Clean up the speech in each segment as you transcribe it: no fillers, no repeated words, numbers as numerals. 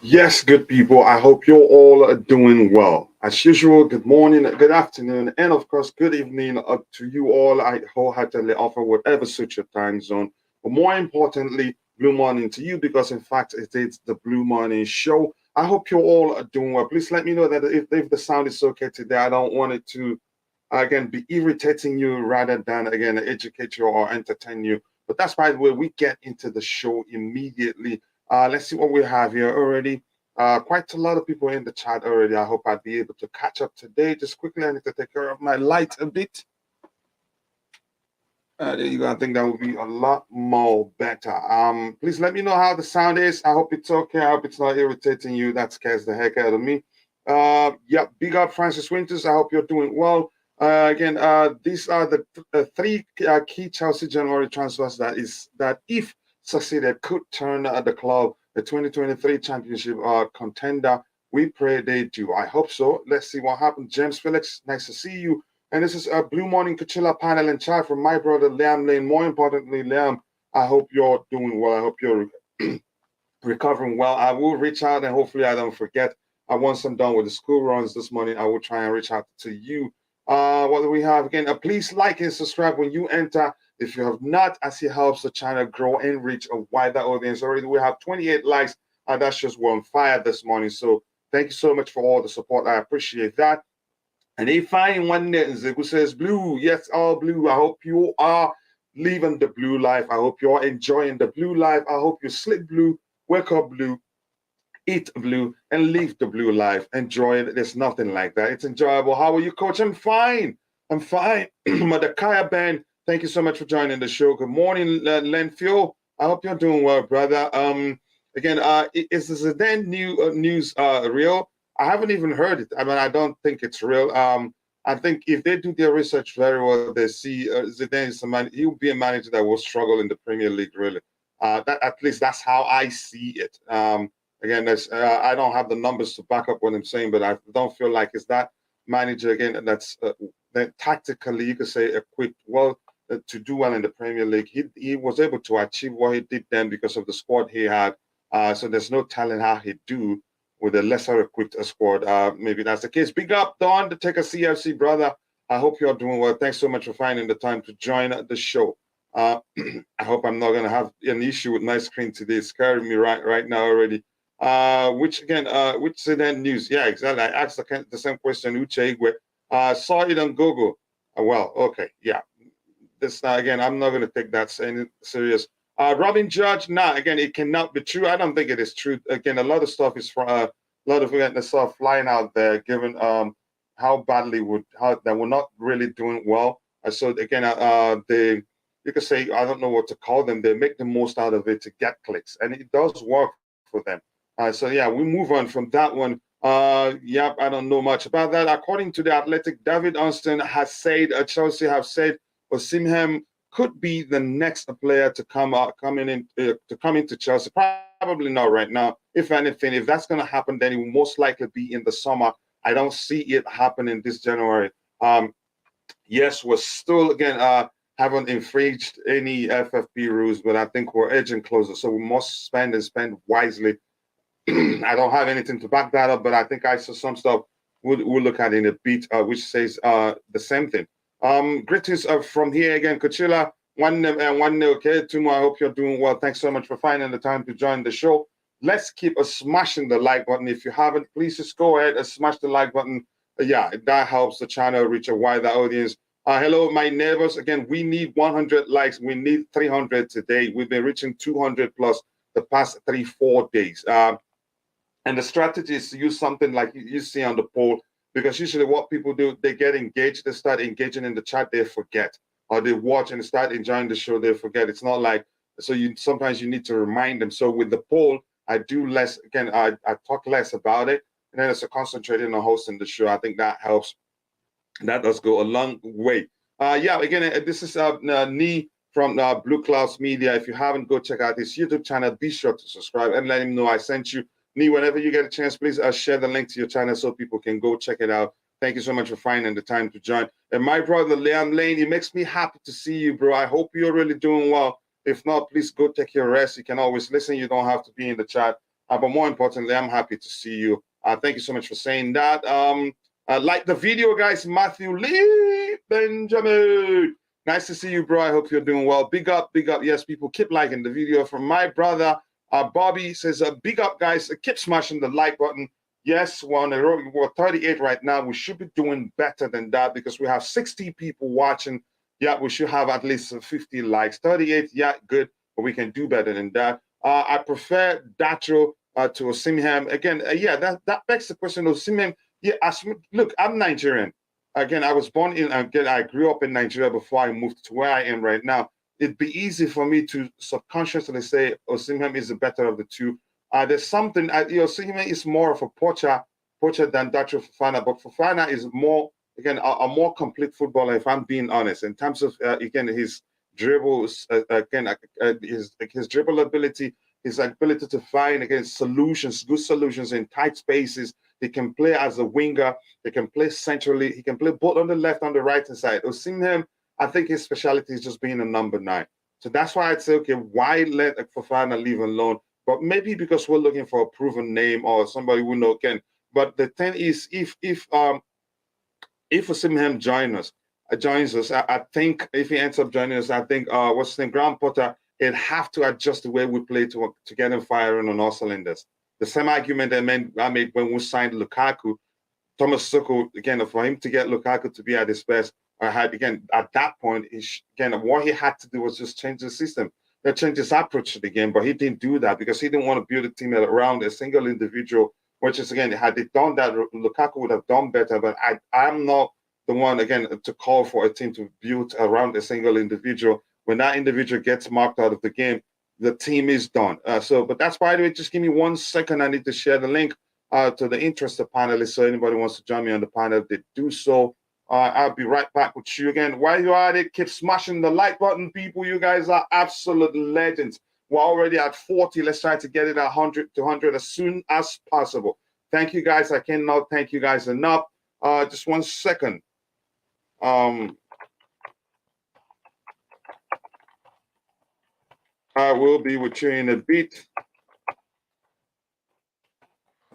Yes, good people. I hope you're all doing well. As usual, good morning, good afternoon, and of course, good evening to you all. I wholeheartedly offer whatever suits your time zone. But more importantly, blue morning to you because, in fact, it is the Blue Morning Show. I hope you're all doing well. Please let me know that if the sound is okay today. I don't want it to, again, be irritating you rather than, again, educate you or entertain you. But that's by the way we get into the show immediately. Let's see what we have here already. Quite a lot of people in the chat already. I hope I'd be able to catch up today. Just quickly, I need to take care of my light a bit. There you go. I think that would be a lot more better. Please let me know how the sound is. I hope it's okay. I hope it's not irritating you. That scares the heck out of me. Yeah, big up Francis Winters. I hope you're doing well. Again, these are the three key Chelsea January transfers that if succeeded could turn the club the 2023 championship contender. We pray they do. I hope so. Let's see what happens. James Felix, nice to see you. And this is a Blue Morning Coachella panel and chat from my brother Liam Lane. More importantly, Liam, I hope you're doing well. I hope you're recovering well. I will reach out and hopefully I don't forget. Once I'm done with the school runs this morning, I will try and reach out to you. What do we have again? Please like and subscribe when you enter. If you have not, as it helps the channel grow and reach a wider audience. Already we have 28 likes. That's just on fire this morning. So thank you so much for all the support. I appreciate that. And they find one who says blue. Yes, all blue. I hope you are living the blue life. I hope you're enjoying the blue life. I hope you sleep blue, wake up blue, eat blue, and live the blue life. Enjoy it. There's nothing like that. It's enjoyable. How are you, coach? I'm fine. I'm fine. Madakaya Band, thank you so much for joining the show. Good morning, Lenfio. I hope you're doing well, brother. Again, is the Zidane news real? I haven't even heard it. I mean, I don't think it's real. I think if they do their research very well, they see Zidane is a man. He'll be a manager that will struggle in the Premier League. Really, that at least that's how I see it. Again, I don't have the numbers to back up what I'm saying, but I don't feel like it's that manager again that's that tactically you could say equipped well to do well in the Premier League. He was able to achieve what he did then because of the squad he had. So there's no telling how he'd do with a lesser equipped squad. Maybe that's the case. Big up, Don, to take a CFC, brother. I hope you're doing well. Thanks so much for finding the time to join the show. I hope I'm not going to have an issue with my screen today. It's scaring me right now already. Which Zidane news? Yeah, exactly. I asked the same question. Uche Igwe. Saw it on Google. Well, okay, yeah. This again, I'm not going to take that serious. Robin Judge, again, it cannot be true. I don't think it is true. Again, a lot of stuff is from a lot of stuff flying out there, given how badly that we're not really doing well. So again, you could say, I don't know what to call them. They make the most out of it to get clicks, and it does work for them. So yeah, we move on from that one. Yeah, I don't know much about that. According to the Athletic, David Armstrong has said, Chelsea have said, Osimhen could be the next player to come into Chelsea. Probably not right now. If anything, if that's going to happen, then it will most likely be in the summer. I don't see it happening this January. Yes, we're still again haven't infringed any FFP rules, but I think we're edging closer. So we must spend wisely. I don't have anything to back that up, but I think I saw some stuff we'll look at in a bit, which says the same thing. Greetings from here again, Coachella. One okay, Tumo, I hope you're doing well. Thanks so much for finding the time to join the show. Let's keep smashing the like button. If you haven't, please just go ahead and smash the like button. Yeah, that helps the channel reach a wider audience. Hello, my neighbors. Again, we need 100 likes. We need 300 today. We've been reaching 200 plus the past 3-4 days. And the strategy is to use something like you see on the poll, because usually what people do, they get engaged, they start engaging in the chat, they forget, or they watch and start enjoying the show, they forget. It's not like, so you sometimes you need to remind them. So with the poll, I do less, again, I talk less about it, and then it's a concentrating on hosting the show. I think that helps. That does go a long way. Yeah, again, this is Nee from Blue Clouds Media. If you haven't, go check out his YouTube channel. Be sure to subscribe and let him know I sent you. Nee, whenever you get a chance, please share the link to your channel so people can go check it out. Thank you so much for finding the time to join. And my brother, Liam Lane, it makes me happy to see you, bro. I hope you're really doing well. If not, please go take your rest. You can always listen. You don't have to be in the chat. But more importantly, I'm happy to see you. Thank you so much for saying that. Like the video, guys. Matthew Lee Benjamin. Nice to see you, bro. I hope you're doing well. Big up, big up. Yes, people keep liking the video. From my brother, Bobby says, big up, guys. Keep smashing the like button. Yes, we're on the road. We're 38 right now. We should be doing better than that because we have 60 people watching. Yeah, we should have at least 50 likes. 38, yeah, good, but we can do better than that. I prefer Dacho to Osimhen. Again, yeah, that begs the question. Osimhen, yeah, look, I'm Nigerian. Again, I was born in, again, I grew up in Nigeria before I moved to where I am right now. It'd be easy for me to subconsciously say Osimhen is the better of the two. There's something, Osimhen is more of a poacher than Dacho Fofana, but Fofana is more, again, a more complete footballer, if I'm being honest, in terms of, again, his dribbles, his dribble ability, his ability to find, again, solutions, good solutions in tight spaces. He can play as a winger. He can play centrally. He can play both on the left and the right hand side. Osimhen, I think his specialty is just being a number 9. So that's why I'd say, okay, why let Fofana leave alone? But maybe because we're looking for a proven name or somebody we know can. But the thing is, if Osimhen joins us, I think if he ends up joining us, I think what's his name, Graham Potter, he'd have to adjust the way we play to get him firing on all cylinders. The same argument I made when we signed Lukaku. Thomas Tuchel, again, for him to get Lukaku to be at his best, again, at that point, again, what he had to do was just change the system. Change his approach to the game, but he didn't do that because he didn't want to build a team around a single individual, which is, again, had they done that, Lukaku would have done better, but I'm not the one, again, to call for a team to build around a single individual. When that individual gets marked out of the game, the team is done. But that's why, just give me 1 second. I need to share the link to the interested panelists. So anybody wants to join me on the panel, they do so. I'll be right back with you again. While you're at it, keep smashing the like button, people. You guys are absolute legends. We're already at 40. Let's try to get it at 100 to 100 as soon as possible. Thank you, guys. I cannot thank you guys enough. Just 1 second. I will be with you in a bit. I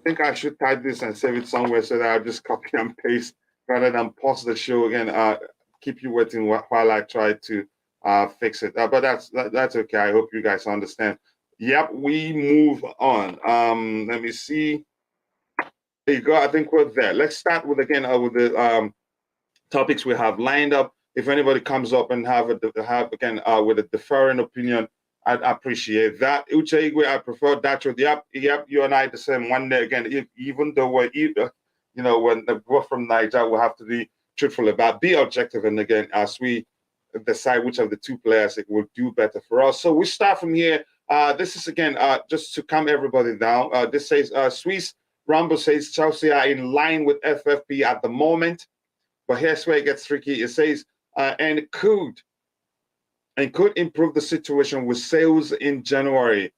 think I should type this and save it somewhere so that I'll just copy and paste rather than pause the show again. Keep you waiting while I try to fix it. But that's okay. I hope you guys understand. Yep, we move on. Let me see. There you go. I think we're there. Let's start with with the topics we have lined up. If anybody comes up and have with a differing opinion, I'd appreciate that. Uche Igwe, I prefer Dacho. Yep, you and I the same one day again. Even though we're when we're from Niger, we'll have to be truthful about, be objective, and again, as we decide which of the two players it will do better for us. So we start from here. This is again just to calm everybody down. This says Swiss Rambo says Chelsea are in line with FFP at the moment, but here's where it gets tricky. It says and could improve the situation with sales in January,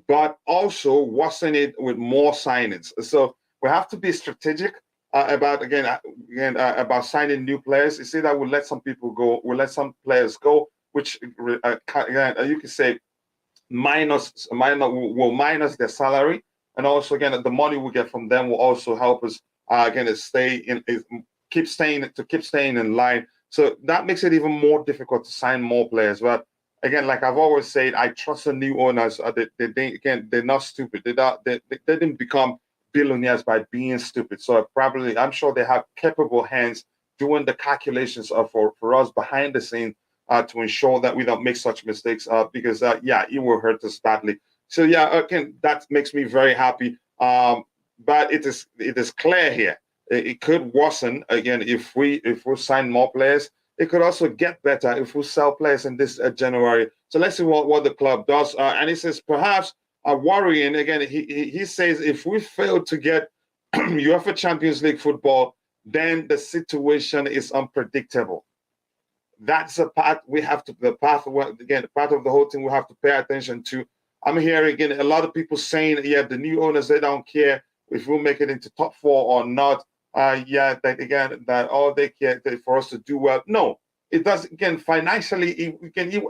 but also worsen it with more signings. So we have to be strategic about about signing new players. You see that we'll let some people go, we'll let some players go, which you can say will minus their salary, and also again the money we get from them will also help us keep staying in line. So that makes it even more difficult to sign more players. But again, like I've always said, I trust the new owners. They're not stupid. They didn't become billionaires by being stupid. So I'm sure they have capable hands doing the calculations for us behind the scene to ensure that we don't make such mistakes. Because it will hurt us badly. So again, that makes me very happy. but it is clear here. It could worsen again if we sign more players. It could also get better if we sell players in this January. So let's see what the club does. And he says perhaps worrying again. He says if we fail to get UEFA Champions League football, then the situation is unpredictable. That's a part we have to again, part of the whole thing we have to pay attention to. I'm hearing again a lot of people saying, yeah, the new owners, they don't care if we'll make it into top four or not. Yeah, that again, that all they care for us to do well. No, it does. Again, financially,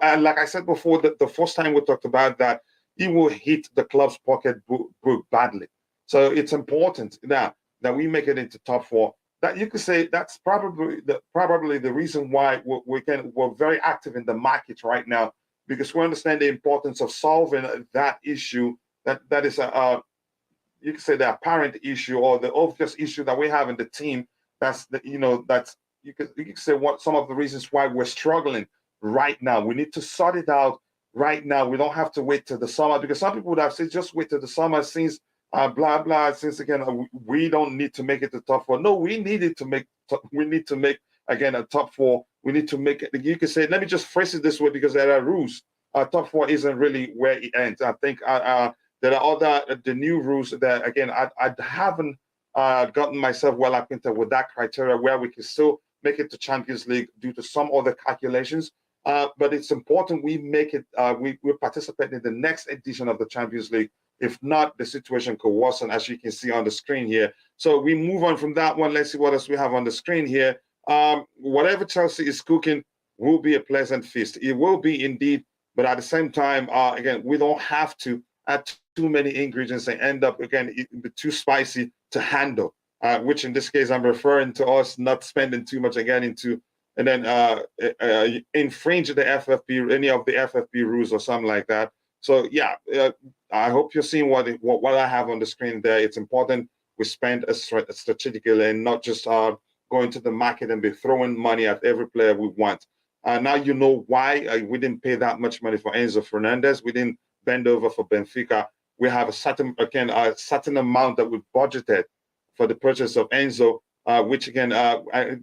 like I said before, the first time we talked about that, it will hit the club's pocketbook badly. So it's important now that we make it into top four. That you could say that's probably the reason why we're very active in the market right now, because we understand the importance of solving that issue. That is you could say the apparent issue or the obvious issue that we have in the team. That's that's you could say what some of the reasons why we're struggling right now. We need to sort it out right now. We don't have to wait till the summer, because some people would have said just wait till the summer since blah blah. Since again we don't need to make it the top four. No, we needed to make. We need to make again a top four. We need to make it. You can say, let me just phrase it this way, because there are rules. Top four isn't really where it ends. I think there are other the new rules that again I haven't gotten myself well acquainted with that criteria where we can still make it to Champions League due to some other calculations. But it's important we make it. We participate in the next edition of the Champions League. If not, the situation could worsen, as you can see on the screen here. So we move on from that one. Let's see what else we have on the screen here. Whatever Chelsea is cooking will be a pleasant feast. It will be indeed. But at the same time, again, we don't have to add too many ingredients and end up, again, too spicy to handle, which in this case, I'm referring to us not spending too much again and then infringe the FFP, any of the FFP rules or something like that. So yeah, I hope you're seeing what I have on the screen there. It's important we spend strategically and not just going to the market and be throwing money at every player we want. Now you know why we didn't pay that much money for Enzo Fernandez. We didn't bend over for Benfica. We have a certain amount that we budgeted for the purchase of Enzo, which again,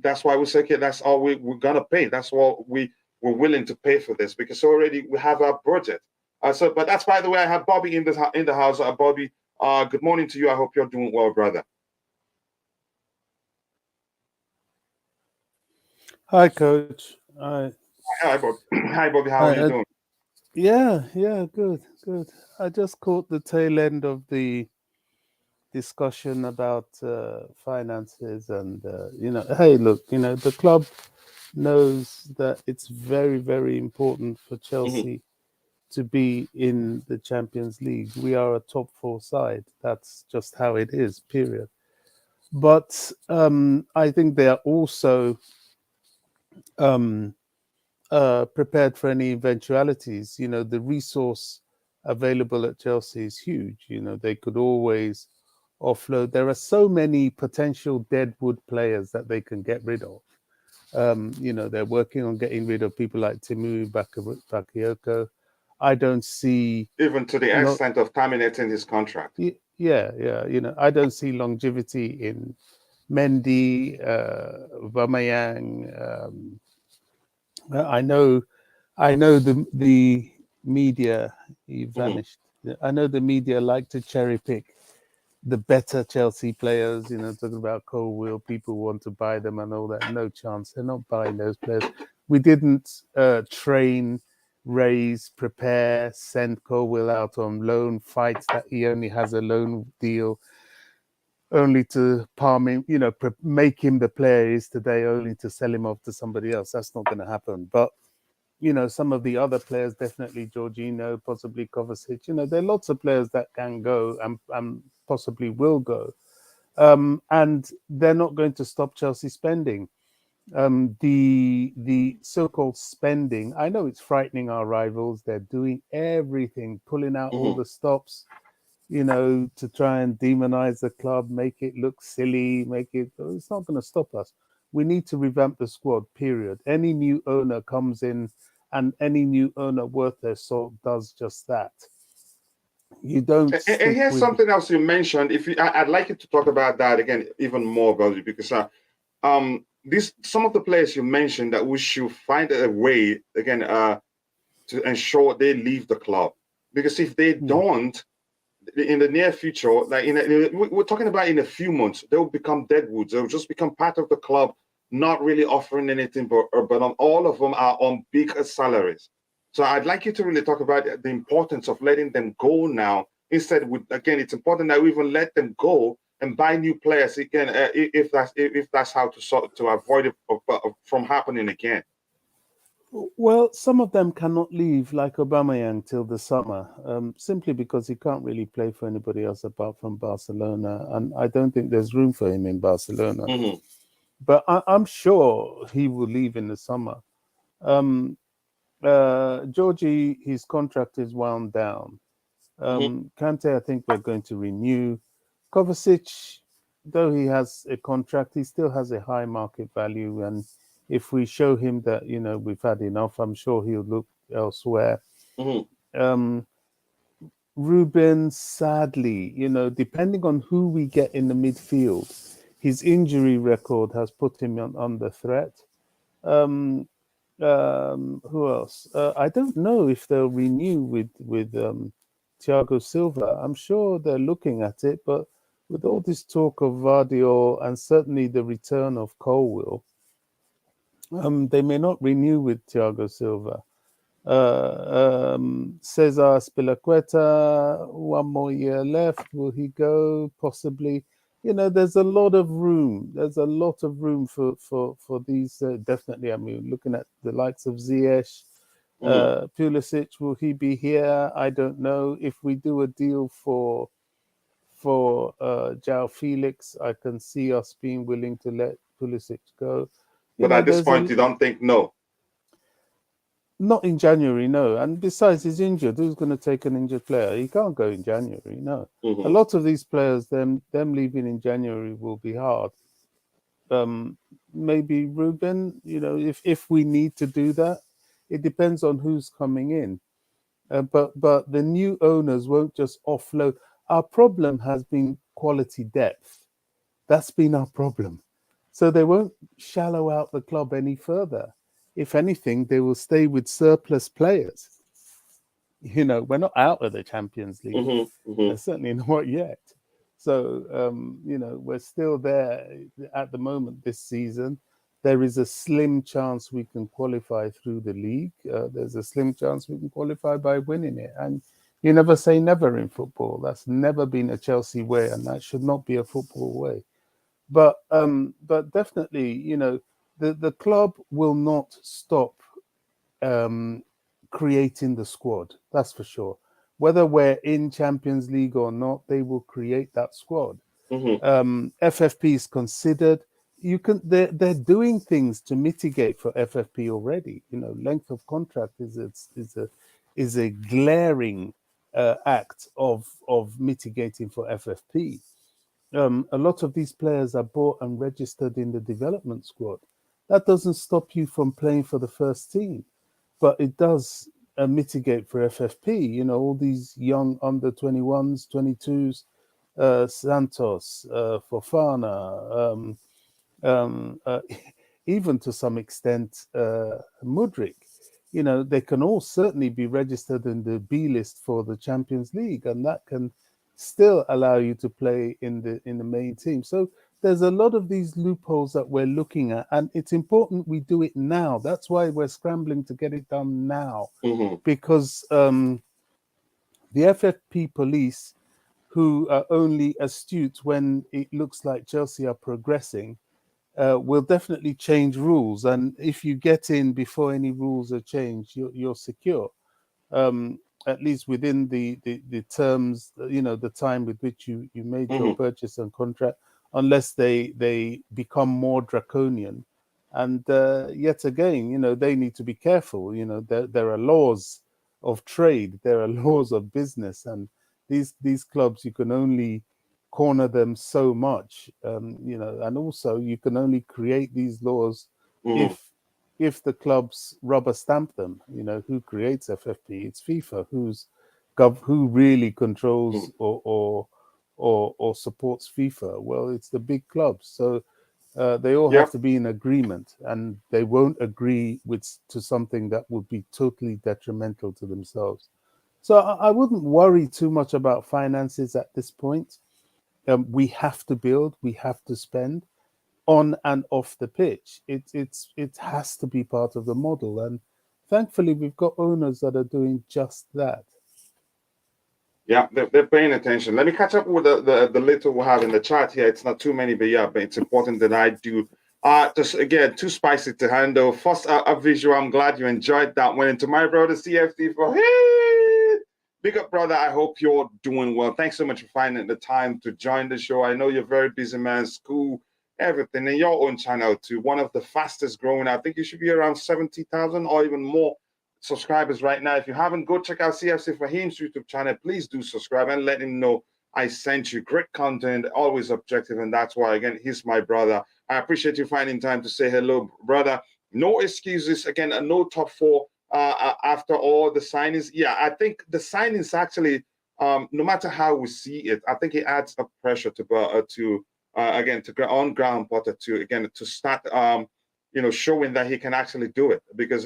that's why we say, okay, that's all we're gonna pay. That's all we're willing to pay for this, because already we have our budget. But that's, by the way, I have Bobby in the house. Bobby, good morning to you. I hope you're doing well, brother. Hi, Coach. Hi. Hi, Bobby. Hi, Bobby. How are you doing? Yeah, good. I just caught the tail end of the discussion about finances, and hey, look, the club knows that it's very, very important for Chelsea to be in the Champions League. We are a top four side. That's just how it is, period. But I think they are also prepared for any eventualities. The resource available at Chelsea is huge. They could always offload. There are so many potential deadwood players that they can get rid of. They're working on getting rid of people like Timu Bakayoko. I don't see, even to the extent of terminating his contract. Yeah. I don't see longevity in Mendy, Aubameyang. I know the media. He vanished. I know the media like to cherry pick the better Chelsea players. Talking about Colwill, people want to buy them and all that. No chance. They're not buying those players. We didn't train, raise, prepare, send Colwill out on loan, fight that he only has a loan deal, only to palm him, make him the player he is today, only to sell him off to somebody else. That's not going to happen. But some of the other players, definitely Jorginho, possibly Kovacic. There are lots of players that can go and possibly will go. And they're not going to stop Chelsea spending. The so-called spending, I know it's frightening our rivals. They're doing everything, pulling out all the stops, to try and demonize the club, make it look silly, it's not going to stop us. We need to revamp the squad, period. Any new owner comes in, and any new owner worth their salt does just that. You don't And stick here's with. something else you mentioned. If you, I'd like you to talk about that again even more, Gozi, because this some of the players you mentioned that we should find a way again to ensure they leave the club, because if they don't, in the near future, like we're talking about in a few months, they will become deadwoods. They'll just become part of the club, not really offering anything, but all of them are on big salaries. So I'd like you to really talk about the importance of letting them go now. Instead, again, it's important that we even let them go and buy new players again, if that's how to avoid it from happening again. Well, some of them cannot leave, like Aubameyang, till the summer, simply because he can't really play for anybody else apart from Barcelona, and I don't think there's room for him in Barcelona. Mm-hmm. But I'm sure he will leave in the summer. Georgie, his contract is wound down. Kante, I think we're going to renew. Kovacic, though he has a contract, he still has a high market value, and if we show him that we've had enough, I'm sure he'll look elsewhere. Mm-hmm. Ruben, sadly, depending on who we get in the midfield, his injury record has put him under threat. Who else? I don't know if they'll renew with Thiago Silva. I'm sure they're looking at it, but with all this talk of Vardio and certainly the return of Colwill, they may not renew with Thiago Silva. Cesar Spilicueta, one more year left. Will he go? Possibly. There's a lot of room. There's a lot of room for these. Definitely, I mean, looking at the likes of Ziyech, Pulisic, will he be here? I don't know. If we do a deal for João Felix, I can see us being willing to let Pulisic go. But at this There's point, you don't think no. not in January, no. And besides, he's injured. Who's going to take an injured player? He can't go in January, no. Mm-hmm. A lot of these players, them leaving in January will be hard. Maybe Ruben, if we need to do that, it depends on who's coming in. But the new owners won't just offload. Our problem has been quality depth. That's been our problem. So they won't shallow out the club any further. If anything, they will stay with surplus players. We're not out of the Champions League. Mm-hmm. Mm-hmm. Certainly not yet. So, we're still there at the moment this season. There is a slim chance we can qualify through the league. There's a slim chance we can qualify by winning it. And you never say never in football. That's never been a Chelsea way, and that should not be a football way. But definitely, the club will not stop creating the squad. That's for sure. Whether we're in Champions League or not, they will create that squad. FFP is considered. They're doing things to mitigate for FFP already. Length of contract is a glaring act of mitigating for FFP. A lot of these players are bought and registered in the development squad. That doesn't stop you from playing for the first team, but it does mitigate for FFP. All these young under 21s, 22s, Santos, Fofana, even to some extent Mudryk. They can all certainly be registered in the B list for the Champions League, and that can still allow you to play in the main team. So there's a lot of these loopholes that we're looking at, and it's important we do it now. That's why we're scrambling to get it done now, because the FFP police, who are only astute when it looks like Chelsea are progressing, will definitely change rules. And if you get in before any rules are changed, you're secure. At least within the terms, the time with which you made your purchase and contract, unless they become more draconian. And yet again, they need to be careful. There are laws of trade, there are laws of business, and these clubs, you can only corner them so much, and also you can only create these laws if the clubs rubber stamp them. Who creates FFP? It's FIFA. Who's who really controls or supports FIFA? Well, it's the big clubs. So they all have to be in agreement, and they won't agree to something that would be totally detrimental to themselves. So I wouldn't worry too much about finances at this point. We have to build, we have to spend on and off the pitch. It has to be part of the model, and thankfully we've got owners that are doing just that. Yeah, they're paying attention. Let me catch up with the little we have in the chat here. It's not too many, but yeah, but it's important that I do. Just again, too spicy to handle. First, a visual. I'm glad you enjoyed that one. And to my brother CFD for hey, big up, brother. I hope you're doing well. Thanks so much for finding the time to join the show. I know you're very busy, man. School, everything, and your own channel too. One of the fastest growing. I think you should be around 70,000 or even more subscribers right now. If you haven't, go check out CFC Fahim's YouTube channel. Please do subscribe and let him know I sent you great content, always objective, and that's why, again, he's my brother. I appreciate you finding time to say hello, brother. No excuses. Again, no top four after all the signings. Yeah, I think the signings actually, no matter how we see it, I think it adds a pressure to again, to on ground Potter to start showing that he can actually do it, because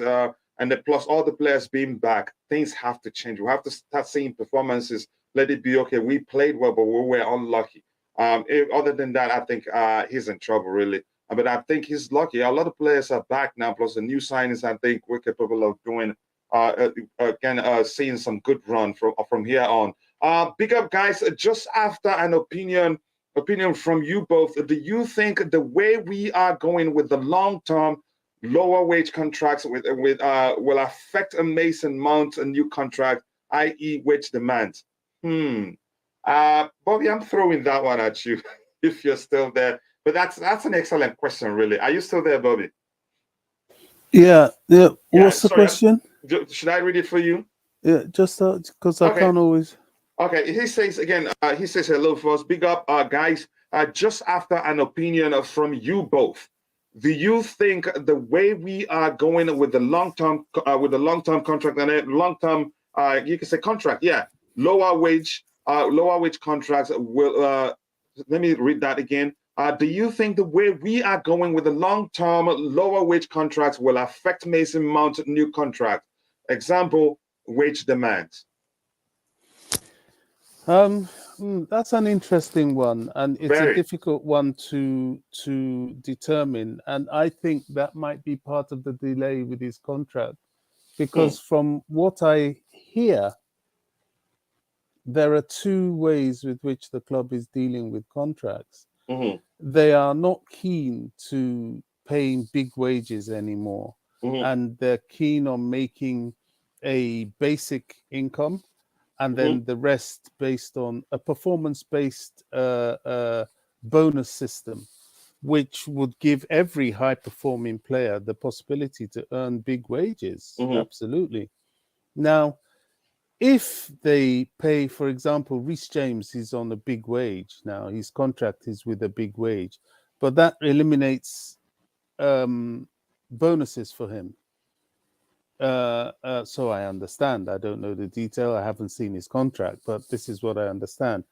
and then plus all the players being back, things have to change. We have to start seeing performances. Let it be okay. We played well, but we were unlucky. Other than that, I think he's in trouble, really. But I think he's lucky. A lot of players are back now, plus the new signings. I think we're capable of doing seeing some good run from here on. Big up, guys. Just after an opinion from you both, do you think the way we are going with the long-term lower wage contracts will affect a Mason Mount a new contract, i.e. wage demands? Bobby, I'm throwing that one at you if you're still there. But that's an excellent question, really. Are you still there, Bobby? Yeah. What's the question? Should I read it for you? Yeah, just because I can't always. Okay, he says again, he says hello first. Big up, guys. Just after an opinion from you both, do you think the way we are going with the long-term contract and long-term, you can say contract, yeah, lower wage contracts will? Let me read that again. Do you think the way we are going with the long-term lower wage contracts will affect Mason Mount's new contract? Example, wage demands. That's an interesting one, and it's a difficult one to determine. And I think that might be part of the delay with his contract, because from what I hear, there are two ways with which the club is dealing with contracts. They are not keen to paying big wages anymore, and they're keen on making a basic income, and then the rest based on a performance-based bonus system, which would give every high-performing player the possibility to earn big wages. Absolutely. Now, if they pay, for example, Reece James is on a big wage now. His contract is with a big wage, but that eliminates bonuses for him. So I understand. I don't know the detail. I haven't seen his contract, but this is what I understand.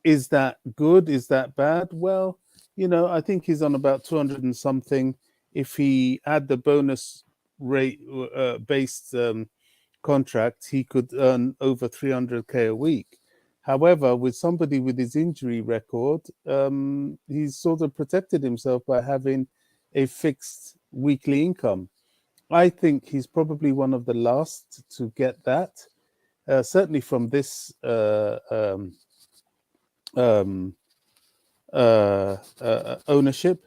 Is that good? Is that bad? Well, I think he's on about 200 and something. If he had the bonus rate based contract, he could earn over 300k a week. However, with somebody with his injury record, he's sort of protected himself by having a fixed weekly income. I think he's probably one of the last to get that, certainly from this ownership.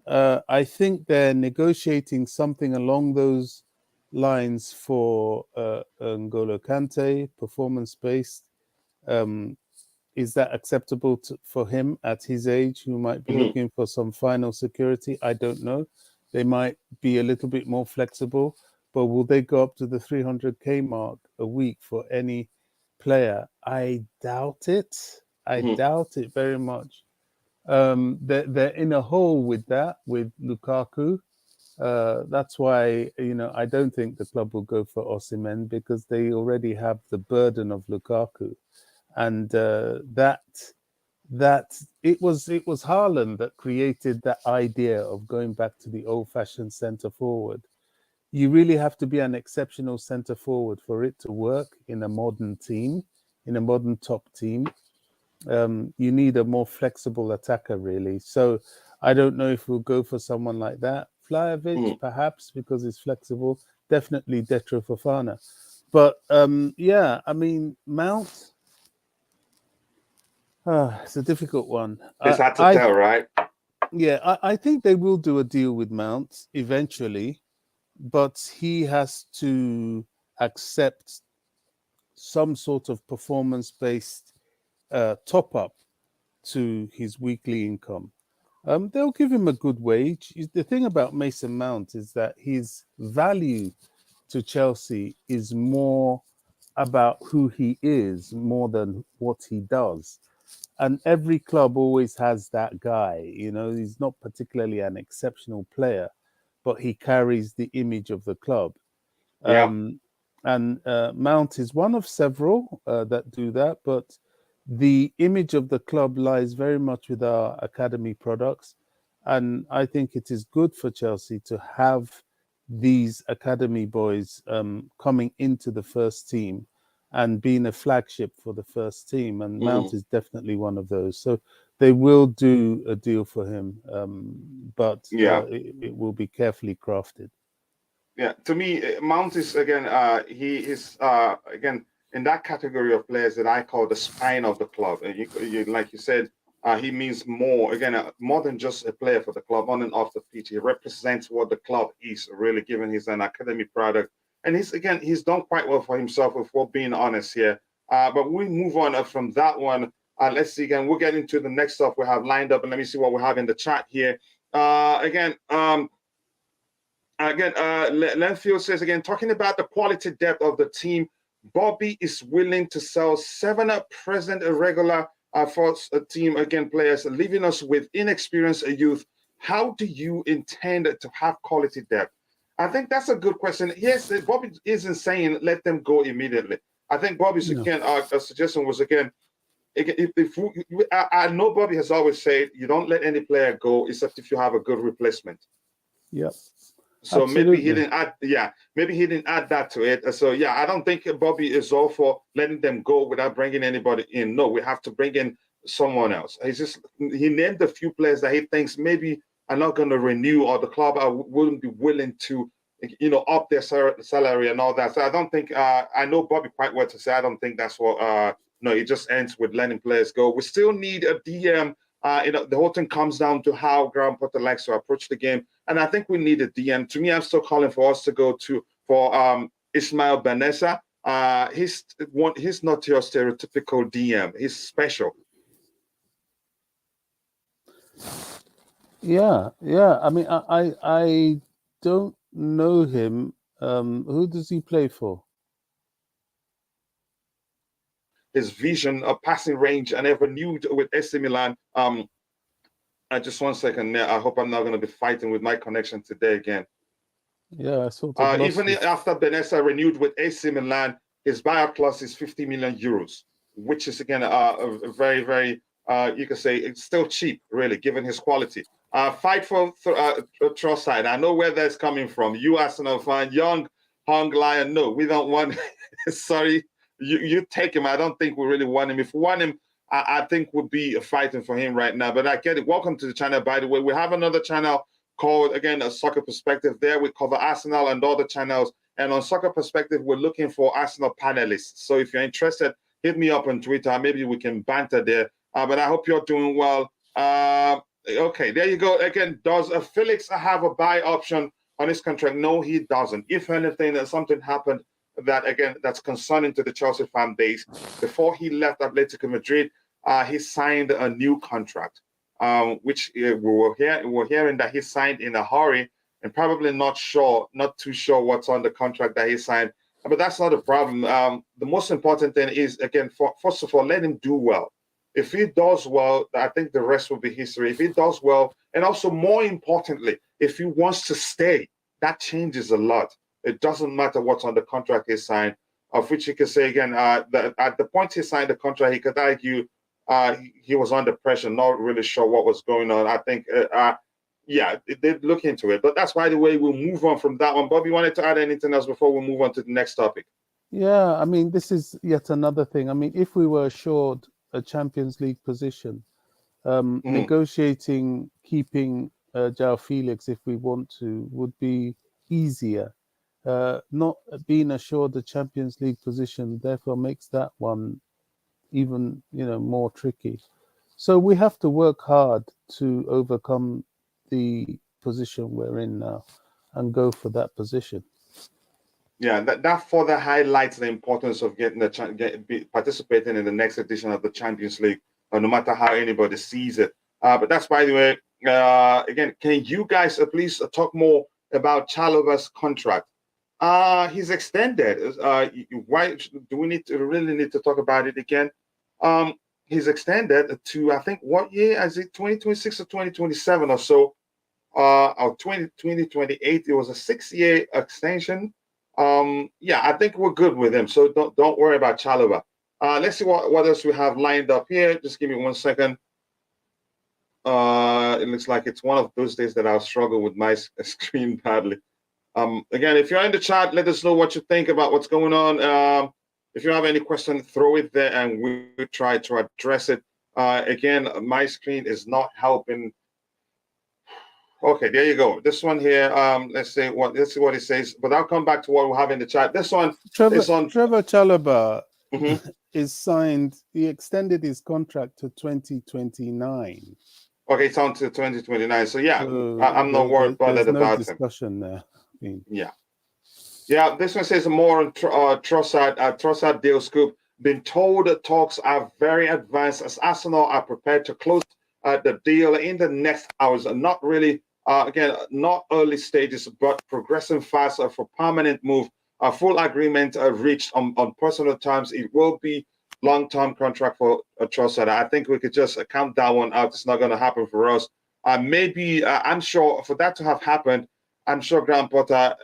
I think they're negotiating something along those lines for N'Golo Kante, performance-based. Is that acceptable for him at his age, who might be looking for some final security? I don't know. They might be a little bit more flexible, but will they go up to the 300k mark a week for any player? I doubt it. I doubt it very much. They're in a hole with that, with Lukaku. That's why, I don't think the club will go for Osimhen, because they already have the burden of Lukaku, and that it was Haaland that created that idea of going back to the old-fashioned centre forward. You really have to be an exceptional centre forward for it to work in a modern team, in a modern top team. You need a more flexible attacker, really. So I don't know if we'll go for someone like that. Vlahović, perhaps, because he's flexible. Definitely Detro Fofana. But yeah, I mean, Mount, it's a difficult one. It's hard to tell, right? Yeah, I think they will do a deal with Mount eventually, but he has to accept some sort of performance-based top up to his weekly income. They'll give him a good wage. The thing about Mason Mount is that his value to Chelsea is more about who he is more than what he does. And every club always has that guy. He's not particularly an exceptional player, but he carries the image of the club. Yeah. And Mount is one of several that do that, but the image of the club lies very much with our academy products. And I think it is good for Chelsea to have these academy boys coming into the first team and being a flagship for the first team. And Mount is definitely one of those. So they will do a deal for him, but it will be carefully crafted. Yeah, to me, Mount is again. He is again in that category of players that I call the spine of the club. And like you said, he means more. Again, more than just a player for the club on and off the pitch. He represents what the club is really, given he's an academy product. And he's done quite well for himself, if we're being honest here. But we move on from that one. Let's see again. We'll get into the next stuff we have lined up, and let me see what we have in the chat here. Lenfield says again, talking about the quality depth of the team, Bobby is willing to sell 7 present regular first team again players, leaving us with inexperienced youth. How do you intend to have quality depth? I think that's a good question. Yes, Bobby isn't saying let them go immediately. I think Bobby's suggestion was again, I know Bobby has always said you don't let any player go except if you have a good replacement. Yeah. So Absolutely. maybe he didn't add that to it. So yeah, I don't think Bobby is all for letting them go without bringing anybody in. No, we have to bring in someone else. He named a few players that he thinks maybe are not going to renew, or the club wouldn't be willing to, up their salary and all that. So I don't think I know Bobby quite well to say I don't think that's what. No, it just ends with letting players go. We still need a DM. The whole thing comes down to how Graham Potter likes to approach the game. And I think we need a DM. To me, I'm still calling for us to go for Ismail Benessa. He's not your stereotypical DM. He's special. Yeah. I mean, I don't know him. Who does he play for? His vision, passing range, and ever renewed with AC Milan. Just 1 second there. I hope I'm not going to be fighting with my connection today again. Yeah, I sort of even after Benessa renewed with AC Milan, his buyout clause is 50 million euros, which is again a very, very you could say it's still cheap, really, given his quality. Fight for Trossard. I know where that's coming from. You Arsenal fan, young hung lion. No, we don't want. Sorry, you take him. I don't think we really want him. If we want him, I think we'll be fighting for him right now. But I get it. Welcome to the channel, by the way. We have another channel called, again, a Soccer Perspective. There we cover Arsenal and other channels. And on Soccer Perspective, we're looking for Arsenal panelists. So if you're interested, hit me up on Twitter. Maybe we can banter there. But I hope you're doing well. Okay, there you go. Again, does Felix have a buy option on his contract? No, he doesn't. If anything, something happened that, again, that's concerning to the Chelsea fan base. Before he left Atletico Madrid, he signed a new contract, which we were hearing that he signed in a hurry and probably not too sure what's on the contract that he signed. But that's not a problem. The most important thing is, again, first of all, let him do well. If he does well, I think the rest will be history. If he does well, and also more importantly, if he wants to stay, that changes a lot. It doesn't matter what's on the contract he signed, of which you could say again, at the point he signed the contract, he could argue he was under pressure, not really sure what was going on. I think, yeah, they'd look into it. But that's, by the way, we'll move on from that one. Bob, you wanted to add anything else before we move on to the next topic? Yeah, I mean, this is yet another thing. I mean, if we were assured a Champions League position, negotiating, keeping João Felix, if we want to, would be easier. Not being assured the Champions League position, therefore, makes that one even, more tricky. So we have to work hard to overcome the position we're in now and go for that position. Yeah, that further highlights the importance of participating in the next edition of the Champions League, no matter how anybody sees it. But that's, by the way, again, can you guys please talk more about Chalobah's contract? He's extended. Why do we really need to talk about it again? He's extended to, I think, what year? Is it 2026 or 2027 or so? Or 2028. It was a 6-year extension. Yeah, I think we're good with him. So don't worry about Chalobah. Let's see what else we have lined up here. Just give me 1 second. It looks like it's one of those days that I'll struggle with my screen badly. Again, if you're in the chat, let us know what you think about what's going on. If you have any question, throw it there and we'll try to address it. Again, my screen is not helping. Okay, there you go. This one here, let's see what it says. But I'll come back to what we have in the chat. This one is on Trevor Chalobah is signed. He extended his contract to 2029. Okay, it's on to 2029. So yeah, I'm not worried bothered about him. Discussion there. Yeah. This one says more on Trossard. Trossard deal scoop. Been told that talks are very advanced as Arsenal are prepared to close the deal in the next hours. Not really. Again, not early stages, but progressing fast for permanent move. A full agreement reached on personal terms. It will be long-term contract for Trossard. I think we could just count that one out. It's not going to happen for us. Maybe I'm sure for that to have happened, I'm sure Graham Potter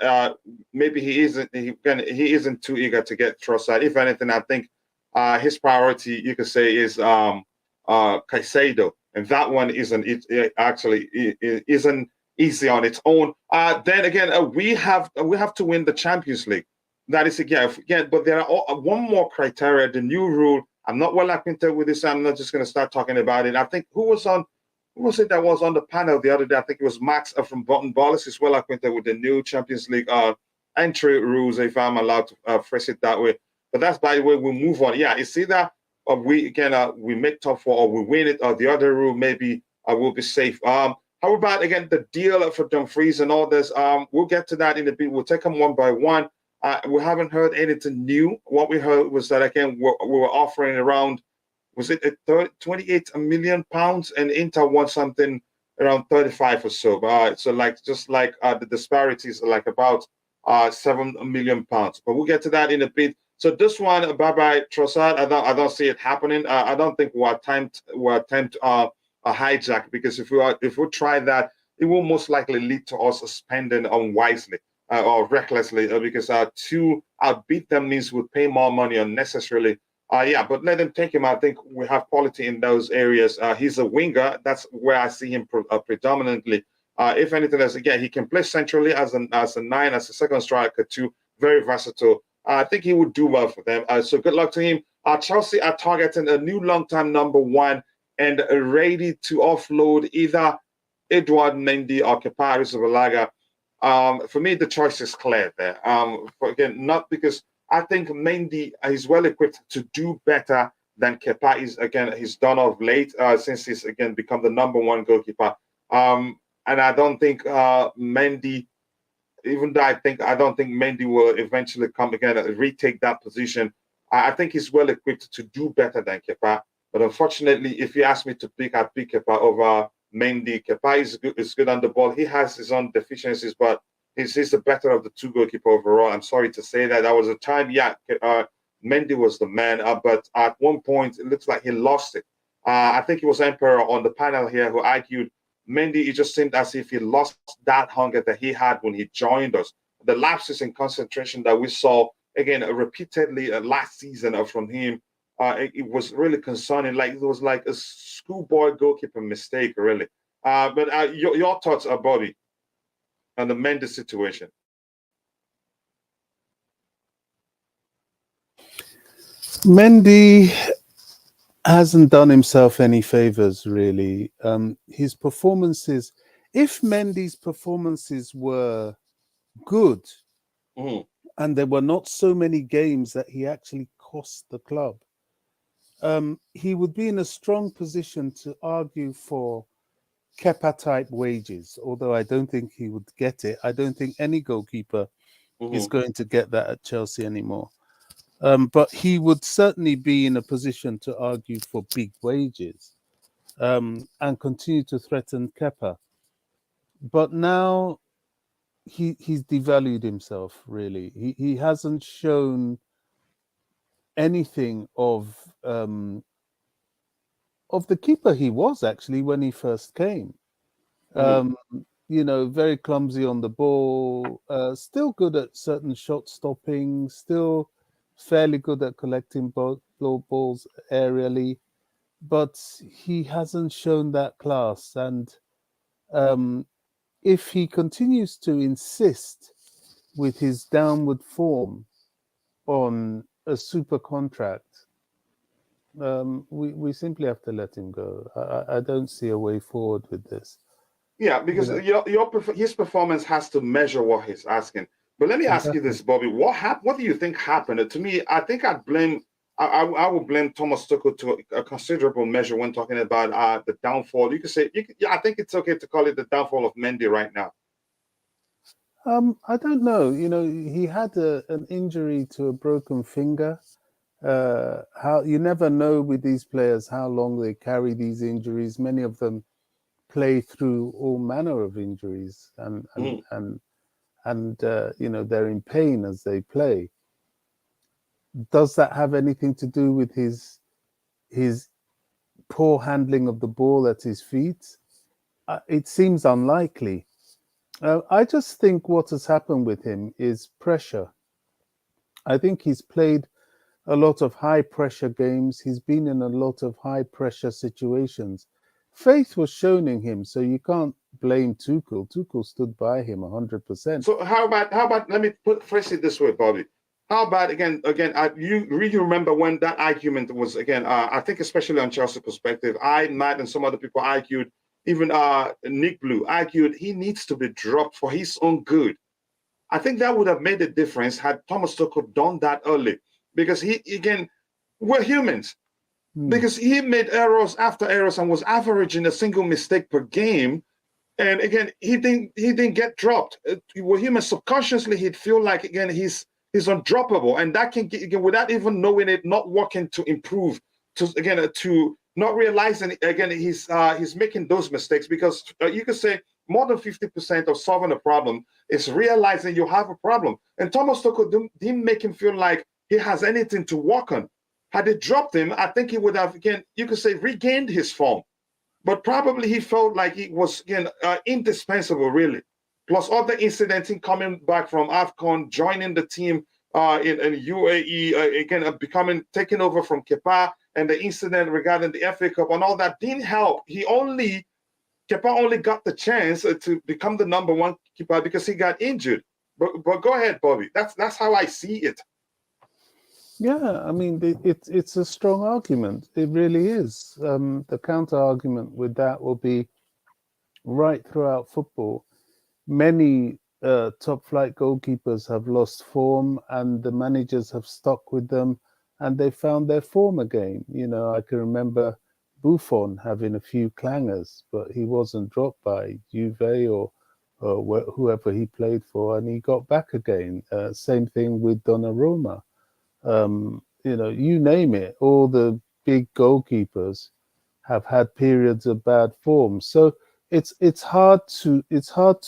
maybe he isn't too eager to get Trossard. If anything, I think his priority, you could say, is Caicedo. And that one isn't easy on its own. Then again, we have to win the Champions League. That is again. But there are one more criteria. The new rule. I'm not well acquainted with this. I'm not just going to start talking about it. I think who was it that was on the panel the other day? I think it was Max from Bohley is well acquainted with the new Champions League entry rules, if I'm allowed to phrase it that way. But that's, by the way, we'll move on. Yeah, it's either we make top 4 or we win it, or the other rule maybe will be safe. How about again the deal for Dumfries and all this? We'll get to that in a bit. We'll take them one by one. We haven't heard anything new. What we heard was that again we were offering around, was it 28 million pounds, and Inter wants something around 35 or so. So the disparities are like about 7 million pounds. But we'll get to that in a bit. So this one, bye-bye Trossard, I don't see it happening. I don't think we'll attempt a hijack, because if we try that, it will most likely lead to us spending unwisely or recklessly, because to outbeat them means we'll pay more money unnecessarily. But let them take him. I think we have quality in those areas. He's a winger. That's where I see him predominantly. If anything else, again, he can play centrally as a 9, as a second striker too. Very versatile. I think he would do well for them. So good luck to him. Chelsea are targeting a new long-time number 1 and ready to offload either Edouard Mendy or Kepa Arrizabalaga. For me, the choice is clear there. Again, not because I think Mendy is well equipped to do better than Kepa is. Again, he's done of late since he's again become the number 1 goalkeeper. And I don't think Mendy. Even though I don't think Mendy will eventually come again and retake that position. I think he's well equipped to do better than Kepa. But unfortunately, if you ask me to pick, I'd pick Kepa over Mendy. Kepa is good on the ball. He has his own deficiencies, but he's the better of the 2 goalkeeper overall. I'm sorry to say that. That was a time, Mendy was the man. But at one point, it looks like he lost it. I think it was Emperor on the panel here who argued Mendy, it just seemed as if he lost that hunger that he had when he joined us. The lapses in concentration that we saw, again, repeatedly last season from him, it was really concerning. Like, it was like a schoolboy goalkeeper mistake, really. But your thoughts, Bobby, on the Mendy situation? Mendy hasn't done himself any favors, really. His performances, if Mendy's performances were good, and there were not so many games that he actually cost the club, he would be in a strong position to argue for Kepa type wages, although I don't think he would get it. I don't think any goalkeeper is going to get that at Chelsea anymore. But he would certainly be in a position to argue for big wages and continue to threaten Kepa. But now he's devalued himself, really. He hasn't shown anything of the keeper he was actually when he first came. Very clumsy on the ball, still good at certain shot stopping, still fairly good at collecting balls aerially, but he hasn't shown that class. And if he continues to insist with his downward form on a super contract, we simply have to let him go. I don't see a way forward with this. Yeah, because his performance has to measure what he's asking. But let me ask you this, Bobby. What do you think happened? To me, I think I would blame Thomas Tuchel to a considerable measure when talking about the downfall. You could say, I think it's okay to call it the downfall of Mendy right now. I don't know. He had an injury to a broken finger. How you never know with these players how long they carry these injuries. Many of them play through all manner of injuries, and they're in pain as they play. Does that have anything to do with his poor handling of the ball at his feet? It seems unlikely. I just think what has happened with him is pressure. I think he's played a lot of high pressure games. He's been in a lot of high pressure situations. Faith was shown in him, so you can't blame Tuchel. Tuchel stood by him 100%. So how about let me phrase it this way, Bobby. How about again? You really remember when that argument was again? I think especially on Chelsea perspective, Matt, and some other people argued. Even Nick Blue argued he needs to be dropped for his own good. I think that would have made a difference had Thomas Tuchel done that early, because we're humans. Because he made errors after errors and was averaging a single mistake per game, and again he didn't get dropped. We're human. Subconsciously, he'd feel like again he's undroppable, and that can without even knowing it, not working to improve, to not realizing again he's making those mistakes, because you could say more than 50% of solving a problem is realizing you have a problem. And Thomas Tuchel didn't make him feel like he has anything to work on. Had it dropped him, I think he would have, again, you could say, regained his form. But probably he felt like he was, again, indispensable, really. Plus all the incidents, coming back from AFCON, joining the team in UAE, taking over from Kepa, and the incident regarding the FA Cup and all that didn't help. Kepa only got the chance to become the number one keeper because he got injured. But go ahead, Bobby. That's how I see it. Yeah, I mean, it's a strong argument. It really is. The counter argument with that will be right throughout football. Many top flight goalkeepers have lost form, and the managers have stuck with them, and they found their form again. I can remember Buffon having a few clangers, but he wasn't dropped by Juve or whoever he played for, and he got back again. Same thing with Donnarumma. You name it, all the big goalkeepers have had periods of bad form. So it's hard to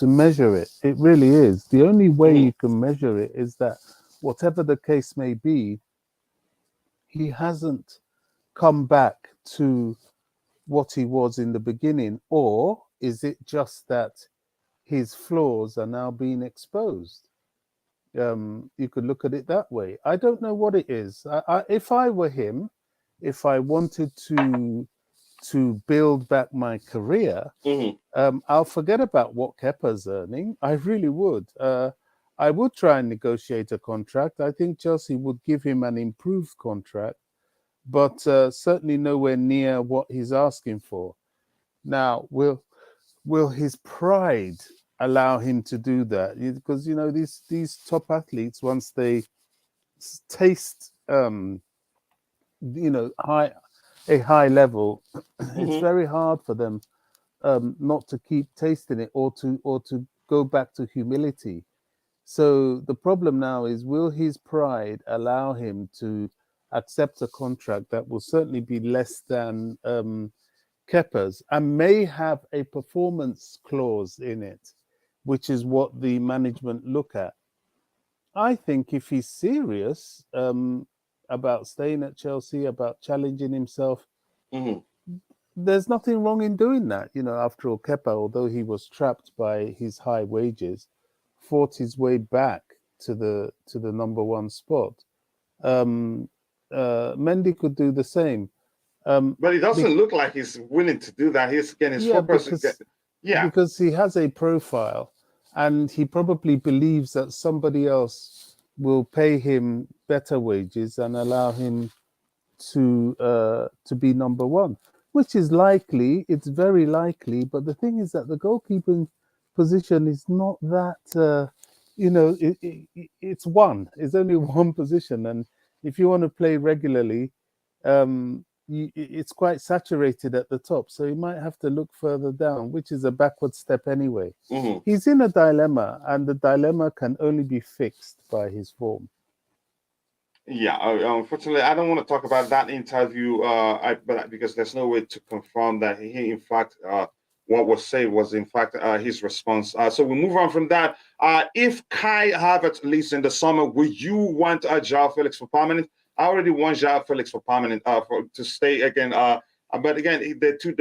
measure it. It really is. The only way you can measure it is that whatever the case may be, he hasn't come back to what he was in the beginning, or is it just that his flaws are now being exposed? You could look at it that way. I don't know what it is. If I were him, if I wanted to build back my career, I'll forget about what Kepa's earning. I really would. I would try and negotiate a contract. I think Chelsea would give him an improved contract, but certainly nowhere near what he's asking for. Now, will his pride allow him to do that? Because these top athletes, once they taste a high level, it's very hard for them not to keep tasting it, or to go back to humility. So the problem now is, will his pride allow him to accept a contract that will certainly be less than Kepa's, and may have a performance clause in it, which is what the management look at. I think if he's serious about staying at Chelsea, about challenging himself, there's nothing wrong in doing that. After all, Kepa, although he was trapped by his high wages, fought his way back to the number one spot. Mendy could do the same. But it doesn't look like he's willing to do that. He's getting his focus. Because he has a profile, and he probably believes that somebody else will pay him better wages and allow him to be number one, which is likely. It's very likely. But the thing is that the goalkeeping position is not that. It's one. It's only one position, and if you want to play regularly, it's quite saturated at the top, so you might have to look further down, which is a backward step anyway. He's in a dilemma, and the dilemma can only be fixed by his form. Yeah, unfortunately, I don't want to talk about that interview, but because there's no way to confirm that he, in fact, what was said was in fact his response. So we move on from that. If Kai Havertz leaves in the summer, would you want João Felix for permanent? I already want João Felix for permanent to stay again. But again, they're two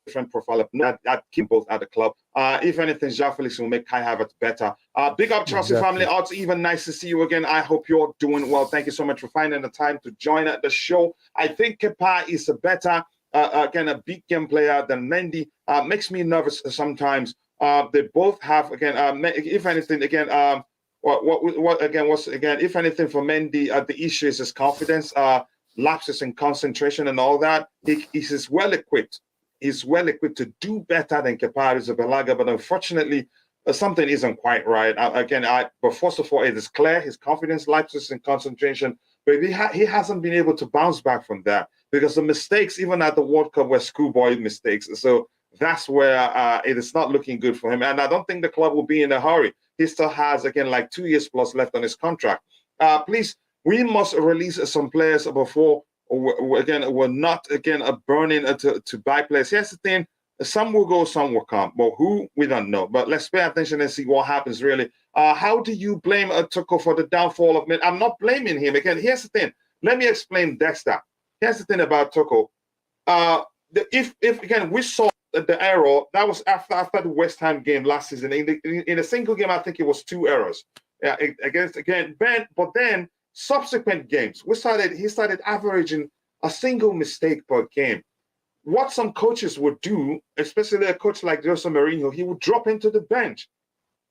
different profile. I'd keep both at the club. If anything, João Felix will make Kai Havertz better. Big up Chelsea family. It's even nice to see you again. I hope you're doing well. Thank you so much for finding the time to join the show. I think Kepa is a better, again, a big game player than Mendy. Makes me nervous sometimes. They both have, again, if anything, again, if anything for Mendy, the issue is his confidence, lapses in concentration and all that. He's well equipped. He's well equipped to do better than Kepa Arrizabalaga, but unfortunately, something isn't quite right. But first of all, it is clear his confidence lapses in concentration, but he hasn't been able to bounce back from that, because the mistakes, even at the World Cup, were schoolboy mistakes. So that's where it is not looking good for him. And I don't think the club will be in a hurry. He still has, again, like 2 years plus left on his contract. Please, we must release some players before, we're not, burning to buy players. Here's the thing. Some will go, some will come. But who, we don't know. But let's pay attention and see what happens, really. How do you blame Tuchel for the downfall of Mendy? I'm not blaming him. Again, here's the thing. Let me explain Dexter. Here's the thing about Tuchel. If again, we saw the error, that was after the West Ham game last season. In a single game, I think it was 2 errors. Against, again, Ben. But then, subsequent games, he started averaging a single mistake per game. What some coaches would do, especially a coach like Jose Mourinho, he would drop into the bench.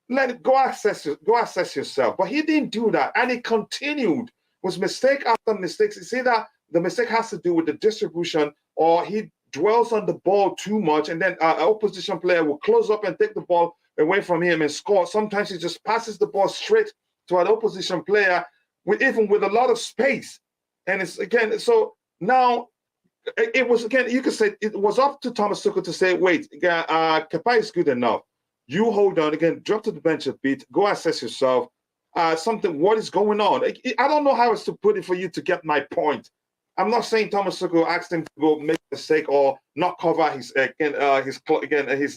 Let it go assess yourself. But he didn't do that, and he continued with mistake after mistakes. You see that the mistake has to do with the distribution, or he dwells on the ball too much, and then an opposition player will close up and take the ball away from him and score. Sometimes he just passes the ball straight to an opposition player, even with a lot of space. And it's, again, so now it was, again, you could say it was up to Thomas Tuchel to say, wait, Kepa is good enough. You hold on, again, drop to the bench a bit, go assess yourself. What is going on? I don't know how else to put it for you to get my point. I'm not saying Thomas Tuchel asked him to go make a mistake or not cover his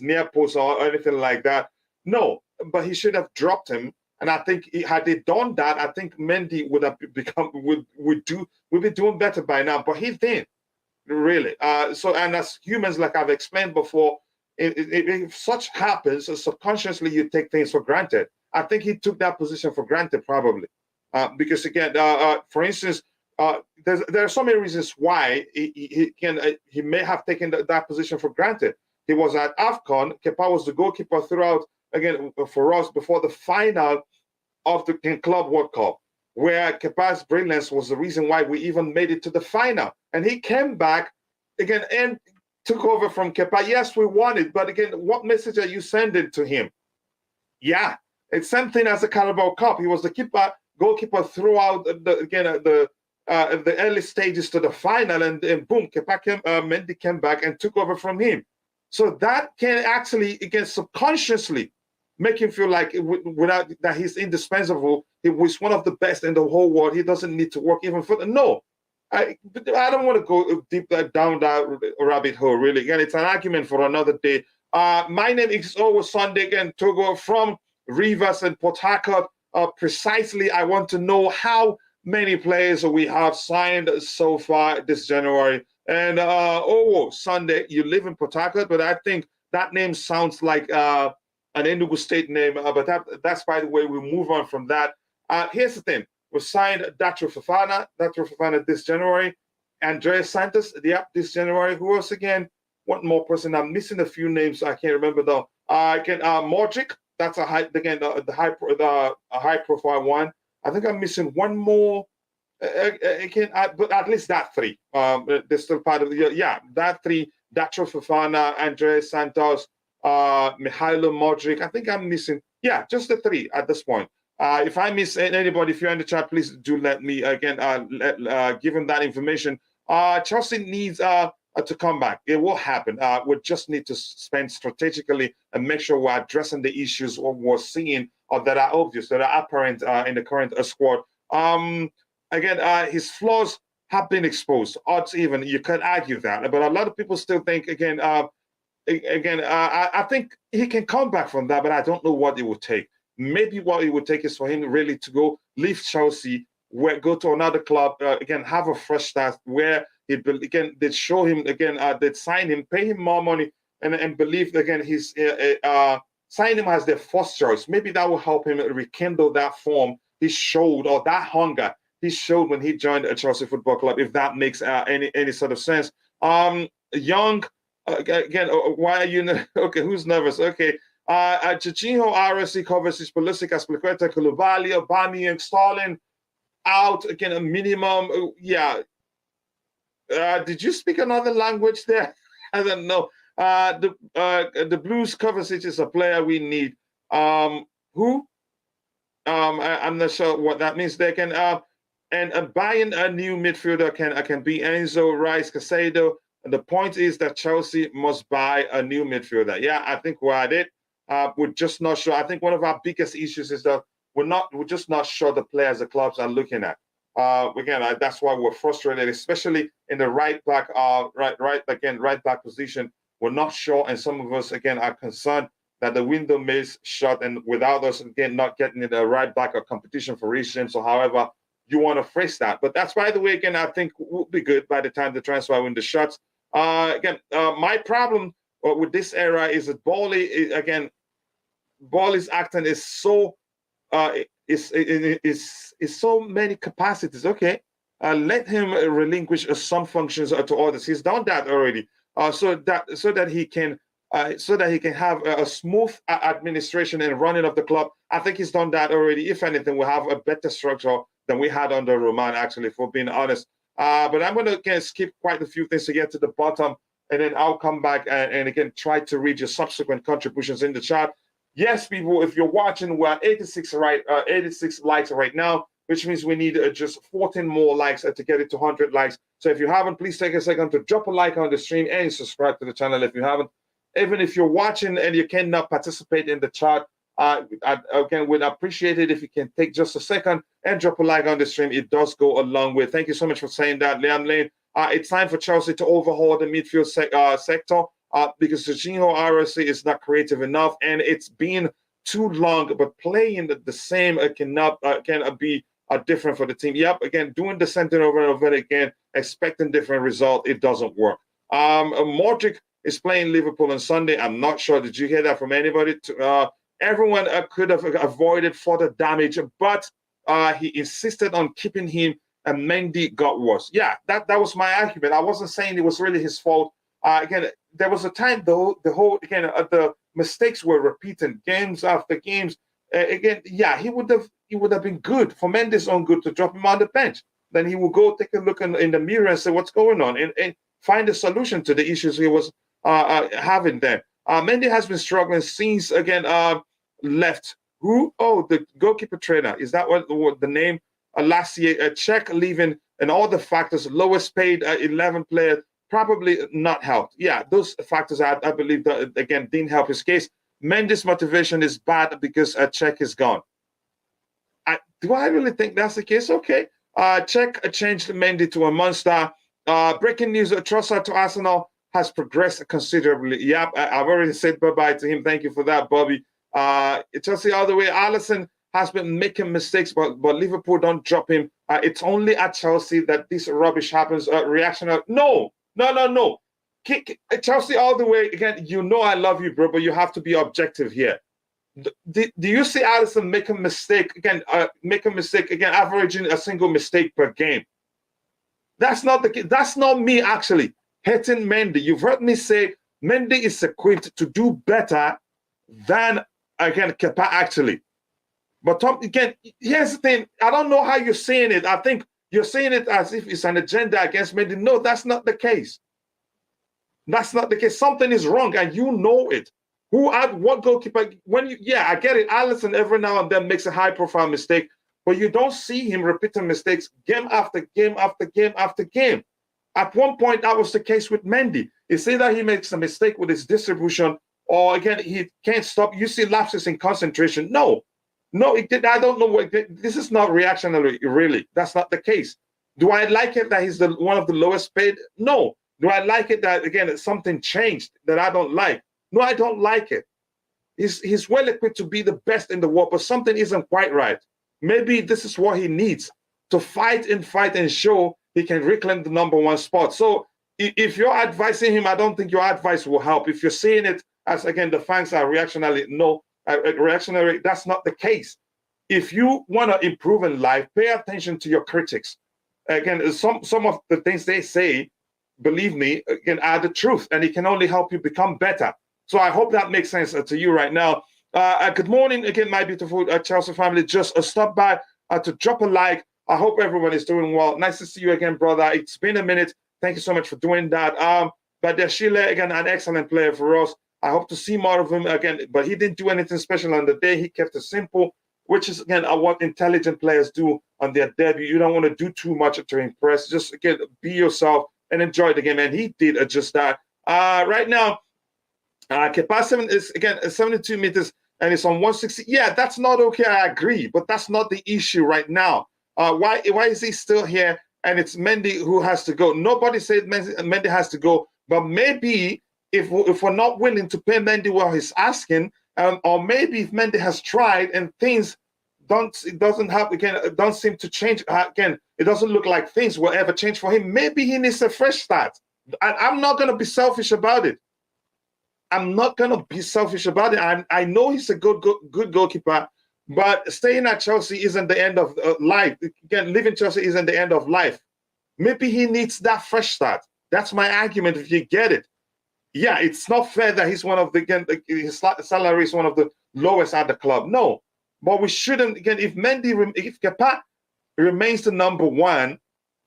near post or anything like that. No, but he should have dropped him. And I think had they done that, I think Mendy would have would be doing better by now. But he didn't. really. So, and as humans, like I've explained before, if such happens, subconsciously you take things for granted. I think he took that position for granted, probably, because again, for instance, there are so many reasons why he may have taken that position for granted. He was at AFCON. Kepa was the goalkeeper throughout, again, for us before the final of the Club World Cup, where Kepa's brilliance was the reason why we even made it to the final. And he came back again and took over from Kepa. Yes, we won it, but again, what message are you sending to him? Yeah, it's same thing as the Carabao Cup. He was the goalkeeper throughout the early stages to the final, and boom, Mendy came back and took over from him. So that can actually, again, subconsciously make him feel like without that he's indispensable. He was one of the best in the whole world. He doesn't need to work even further. No, I don't want to go deep down that rabbit hole. Really, again, it's an argument for another day. My name is always Sunday again, Togo from Rivers and Port Harcourt. Precisely, I want to know how many players we have signed so far this January. And Sunday, you live in Port Harcourt, but I think that name sounds like an Enugu State name. But that's, by the way, we move on from that. Here's the thing. We signed Datro Fofana this January. Andreas Santos, this January. Who else again? One more person. I'm missing a few names. I can't remember though. Modric. That's a high high profile one. I think I'm missing one more. But at least that three. They're still part of the that three. Datro Fofana, Andreas Santos, Mihailo Modric. I think I'm missing. Yeah, just the three at this point. If I miss anybody, if you're in the chat, please do let me again give him that information. Chelsea needs to come back. It will happen. We just need to spend strategically and make sure we're addressing the issues we're seeing or that are obvious, that are apparent in the current squad. Again, his flaws have been exposed. Odds even, you can argue that, but a lot of people still think again. I think he can come back from that, but I don't know what it would take. Maybe what it would take is for him really to go leave Chelsea, go to another club, again, have a fresh start where they'd show him again, they'd sign him, pay him more money, and believe again he's sign him as their first choice. Maybe that will help him rekindle that form he showed or that hunger he showed when he joined a Chelsea Football Club, if that makes any sort of sense. Young, again, why are you okay? Who's nervous? Okay. Jorginho, RSC, Kovacic, Pulisic, Aspilicueta, Koulibaly, Aubameyang, Sterling out again. A minimum. Did you speak another language there? I don't know. The Blues, Kovacic is a player we need. Who? I'm not sure what that means. They can and buying a new midfielder can be Enzo, Rice, Caicedo. And the point is that Chelsea must buy a new midfielder. Yeah, I think we're at it. We're just not sure. I think one of our biggest issues is that we're just not sure the players the clubs are looking at. Again, that's why we're frustrated, especially in the right back position. We're not sure, and some of us again are concerned that the window may shut, and without us again not getting the right back or competition for regions or however you want to phrase that. But that's, by the way, again, I think will be good by the time the transfer window shuts. My problem with this era is that Bohley's acting is so is so many capacities. Okay, let him relinquish some functions to others. He's done that already, so that he can have a smooth administration and running of the club. I think he's done that already. If anything, we'll have a better structure than we had under Roman, actually, for being honest. But I'm going to skip quite a few things to get to the bottom, and then I'll come back and again try to read your subsequent contributions in the chat. Yes, people, if you're watching, we're 86 likes right now, which means we need just 14 more likes to get it to 100 likes. So if you haven't, please take a second to drop a like on the stream and subscribe to the channel if you haven't. Even if you're watching and you cannot participate in the chat, again, we'd appreciate it if you can take just a second and drop a like on the stream. It does go a long way. Thank you so much for saying that, Liam Lane. It's time for Chelsea to overhaul the midfield sector because Jorginho RSC is not creative enough, and it's been too long. But playing the same cannot be different for the team. Yep, again, doing the same thing over and over again, expecting different result, it doesn't work. Modric is playing Liverpool on Sunday. I'm not sure. Did you hear that from anybody? Everyone could have avoided further damage, but he insisted on keeping him, and Mendy got worse. Yeah, that was my argument. I wasn't saying it was really his fault. Again, there was a time the mistakes were repeating games after games. Again, yeah, he would have been good for Mendy's own good to drop him on the bench. Then he will go take a look in the mirror and say what's going on and find a solution to the issues he was having there. Mendy has been struggling since again left. Who? Oh, the goalkeeper trainer. Is that what the name? Last year, Czech leaving and all the factors, lowest paid 11 player, probably not helped. Yeah, those factors I believe that again didn't help his case. Mendy's motivation is bad because Czech is gone. Do I really think that's the case? Okay. Czech changed Mendy to a monster. Breaking news: Trossard to Arsenal has progressed considerably. Yep, I've already said bye-bye to him. Thank you for that, Bobby. Chelsea all the way. Alisson has been making mistakes, but Liverpool don't drop him. It's only at Chelsea that this rubbish happens. Reactionary. No. Kick Chelsea all the way. Again, you know I love you, bro, but you have to be objective here. Do you see Alisson make a mistake again? Averaging a single mistake per game. That's not the case. That's not me actually hating Mendy. You've heard me say Mendy is equipped to do better than again Kepa actually. But Tom, again, here's the thing. I don't know how you're saying it. I think you're saying it as if it's an agenda against Mendy. No, that's not the case. That's not the case. Something is wrong, and you know it. What goalkeeper? I get it. Alisson every now and then makes a high-profile mistake, but you don't see him repeating mistakes game after game after game after game. At one point, that was the case with Mendy. It's either he makes a mistake with his distribution, or again he can't stop. You see lapses in concentration. No, I don't know what this is not reactionary. Really, that's not the case. Do I like it that he's one of the lowest paid? No. Do I like it that again something changed that I don't like? No, I don't like it. He's well equipped to be the best in the world, but something isn't quite right. Maybe this is what he needs to fight and show he can reclaim the #1 spot. So if you're advising him, I don't think your advice will help. If you're saying it as again the fans are reactionary, reactionary, that's not the case. If you want to improve in life, pay attention to your critics. Again, some of the things they say, believe me, again, are the truth, and it can only help you become better. So I hope that makes sense to you right now. Good morning again, my beautiful Chelsea family. Just stop by to drop a like. I hope everyone is doing well. Nice to see you again, brother. It's been a minute. Thank you so much for doing that. But Shile, again, an excellent player for us. I hope to see more of him again, but he didn't do anything special on the day. He kept it simple, which is, again, what intelligent players do on their debut. You don't want to do too much to impress. Just, again, be yourself and enjoy the game. And he did just that. Right now, Kepa is, again, 72 meters, and it's on 160. Yeah, that's not okay. I agree, but that's not the issue right now. Why is he still here? And it's Mendy who has to go. Nobody said Mendy has to go, but maybe if we're not willing to pay Mendy what he's asking, or maybe if Mendy has tried and things don't seem to change again, it doesn't look like things will ever change for him. Maybe he needs a fresh start. I'm not going to be selfish about it. I'm not going to be selfish about it. I know he's a good goalkeeper, but staying at Chelsea isn't the end of life. Again, leaving Chelsea isn't the end of life. Maybe he needs that fresh start. That's my argument, if you get it. Yeah, it's not fair that he's one of his salary is one of the lowest at the club. No, but we shouldn't, again, if Kepa remains the #1,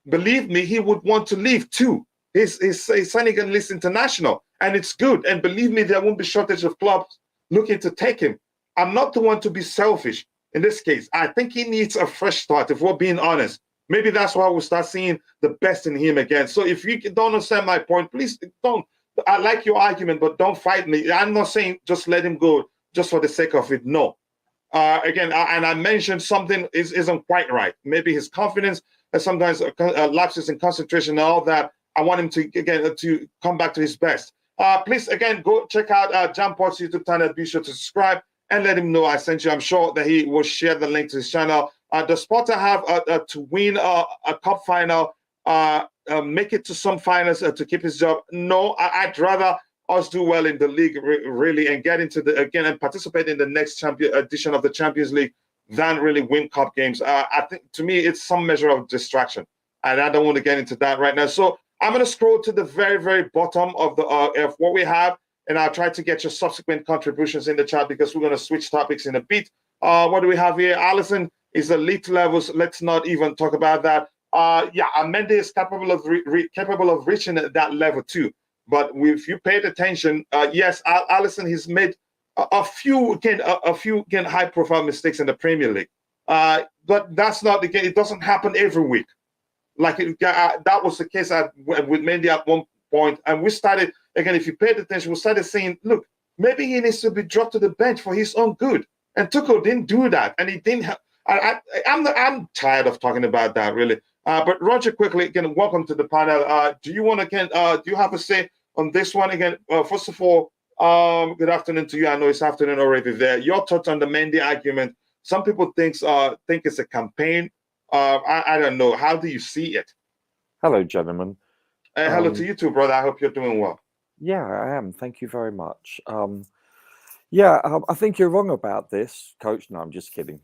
believe me, he would want to leave too. He's Senegalese international, and it's good. And believe me, there won't be shortage of clubs looking to take him. I'm not the one to be selfish in this case. I think he needs a fresh start, if we're being honest. Maybe that's why we'll start seeing the best in him again. So if you don't understand my point, please don't. I like your argument, but don't fight me. I'm not saying just let him go just for the sake of it. No. Again, and I mentioned something isn't quite right. Maybe his confidence and sometimes lapses in concentration and all that. I want him to come back to his best. Please, again, go check out Jampot's YouTube channel. Be sure to subscribe and let him know I sent you. I'm sure that he will share the link to his channel. Does Potter have to win a cup final, make it to some finals to keep his job? No, I'd rather us do well in the league really and get into and participate in the next edition of the Champions League than really win cup games. I think to me it's some measure of distraction, and I don't want to get into that right now. So I'm going to scroll to the very, very bottom of the of what we have, and I'll try to get your subsequent contributions in the chat because we're going to switch topics in a bit. What do we have here? Allison is elite levels. Let's not even talk about that. Mendy is capable of reaching that level too. But if you paid attention, yes, Allison has made a few high-profile mistakes in the Premier League. But that's not again. It doesn't happen every week. Like that was the case with Mendy at one point, and we started again. If you paid attention, we started saying, "Look, maybe he needs to be dropped to the bench for his own good." And Tuchel didn't do that, and he didn't. I'm tired of talking about that, really. But Roger, quickly, again, welcome to the panel. Do you want to do you have a say on this one again? First of all, good afternoon to you. I know it's afternoon already there. Your thoughts on the Mendy argument? Some people think it's a campaign. I don't know. How do you see it? Hello, gentlemen. Hello to you too, brother. I hope you're doing well. Yeah, I am. Thank you very much. I think you're wrong about this, Coach. No, I'm just kidding.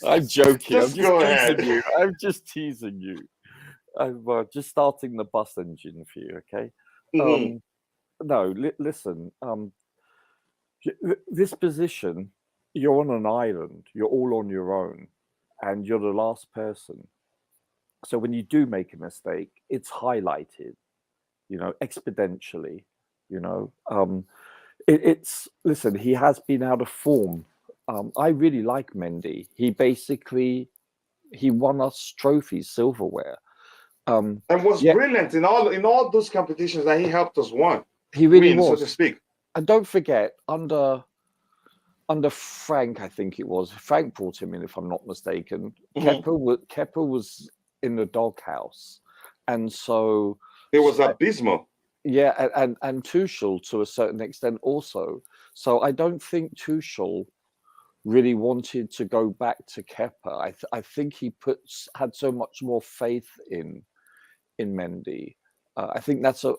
I'm joking. I'm just teasing you. I'm just starting the bus engine for you, okay? Listen. This position, you're on an island. You're all on your own, and you're the last person. So when you do make a mistake, it's highlighted, exponentially. Listen, he has been out of form. I really like Mendy. He won us trophies, silverware. And was brilliant in all those competitions that he helped us win. He really was, so to speak. And don't forget, under Frank, I think it was, Frank brought him in, if I'm not mistaken. Kepa was in the doghouse. And so it was abysmal. Yeah, and Tuchel to a certain extent also. So I don't think Tuchel really wanted to go back to Kepa. I think he had so much more faith in Mendy. I think that's a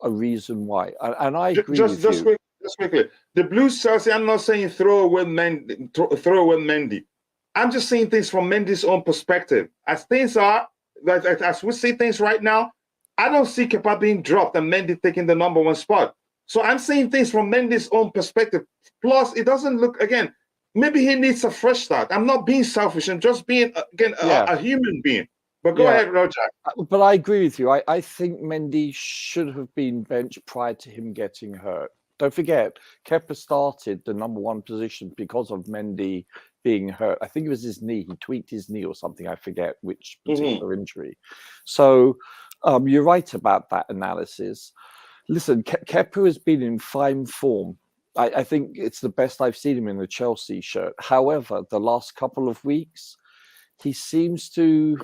reason why. And I agree with you. Just quickly, the Blues, Chelsea. I'm not saying throw away Mendy. I'm just saying things from Mendy's own perspective. As things are, as we see things right now, I don't see Kepa being dropped and Mendy taking the #1 spot. So I'm saying things from Mendy's own perspective. Plus, it doesn't look, again, maybe he needs a fresh start. I'm not being selfish. I'm just being, again, a human being. But go ahead, Roger. But I agree with you. I think Mendy should have been benched prior to him getting hurt. Don't forget, Kepa started the #1 position because of Mendy being hurt. I think it was his knee. He tweaked his knee or something. I forget which particular injury. So you're right about that analysis. Listen, Kepa has been in fine form. I think it's the best I've seen him in the Chelsea shirt. However, the last couple of weeks, he seems to,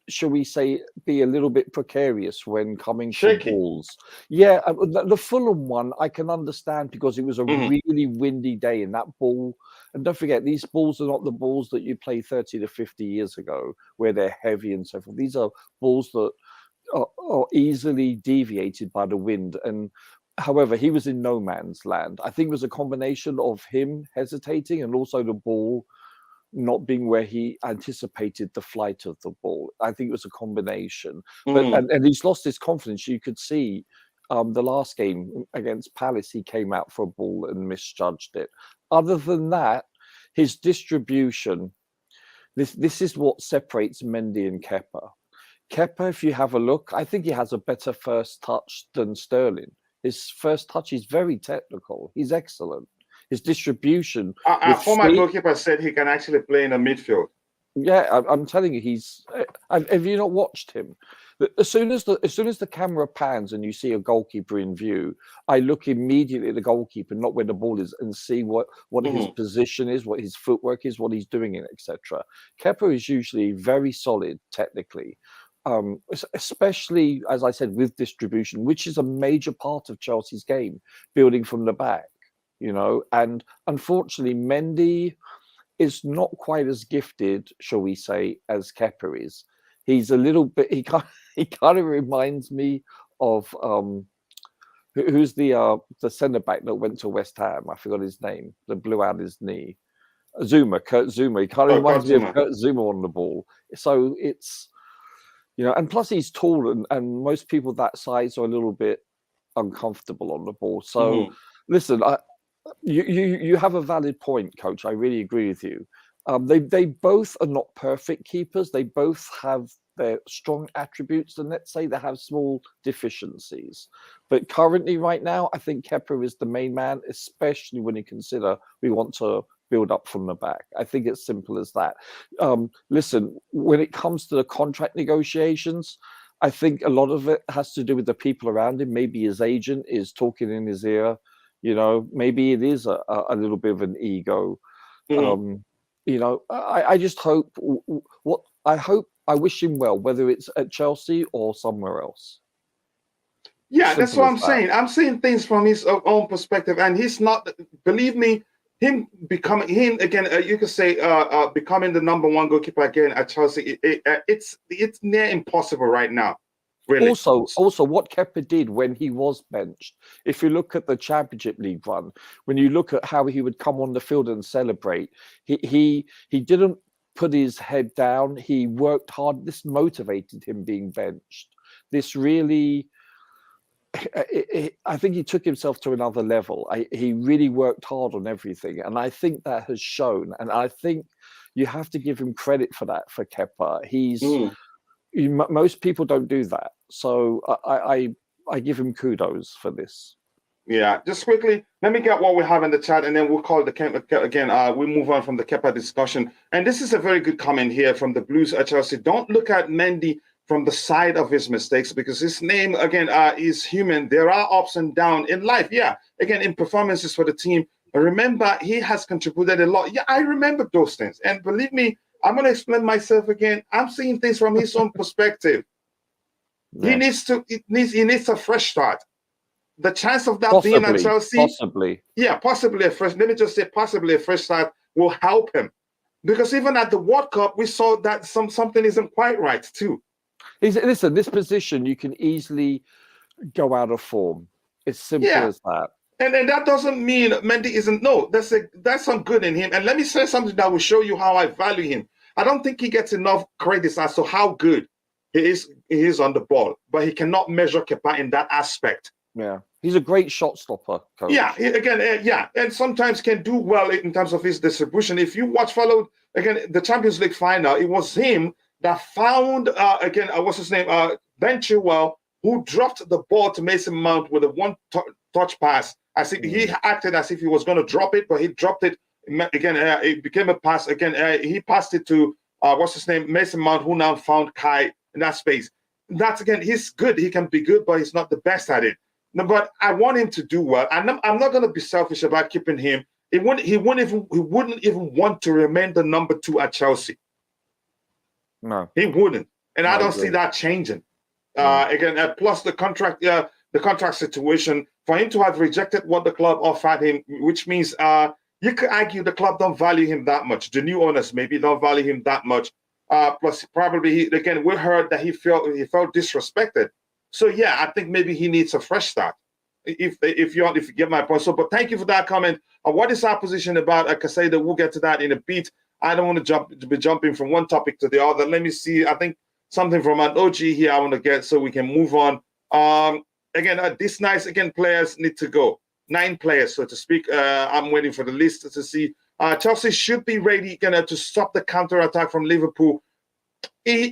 shall we say, be a little bit precarious when coming to balls. Yeah, the Fulham one, I can understand because it was a really windy day and that ball. And don't forget, these balls are not the balls that you played 30 to 50 years ago, where they're heavy and so forth. These are balls that are easily deviated by the wind. And however, he was in no man's land. I think it was a combination of him hesitating and also the ball not being where he anticipated the flight of the ball. I think it was a combination. But and he's lost his confidence. You could see the last game against Palace, he came out for a ball and misjudged it. Other than that, his distribution, this is what separates Mendy and Kepa. Kepa, if you have a look, I think he has a better first touch than Sterling. His first touch is very technical. He's excellent. His distribution. Our former goalkeeper said he can actually play in a midfield. Yeah, I'm telling you, he's. Have you not watched him? As soon as the camera pans and you see a goalkeeper in view, I look immediately at the goalkeeper, not where the ball is, and see what his position is, what his footwork is, what he's doing, etc. Kepa is usually very solid technically, especially as I said with distribution, which is a major part of Chelsea's game, building from the back. And unfortunately, Mendy, is not quite as gifted, shall we say, as Kepa is. He's a little bit. He kind of reminds me of who's the centre back that went to West Ham. I forgot his name. That blew out his knee. Kurt Zuma. He kind of reminds me of Kurt Zuma on the ball. So it's, and plus he's tall, and most people that size are a little bit uncomfortable on the ball. So listen, you have a valid point, Coach. I really agree with you. They both are not perfect keepers. They both have their strong attributes, and let's say they have small deficiencies. But currently, right now, I think Kepa is the main man, especially when you consider we want to build up from the back. I think it's simple as that. Listen, when it comes to the contract negotiations, I think a lot of it has to do with the people around him. Maybe his agent is talking in his ear. Maybe it is a little bit of an ego. I just hope I wish him well, whether it's at Chelsea or somewhere else. Yeah, that's what I'm saying. I'm seeing things from his own perspective, and he's not. Believe me, you could say becoming the number one goalkeeper again at Chelsea. It's near impossible right now. Really. Also, what Kepa did when he was benched, if you look at the Championship League run, when you look at how he would come on the field and celebrate, he didn't put his head down. He worked hard. This motivated him being benched. This really, I think he took himself to another level. He really worked hard on everything, and I think that has shown. And I think you have to give him credit for that, for Kepa. Most people don't do that, so I give him kudos for this. Yeah, just quickly, let me get what we have in the chat, and then we'll call the again. We move on from the Kepa discussion, and this is a very good comment here from the Blues at Chelsea. Don't look at Mendy from the side of his mistakes, because his name again is human. There are ups and downs in life. Yeah, again in performances for the team. But remember, he has contributed a lot. Yeah, I remember those things, and believe me, I'm going to explain myself again. I'm seeing things from his own perspective. Yeah. He needs a fresh start. The chance of that being at Chelsea, possibly a fresh. Let me just say, possibly a fresh start will help him, because even at the World Cup, we saw that something isn't quite right too. Listen, this position you can easily go out of form. It's simple as that. And that doesn't mean Mendy isn't. No, that's some good in him. And let me say something that will show you how I value him. I don't think he gets enough credit as to how good he is on the ball, but he cannot measure Kepa in that aspect. Yeah, he's a great shot stopper, Coach. Yeah, and sometimes can do well in terms of his distribution. If you followed the Champions League final, it was him that found what's his name, Ben Chilwell, who dropped the ball to Mason Mount with a one-touch pass. As if he acted as if he was going to drop it, but he dropped it. Again, it became a pass. Again, he passed it to Mason Mount, who now found Kai in that space. That's again, he's good. He can be good, but he's not the best at it. No, but I want him to do well. I'm not going to be selfish about keeping him. He wouldn't even want to remain the number 2 at Chelsea. No, he wouldn't, and I don't see that changing. Plus the contract situation for him to have rejected what the club offered him, which means you could argue the club don't value him that much. The new owners maybe don't value him that much. Plus, probably we heard that he felt disrespected. So yeah, I think maybe he needs a fresh start. If you get my point. So, but thank you for that comment. What is our position about Caicedo? We'll get to that in a bit. I don't want to be jumping from one topic to the other. Let me see. I think something from an OG here I want to get so we can move on. These nice players need to go. 9 players, so to speak. I'm waiting for the list to see. Chelsea should be ready to stop the counter-attack from Liverpool. I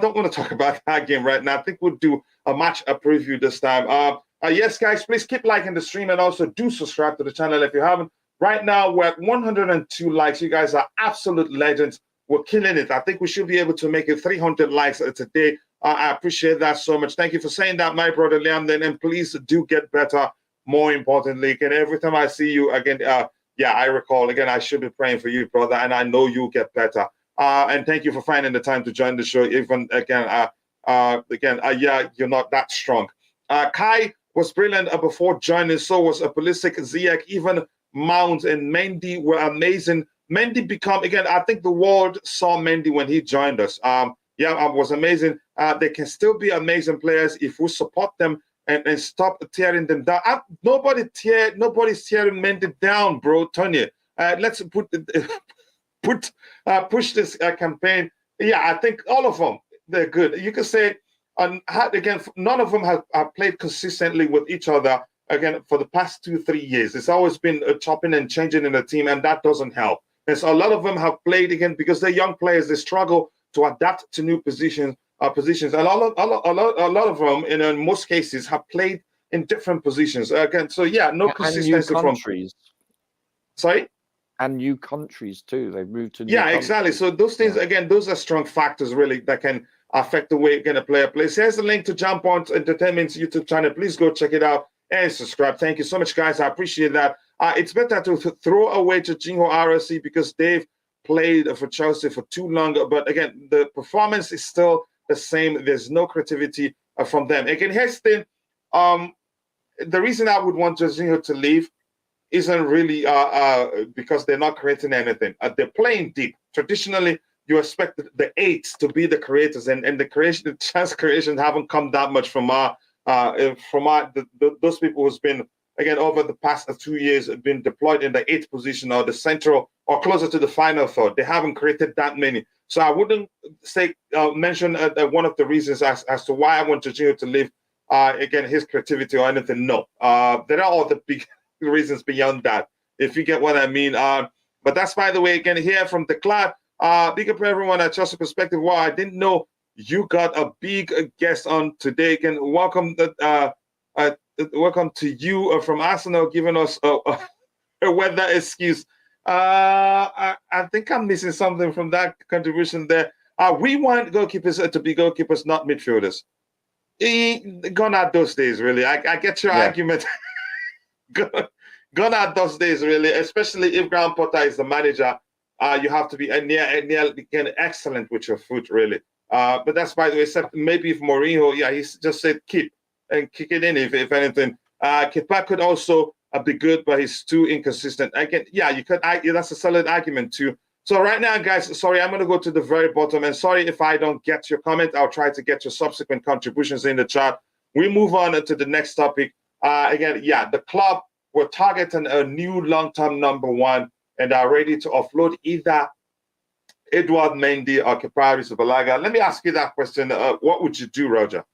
don't want to talk about that game right now. I think we'll do a preview this time. Yes, guys, please keep liking the stream and also do subscribe to the channel if you haven't. Right now, we're at 102 likes. You guys are absolute legends. We're killing it. I think we should be able to make it 300 likes today. I appreciate that so much. Thank you for saying that, my brother Liam. And please do get better. More importantly, every time I see you again, I recall I should be praying for you, brother, and I know you'll get better. And thank you for finding the time to join the show. Even you're not that strong. Kai was brilliant before joining. So was Pulisic, Ziyech, even Mount and Mendy were amazing. Mendy become, again, I think the world saw Mendy when he joined us. Was amazing. They can still be amazing players if we support them and stop tearing them down. Nobody's tearing Mendy down, bro. Tony, let's push this campaign. Yeah, I think all of them, they're good. You can say, again, none of them have played consistently with each other, again, for the past 2-3 years. It's always been chopping and changing in the team, and that doesn't help. And so a lot of them have played, again, because they're young players, they struggle to adapt to new positions. A lot of them, in most cases, have played in different positions. Again, so yeah, no consistency from countries. Sorry? And new countries too. They've moved to new countries. Exactly. So those things, again, those are strong factors really that can affect the way a player plays. Here's the link to Jump On Entertainment's YouTube channel. Please go check it out and subscribe. Thank you so much, guys. I appreciate that. It's better to throw away Jorginho RSC because they've played for Chelsea for too long. But again, the performance is still the same. There's no creativity from them. Again, here's the thing. The reason I would want Jorginho to leave isn't really because they're not creating anything. They're playing deep. Traditionally, you expect the eights to be the creators, and the chance creations haven't come that much from those people who's been, again, over the past 2 years, been deployed in the eighth position or the central or closer to the final third. They haven't created that many. So I wouldn't say mention one of the reasons as to why I want Jorginho to leave. Again, his creativity or anything. No, there are other big reasons beyond that, if you get what I mean. But that's, by the way, again, here from the club. Big up for everyone at Chelsea Perspective. Wow, I didn't know you got a big guest on today. Again, welcome to you from Arsenal, giving us a weather excuse. I think I'm missing something from that contribution there. We want goalkeepers to be goalkeepers, not midfielders. Gone out those days, really. I get your argument. Gone out those days, really, especially if Graham Potter is the manager. You have to be near excellent with your foot, really. But that's, by the way, except maybe if Mourinho, he's just said keep and kick it in if anything. Kepa could also be good, but he's too inconsistent. You could. That's a solid argument too. So right now, guys, sorry, I'm going to go to the very bottom, and sorry if I don't get your comment. I'll try to get your subsequent contributions in the chat. We move on to the next topic. The club were targeting a new long-term number one and are ready to offload either Edouard Mendy or Kepa Arrizabalaga. Let me ask you that question. What would you do, Roger?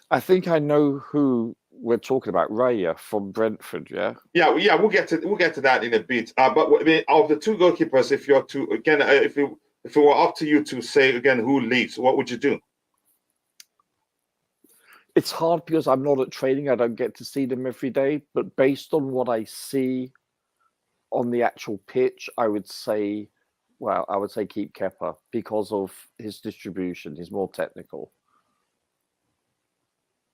I think I know who we're talking about. Raya from Brentford, yeah? Yeah, we'll get to that in a bit. But of the two goalkeepers, if you're to, again, if it were up to you to say, again, who leads, what would you do? It's hard because I'm not at training. I don't get to see them every day. But based on what I see on the actual pitch, I would say keep Kepa because of his distribution. He's more technical.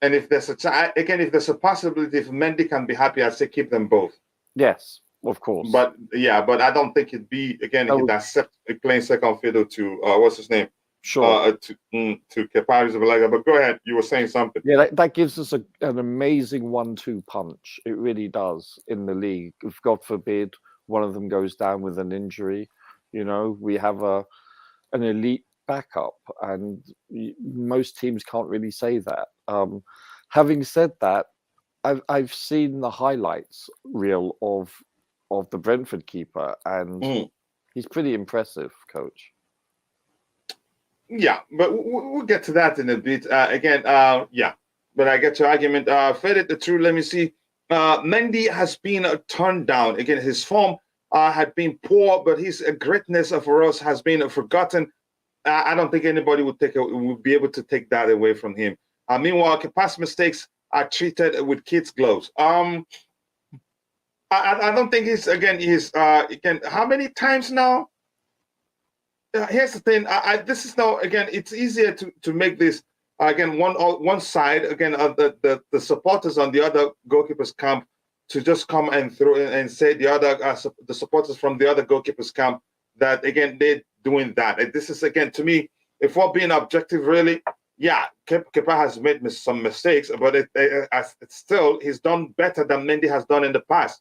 And if there's a possibility if Mendy can be happy, I'd say keep them both. Yes, of course. But I don't think it'd be, again, he'd accept playing second fiddle to what's his name? Sure. To Kepa Arrizabalaga. But go ahead, you were saying something. Yeah, that gives us an amazing 1-2 punch. It really does in the league. If God forbid one of them goes down with an injury, we have an elite backup, and most teams can't really say that. Having said that, I've seen the highlights reel of the Brentford keeper, and he's pretty impressive, Coach. Yeah, but we'll get to that in a bit. But I get your argument. Fed it the truth. Let me see. Mendy has been turned down. Again, his form had been poor, but his greatness for us has been forgotten. I don't think anybody would be able to take that away from him. Meanwhile, past mistakes are treated with kids' gloves. I don't think he's how many times now? Here's the thing. This is now, again, it's easier to make this one side, the supporters on the other goalkeepers camp to just come and throw and say the supporters from the other goalkeepers camp that, again, they're doing that. This is, again, to me, if we're being objective, really, Kepa has made some mistakes, but it's still, he's done better than Mendy has done in the past.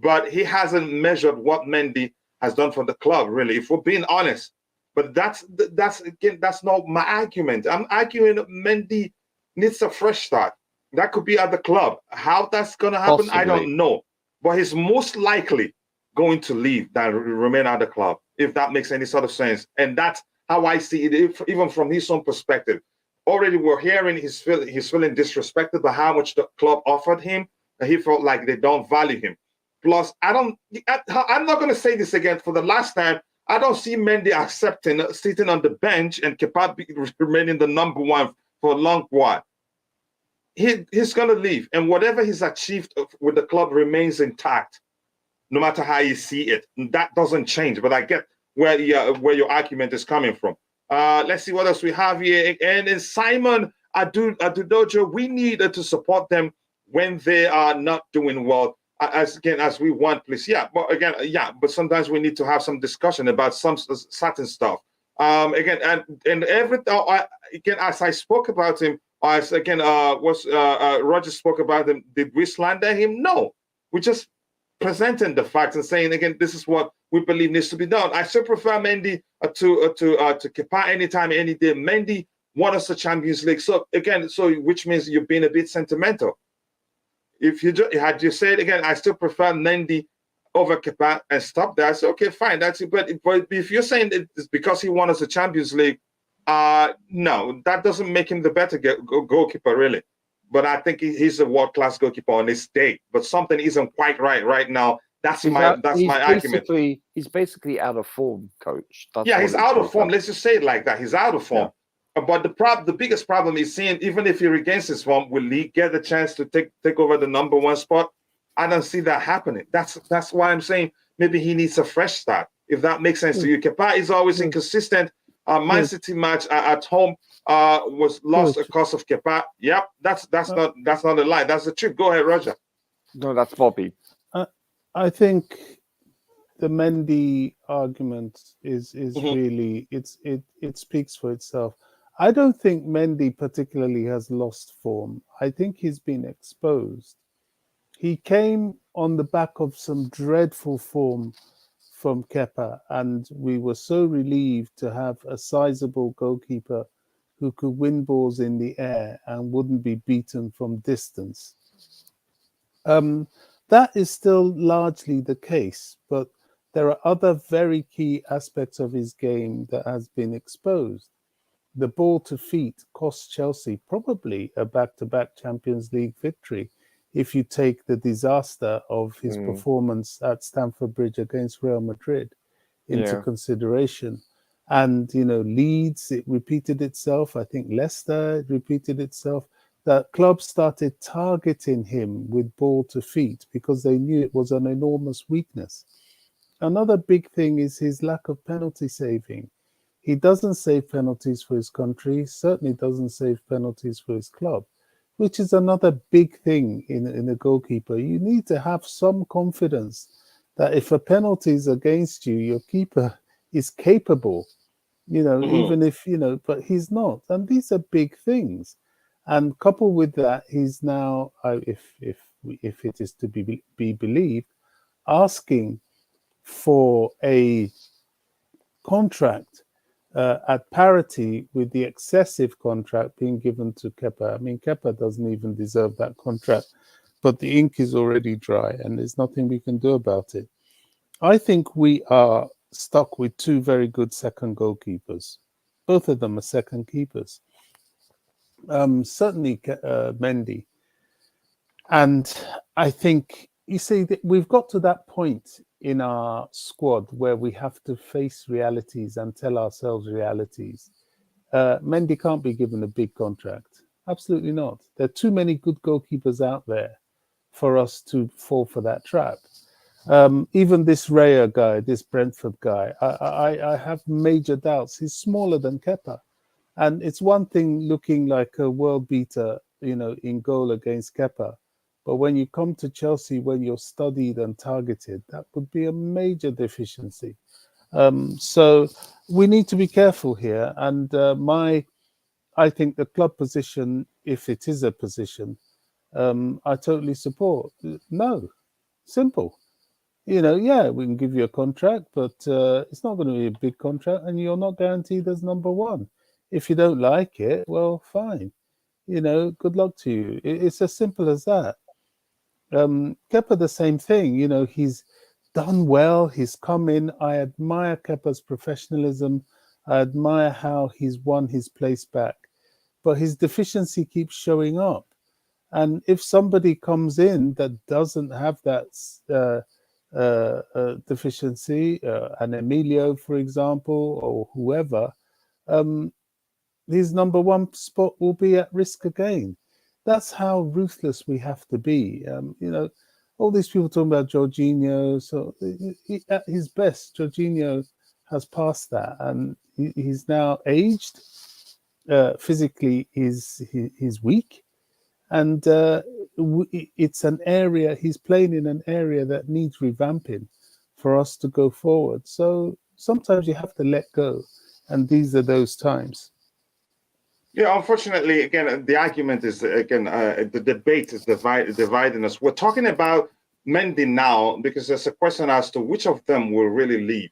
but he hasn't measured what Mendy has done for the club, really, if we're being honest. But that's not my argument. I'm arguing that Mendy needs a fresh start. That could be at the club. How that's going to happen, Possibly. I don't know. But he's most likely going to leave than remain at the club, if that makes any sort of sense. And that's how I see it, even from his own perspective. Already we're hearing he's feeling disrespected by how much the club offered him, and he felt like they don't value him. Plus, I'm not going to say this again for the last time. I don't see Mendy accepting sitting on the bench and Kepa remaining the number one for a long while. He's going to leave, and whatever he's achieved with the club remains intact, no matter how you see it. That doesn't change. But I get where your argument is coming from. Let's see what else we have here. And in Simon Adudojo, we need to support them when they are not doing well. As we want, please. But sometimes we need to have some discussion about some certain stuff. And as I spoke about him, Roger spoke about him. Did we slander him? No, we just presenting the facts and saying again, this is what we believe needs to be done. I still prefer Mendy to Kepa anytime, any day. Mendy won us the Champions League, which means you're being a bit sentimental. If you had you said again, I still prefer Mendy over Kepa and stop there. I say, okay, fine, that's it. But if you're saying it's because he won us the Champions League, no, that doesn't make him the better goalkeeper, really. But I think he's a world-class goalkeeper on his day. But something isn't quite right now. That's my argument. He's basically out of form, coach. He's out of form. Let's just say it like that. He's out of form. Yeah. But the biggest problem is seeing, even if he regains his form, will he get the chance to take over the number one spot? I don't see that happening. That's why I'm saying maybe he needs a fresh start, if that makes sense to you. Kepa is always inconsistent. Man City match at home was lost because of Kepa. Yep, that's not a lie. That's the truth. Go ahead, Roger. No, that's Bobby. I think the Mendy argument is really it speaks for itself. I don't think Mendy particularly has lost form. I think he's been exposed. He came on the back of some dreadful form from Kepa, and we were so relieved to have a sizable goalkeeper who could win balls in the air and wouldn't be beaten from distance. That is still largely the case, but there are other very key aspects of his game that has been exposed. The ball to feet cost Chelsea probably a back-to-back Champions League victory if you take the disaster of his performance at Stamford Bridge against Real Madrid into consideration. And, Leeds, it repeated itself. I think Leicester, it repeated itself. That clubs started targeting him with ball to feet because they knew it was an enormous weakness. Another big thing is his lack of penalty saving. He doesn't save penalties for his country, certainly doesn't save penalties for his club, which is another big thing in a goalkeeper. You need to have some confidence that if a penalty is against you, your keeper is capable, even if, but he's not. And these are big things. And coupled with that, he's now, if it is to be believed, asking for a contract at parity with the excessive contract being given to Kepa. I mean, Kepa doesn't even deserve that contract, but the ink is already dry and there's nothing we can do about it. I think we are stuck with two very good second goalkeepers. Both of them are second keepers. Certainly Mendy. And I think, you see, that we've got to that point in our squad where we have to face realities and tell ourselves realities. Mendy can't be given a big contract. Absolutely not. There are too many good goalkeepers out there for us to fall for that trap. Even this Raya guy, this Brentford guy, I have major doubts. He's smaller than Kepa. And it's one thing looking like a world beater, in goal against Kepa. But when you come to Chelsea, when you're studied and targeted, that would be a major deficiency. So we need to be careful here. And I think the club position, if it is a position, I totally support. No, simple. Yeah, we can give you a contract, but it's not going to be a big contract, and you're not guaranteed as number one. If you don't like it, well, fine. Good luck to you. It's as simple as that. Kepa, the same thing. He's done well. He's come in. I admire Kepa's professionalism. I admire how he's won his place back. But his deficiency keeps showing up. And if somebody comes in that doesn't have that deficiency, an Emilio, for example, or whoever, his number one spot will be at risk again. That's how ruthless we have to be. All these people talking about Jorginho. So at his best, Jorginho has passed that, and he's now aged. Physically, he's weak, and it's an area he's playing in an area that needs revamping for us to go forward. So sometimes you have to let go, and these are those times. Yeah, unfortunately, again, the argument is, the debate is dividing us. We're talking about Mendy now because there's a question as to which of them will really leave.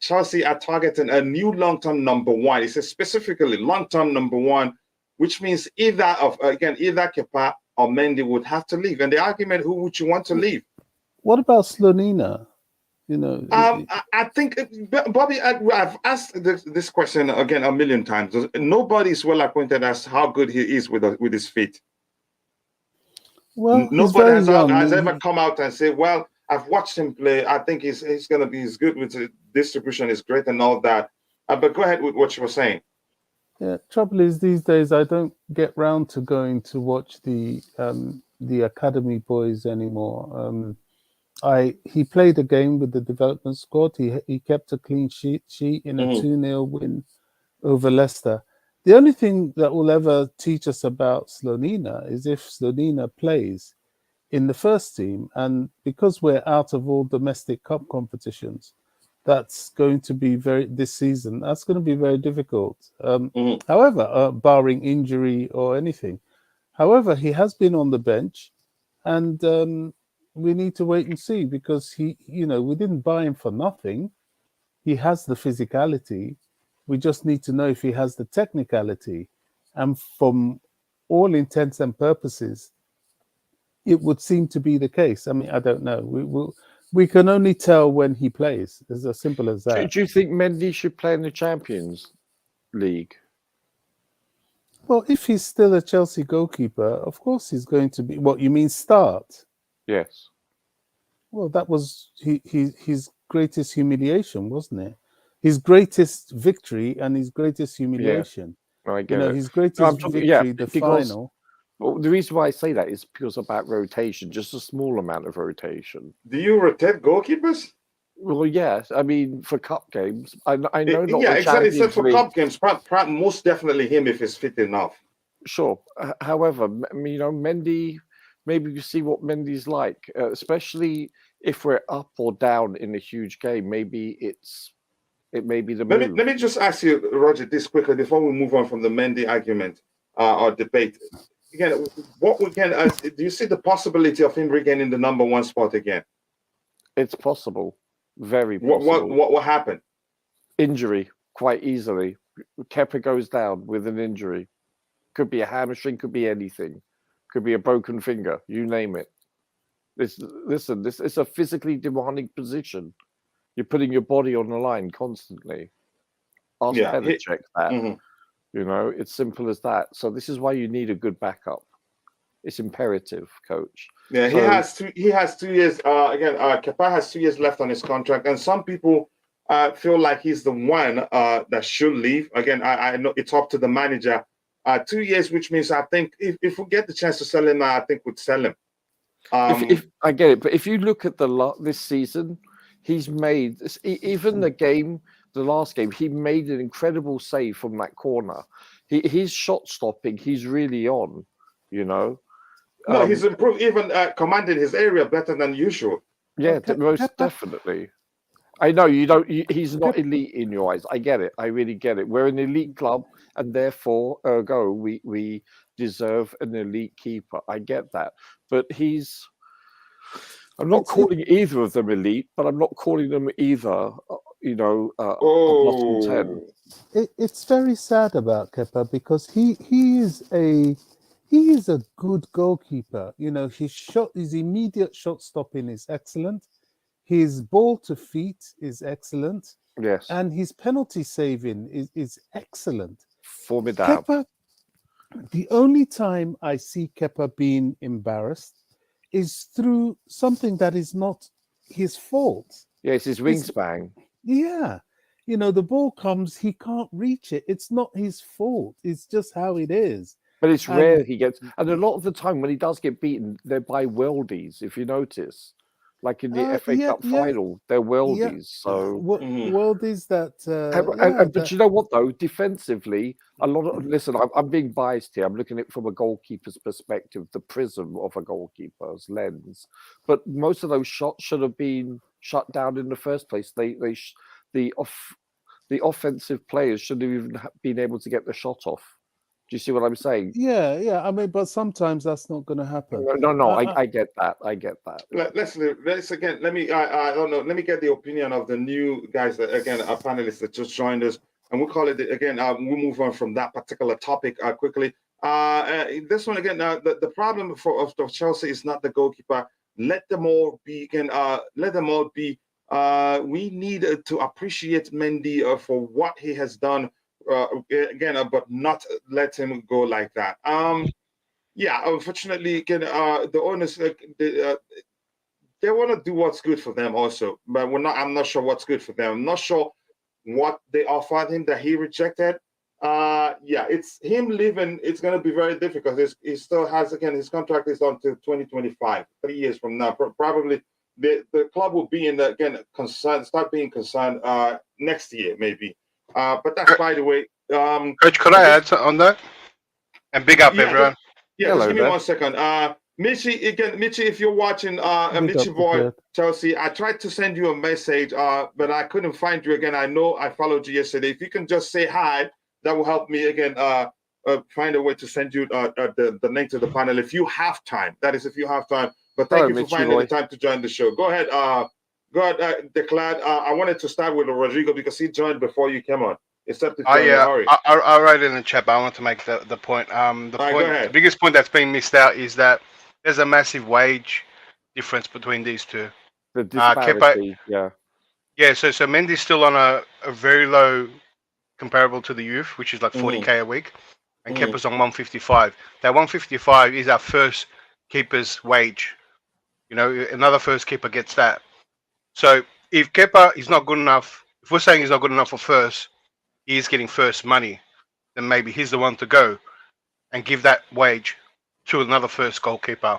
Chelsea are targeting a new long-term number one. It says specifically long-term number one, which means either Kepa or Mendy would have to leave. And the argument, who would you want to leave? What about Slonina? I think, Bobby, I've asked this question again a million times. Nobody is well acquainted as how good he is with his feet. Well, nobody has ever come out and say, "Well, I've watched him play. I think he's going to be as good with the distribution is great and all that." But go ahead with what you were saying. Yeah, trouble is these days I don't get round to going to watch the academy boys anymore. He played a game with the development squad. He kept a clean sheet in a 2-0 win over Leicester. The only thing that will ever teach us about Slonina is if Slonina plays in the first team, and because we're out of all domestic cup competitions, that's going to be this season. That's going to be very difficult. However, barring injury or anything, however, he has been on the bench, and we need to wait and see because we didn't buy him for nothing. He has the physicality. We just need to know if he has the technicality. And from all intents and purposes, it would seem to be the case. I mean, I don't know. We can only tell when he plays. It's as simple as that. Do you think Mendy should play in the Champions League? Well, if he's still a Chelsea goalkeeper, of course he's going to be. What you mean, start? Yes. Well, that was his greatest humiliation, wasn't it? His greatest victory and his greatest humiliation. Yeah, I get it. His greatest victory, the final. Well, the reason why I say that is because about rotation, just a small amount of rotation. Do you rotate goalkeepers? Well, yes. I mean, for cup games, I know not. Yeah, exactly. Except for League. cup games, most definitely him if he's fit enough. Sure. However, Mendy. Maybe you see what Mendy's like, especially if we're up or down in a huge game. Maybe it may be the move. Let me just ask you, Roger, this quickly before we move on from the Mendy argument or debate. Again, do you see the possibility of him regaining the number one spot again? It's possible, very possible. What will happen? Injury, quite easily. Kepa goes down with an injury. Could be a hamstring, could be anything. Could be a broken finger, you name it. This is a physically demanding position. You're putting your body on the line constantly. Ask Pedicek that. It's simple as that. So this is why you need a good backup. It's imperative, coach. Yeah, he has 2 years. Kepa has 2 years left on his contract, and some people feel like he's the one that should leave. Again, I know it's up to the manager. 2 years, which means I think if we get the chance to sell him, I think we'd sell him. If I get it, but if you look at this season, he's made even the last game, he made an incredible save from that corner. He's shot stopping. He's really on. No, he's improved, even commanding his area better than usual. Yeah, most definitely. I know you don't. He's not elite in your eyes. I get it. I really get it. We're an elite club, and therefore, ergo, we deserve an elite keeper. I get that, but I'm not calling either of them elite, but I'm not calling them either, a bottom 10. It's very sad about Kepa because he is a good goalkeeper. You know, his immediate shot stopping is excellent. His ball to feet is excellent. Yes. And his penalty saving is excellent. Formidable. Kepa, the only time I see Kepa being embarrassed is through something that is not his fault. Yeah, it's his wingspan. Yeah. You know, the ball comes, he can't reach it. It's not his fault. It's just how it is. But it's rare he gets, and a lot of the time when he does get beaten, they're by worldies, if you notice. Like in the FA Cup final, they're worldies. So worldies that. But you know what though? Defensively, a lot of listen. I'm being biased here. I'm looking at it from a goalkeeper's perspective, the prism of a goalkeeper's lens. But most of those shots should have been shut down in the first place. The offensive players shouldn't have even been able to get the shot off. Do you see what I'm saying? Yeah. I mean, but sometimes that's not going to happen. No. I get that. I get that. Let's again. Let me. I don't know. Let me get the opinion of the new guys that again our panelists that just joined us, and we'll call it again. We'll move on from that particular topic quickly. This one again. The problem of Chelsea is not the goalkeeper. Let them all be. Let them all be. We need to appreciate Mendy for what he has done. But not let him go like that. Unfortunately, again, the owners they want to do what's good for them also, but I'm not sure what's good for them. I'm not sure what they offered him that he rejected. It's him leaving. It's going to be very difficult. He still has his contract is until 2025, 3 years from now. Probably the club will be start being concerned next year maybe. But that's by the way. Coach, could I add on that? And big up everyone. Just give me 1 second. Mitchie, if you're watching, Mitchie boy, Chelsea, I tried to send you a message, but I couldn't find you again. I know I followed you yesterday. If you can just say hi, that will help me again. Find a way to send you the link to the panel if you have time. That is, if you have time. But thank you for finding the time to join the show. Go ahead. Declan. I wanted to start with Rodrigo because he joined before you came on. I'll write it in the chat, but I want to make the point. The biggest point that's being missed out is that there's a massive wage difference between these two. The disparity, Yeah, so Mendy's still on a very low comparable to the youth, which is like 40k a week, and Kepa's on 155. That 155 is our first keeper's wage. You know, another first keeper gets that. So if Kepa is not good enough, if we're saying he's not good enough for first, he is getting first money, then maybe he's the one to go and give that wage to another first goalkeeper.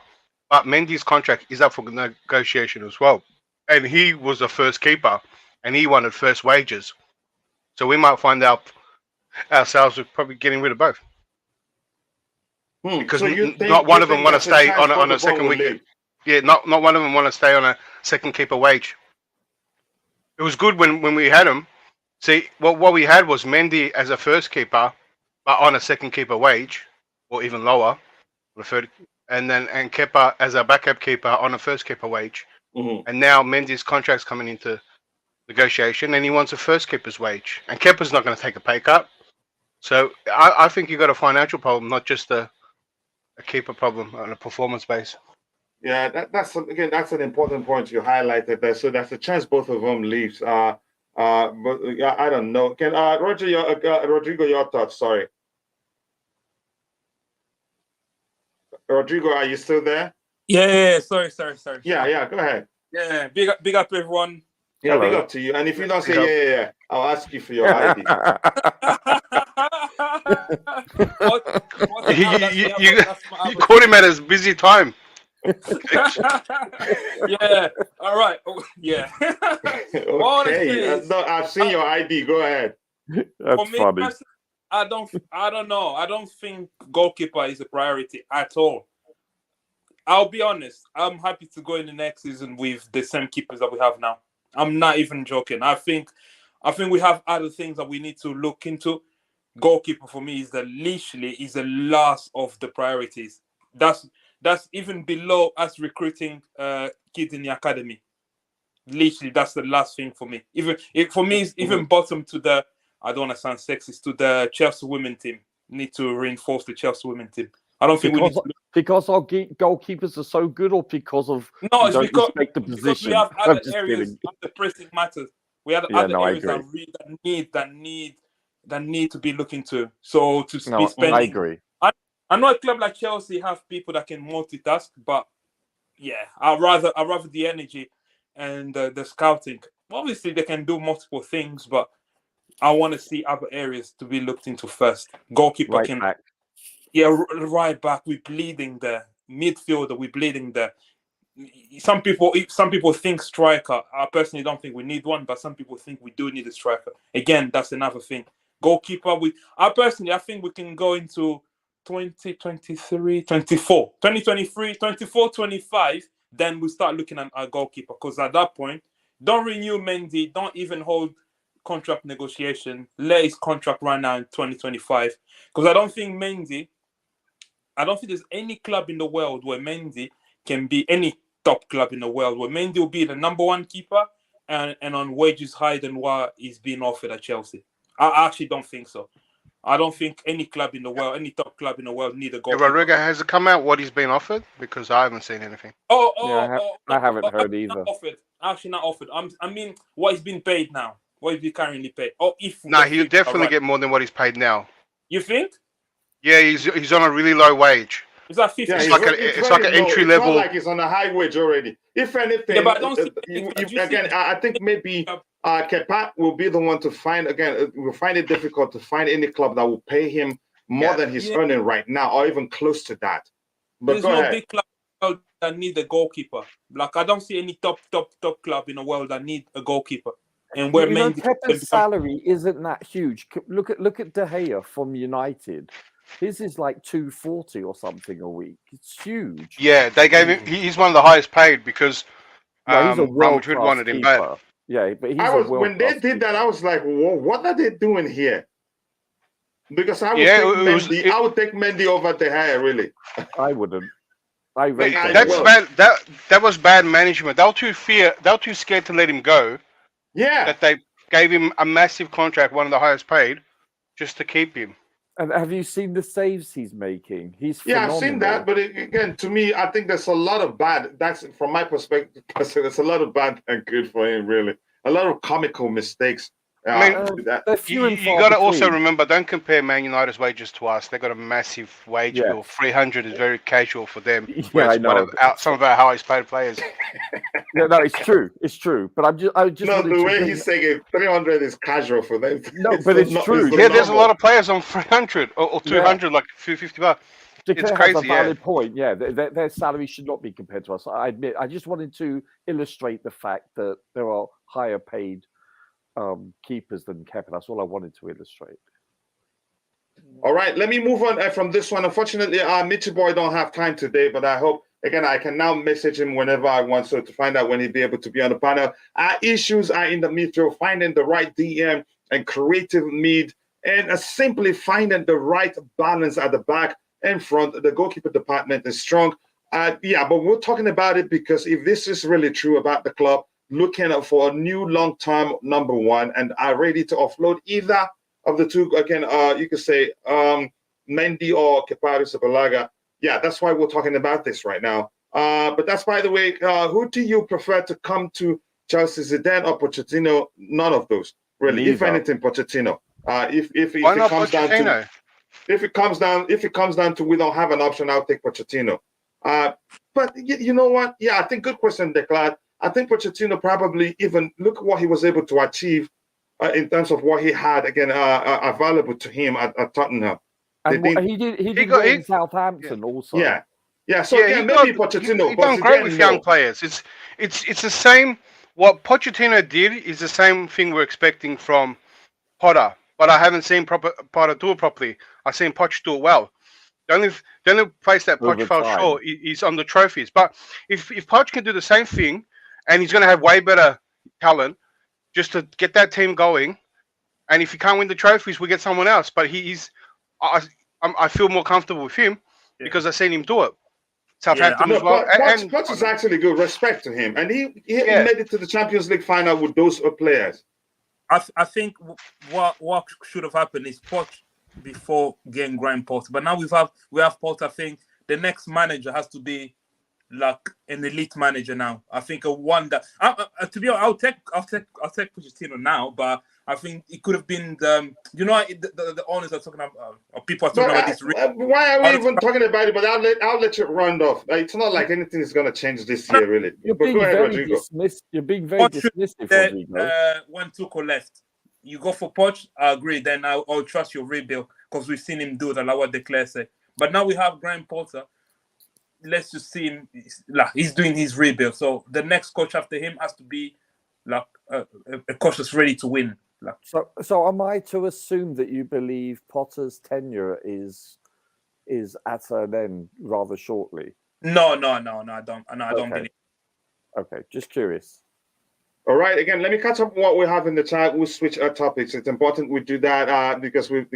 But Mendy's contract is up for negotiation as well. And he was the first keeper and he wanted first wages. So we might find out ourselves with probably getting rid of both. Because not one of them want to stay on a second week. Yeah, not one of them want to stay on a second keeper wage. It was good when we had him. See, what we had was Mendy as a first keeper, but on a second keeper wage, or even lower, and Kepa as a backup keeper on a first keeper wage. And now Mendy's contract's coming into negotiation, and he wants a first keeper's wage. And Kepa's not going to take a pay cut. So I think you've got a financial problem, not just a keeper problem on a performance base. Yeah, that's an important point you highlighted there. So that's a chance both of them leaves. But I don't know. Can Rodrigo, your thoughts? Sorry, Rodrigo, are you still there? Yeah. Sorry. Yeah. Go ahead. Yeah, big up everyone. Yeah, big up to you. And if you don't say yeah, I'll ask you for your ID. You caught him at his busy time. Yeah. All right. Yeah. Okay. I've seen your ID. Go ahead. That's funny. I don't know. I don't think goalkeeper is a priority at all. I'll be honest. I'm happy to go in the next season with the same keepers that we have now. I'm not even joking. I think we have other things that we need to look into. Goalkeeper for me is the last of the priorities. That's even below us recruiting kids in the academy. Literally, that's the last thing for me. For me, it's even bottom to the. I don't want to sound sexist, to the Chelsea women team. Need to reinforce the Chelsea women team. I don't think because our goalkeepers are so good, or because of no, it's don't because respect the position. we have I'm other just areas kidding. of the pressing matters. We have Yeah, other no, I areas agree. that need to be looked into. So to be No, spending, I agree. I know a club like Chelsea have people that can multitask, but yeah, I'd rather the energy and the scouting. Obviously, they can do multiple things, but I want to see other areas to be looked into first. Goalkeeper Right can, back. yeah, right back. We're bleeding there. Midfielder, we're bleeding there. Some people think striker. I personally don't think we need one, but some people think we do need a striker. Again, that's another thing. Goalkeeper, I think we can go into 2023, 24, 2023, 24, 25. Then we start looking at our goalkeeper, because at that point, don't renew Mendy, don't even hold contract negotiation. Let his contract run now in 2025, because I don't think there's any club in the world where Mendy can be any top club in the world where Mendy will be the number one keeper and on wages higher than what is being offered at Chelsea. I actually don't think so. I don't think any club in the world, any top club in the world, need a goalkeeper. Rodrigo, has it come out what he's been offered? Because I haven't seen anything. I haven't heard either. Not offered. Actually, not offered. I mean, what he's been paid now. What he's been currently paid. He'll definitely get more than what he's paid now. You think? Yeah, he's on a really low wage. Is that 50? Yeah, it's like an entry level. It's not like he's on a high wage already. If anything, Yeah, but I don't see I think maybe Kepa will be the one to find. Again, we'll find it difficult to find any club that will pay him more than he's earning right now, or even close to that. But there's go no ahead. big club that need a goalkeeper. Like, I don't see any top club in the world that need a goalkeeper. And where Kepa's salary isn't that huge. Look at De Gea from United. His is like 240 or something a week. It's huge. Yeah, they gave him. He's one of the highest paid because he's a Real Madrid wanted him bad. Yeah, but when they did that, I was like, "Whoa, what are they doing here?" Because I would take Mendy over De Gea, really. I wouldn't. That was bad management. They were too scared to let him go. Yeah. That they gave him a massive contract, one of the highest paid, just to keep him. And have you seen the saves he's making? He's phenomenal. I've seen that, but again, to me, I think there's a lot of bad. That's from my perspective. There's a lot of bad and good for him, really. A lot of comical mistakes. You got to also remember, don't compare Man United's wages to us. They got a massive wage bill. 300 is very casual for them. Yeah, I know. Some of our highest paid players. No, it's true. It's true. But I just no, the way he's saying it, 300 is casual for them. No, but it's true. Yeah, there's a lot of players on 300 or 200, like 250 bucks. It's crazy. Has a valid point. Yeah, their salary should not be compared to us. I admit. I just wanted to illustrate the fact that there are higher paid keepers than Kepa. That's all I wanted to illustrate. All right, let me move on from this one. Unfortunately, Mitchy Boy don't have time today, but I hope, again, I can now message him whenever I want, so to find out when he'll be able to be on the panel. Our issues are in the midfield, finding the right DM and creative mid, and simply finding the right balance at the back and front. The goalkeeper department is strong. But we're talking about it because if this is really true about the club, looking for a new long-term number one and are ready to offload either of the two. Again, you could say Mendy or Kepa Arrizabalaga. Yeah, that's why we're talking about this right now. But that's, by the way, who do you prefer to come to Chelsea, Zidane or Pochettino? None of those, really. Neither. If anything, Pochettino. If it comes down to we don't have an option, I'll take Pochettino. But you know what? Yeah, I think good question, Declan. I think Pochettino probably even look at what he was able to achieve in terms of what he had again available to him at Tottenham. And he did well in Southampton also. Yeah. So again, maybe Pochettino. He's done great with young players. It's the same. What Pochettino did is the same thing we're expecting from Potter. But I haven't seen Potter do it properly. I've seen Poch do it well. The only place that Poch fell short is on the trophies. But if Poch can do the same thing, and he's going to have way better talent just to get that team going. And if he can't win the trophies, we get someone else. But I feel more comfortable with him because I've seen him do it. Southampton No, as well. Poch is actually good. Respect to him, and he made it to the Champions League final with those players. I think what should have happened is Poch before getting Graham Potter, but now we have Potter. I think the next manager has to be like an elite manager now. I think a one that to be honest, I'll take Pochettino now, but I think it could have been the owners are talking about or people are talking about this. Why are we even talking about it? But I'll let you run off. It's not like anything is going to change this year, really. You're but being go ahead, very Rodrigo. You're being very dismissive, Rodrigo. When Tuchel left, you go for Poch. I agree. Then I'll trust your rebuild because we've seen him do that, like what Declare said. But now we have Graham Potter. Let's just see him. Like he's doing his rebuild. So the next coach after him has to be like a coach that's ready to win. Like, so am I to assume that you believe Potter's tenure is at an end rather shortly? No, I don't believe. Okay, just curious. All right, again, let me catch up what we have in the chat. We'll switch our topics. It's important we do that because we've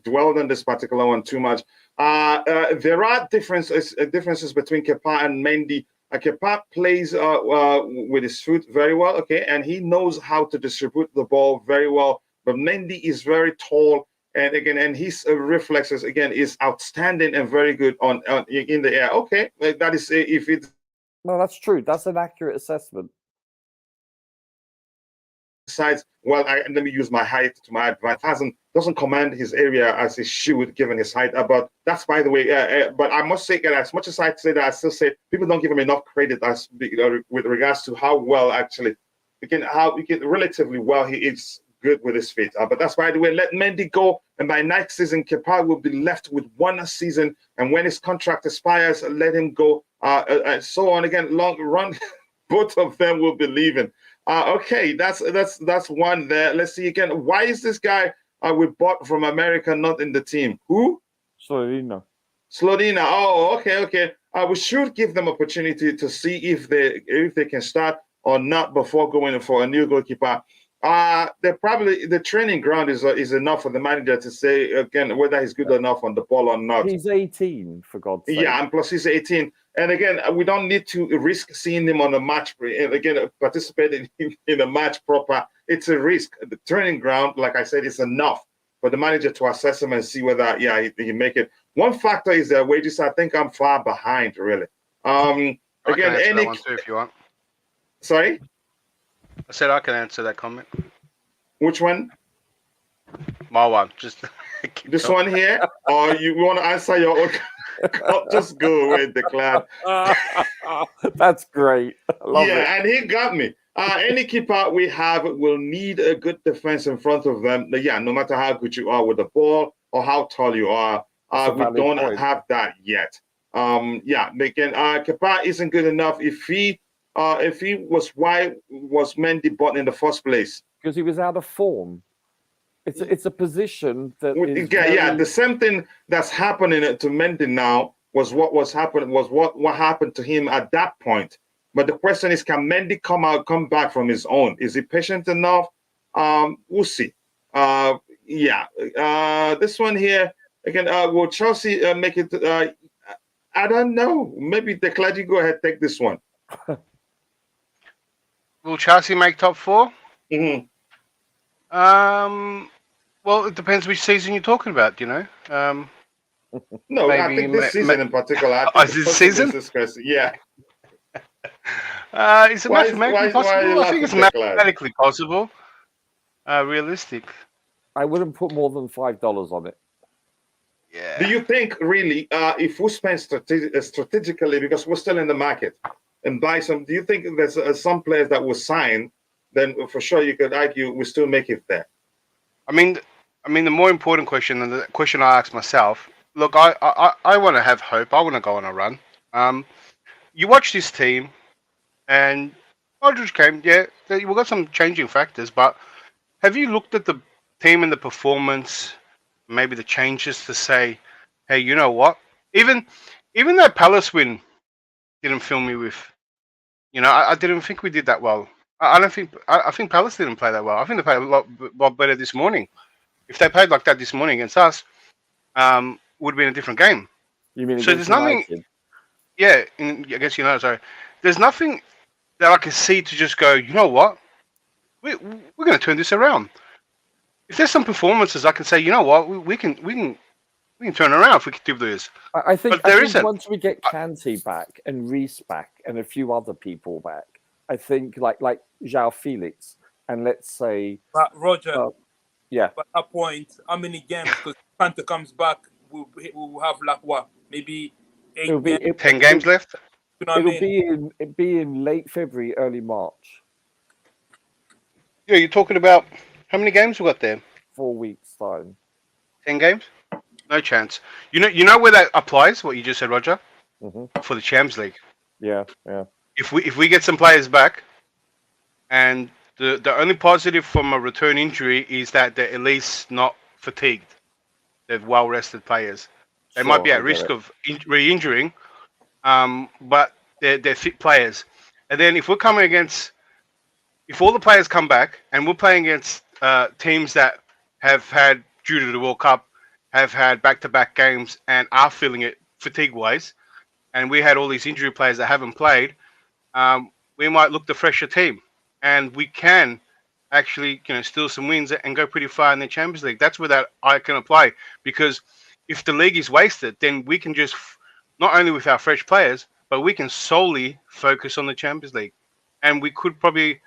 dwelled on this particular one too much. There are differences between Kepa and Mendy. Kepa plays with his foot very well, okay, and he knows how to distribute the ball very well. But Mendy is very tall, and his reflexes again is outstanding and very good on in the air. Okay, that is if it's. No, that's true. That's an accurate assessment. Besides, let me use my height to my advantage. Doesn't command his area as he should, given his height. But that's by the way. But I must say that as much as I say that, I still say people don't give him enough credit as with regards to how well actually relatively well he is good with his feet. But that's by the way. Let Mendy go, and by next season, Kepa will be left with one season. And when his contract expires, let him go. And so on again. Long run, both of them will be leaving. Okay, that's one there. Let's see again. Why is this guy we bought from America not in the team? Who? Slodina. Oh, okay. We should give them opportunity to see if they can start or not before going for a new goalkeeper. The training ground is enough for the manager to say again whether he's good enough on the ball or not. He's 18, for God's sake. Yeah, and plus he's 18. And again, we don't need to risk seeing him on a match. And again, participating in a match proper. It's a risk. The training ground, like I said, is enough for the manager to assess him and see whether he make it. One factor is their wages. I think I'm far behind, really. Again, that one too, if you want. Sorry? I said I can answer that comment. Which one? My one. Just this one here? Or you want to answer your own? Just go with the club. That's great. I love it. And he got me. Any keeper we have will need a good defense in front of them. No matter how good you are with the ball or how tall you are, we don't have that yet. Again, Kepa isn't good enough. If he was, why was Mendy bought in the first place? Because he was out of form. It's a position that the same thing that's happening to Mendy now was what happened to him at that point. But the question is, can Mendy come back from his own? Is he patient enough? We'll see. This one here again. Will Chelsea make it? I don't know. Maybe the Claddy go ahead, take this one. Will Chelsea make top 4? Mm-hmm. Well, it depends which season you're talking about, No, I think this season in particular. This season? Yeah. Is it mathematically possible? I think it's mathematically possible. Realistic. I wouldn't put more than $5 on it. Yeah. Do you think really, if we spend strategically, because we're still in the market, and buy some? Do you think there's some players that will sign? Then for sure you could argue we still make it there. I mean, the more important question, and the question I ask myself, look, I want to have hope. I want to go on a run. You watch this team, and Aldridge came. Yeah, we've got some changing factors, but have you looked at the team and the performance, maybe the changes to say, hey, you know what? Even that Palace win didn't fill me with, I didn't think we did that well. I think Palace didn't play that well. I think they played a lot better this morning. If they played like that this morning against us, would have been a different game. You mean So against there's nothing. United? Yeah, I guess sorry. There's nothing that I can see to just go. You know what? We're going to turn this around. If there's some performances, I can say, you know what, we can turn around if we can do this. I think But there I think isn't. once we get Kante back and Reece back and a few other people back, I think like João Felix and let's say But Roger, yeah, at that point, how many games? Because Kante comes back, we'll have like what? Maybe 8 it'll be games. 10 games left. You know what I mean? it'll be in late February, early March, Yeah, you're talking about how many games we got there? 4 weeks time. 10 games? No chance. You know where that applies? What you just said, Roger, for the Champions League. Yeah. If we get some players back, and the only positive from a return injury is that they're at least not fatigued. They're well rested players. They might be at risk of re-injuring, but they're fit players. And then if all the players come back and we're playing against teams that have had, due to the World Cup, have had back-to-back games and are feeling it fatigue-wise, and we had all these injury players that haven't played, we might look the fresher team, and we can actually steal some wins and go pretty far in the Champions League. That's where that I can apply, because if the league is wasted, then we can just, not only with our fresh players, but we can solely focus on the Champions League, and we could probably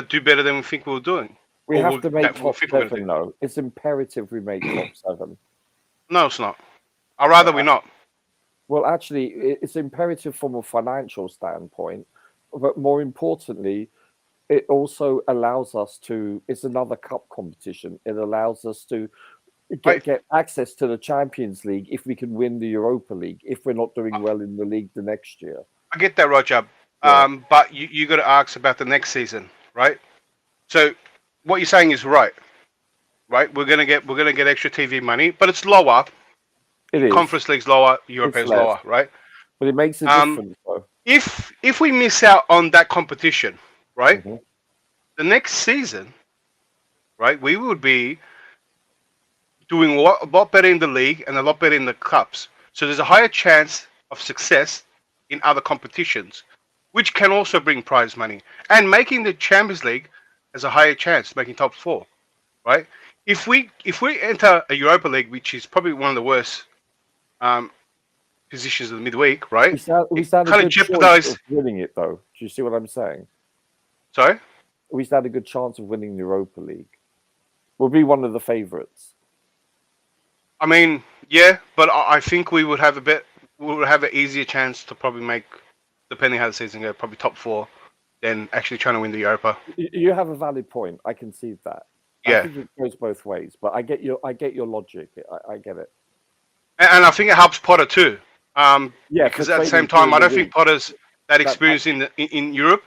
do better than we think we were doing. We have to make top 7 though. It's imperative we make top 7. No, it's not. I'd rather we not. Well, actually, it's imperative from a financial standpoint, but more importantly, it also allows us to. It's another cup competition. It allows us to get access to the Champions League if we can win the Europa League. If we're not doing well in the league the next year, I get that, Roger. Yeah. But you got to ask about the next season, right? So what you're saying is right. We're gonna get extra TV money, but it's lower. it is. Conference League's lower, Europe is less. lower, right? But it makes a difference, though. If we miss out on that competition, right, Mhm. the next season, right, we would be doing a lot better in the league and a lot better in the cups. So there's a higher chance of success in other competitions, which can also bring prize money. And making the Champions League has a higher chance, making top 4, right? If we enter a Europa League, which is probably one of the worst positions of the midweek, right? We stand a kind of good jeopardize- chance of winning it, though. Do you see what I'm saying? Sorry? We stand a good chance of winning the Europa League. We'll be one of the favourites. I mean, yeah, but I think we would have an easier chance to probably make, depending how the season goes, probably top 4 than actually trying to win the Europa. You have a valid point. I concede that. Yeah. I think it goes both ways, but I get your logic. I get it. And I think it helps Potter too. Yeah, because at the same time, I don't think Potter's that experienced in Europe,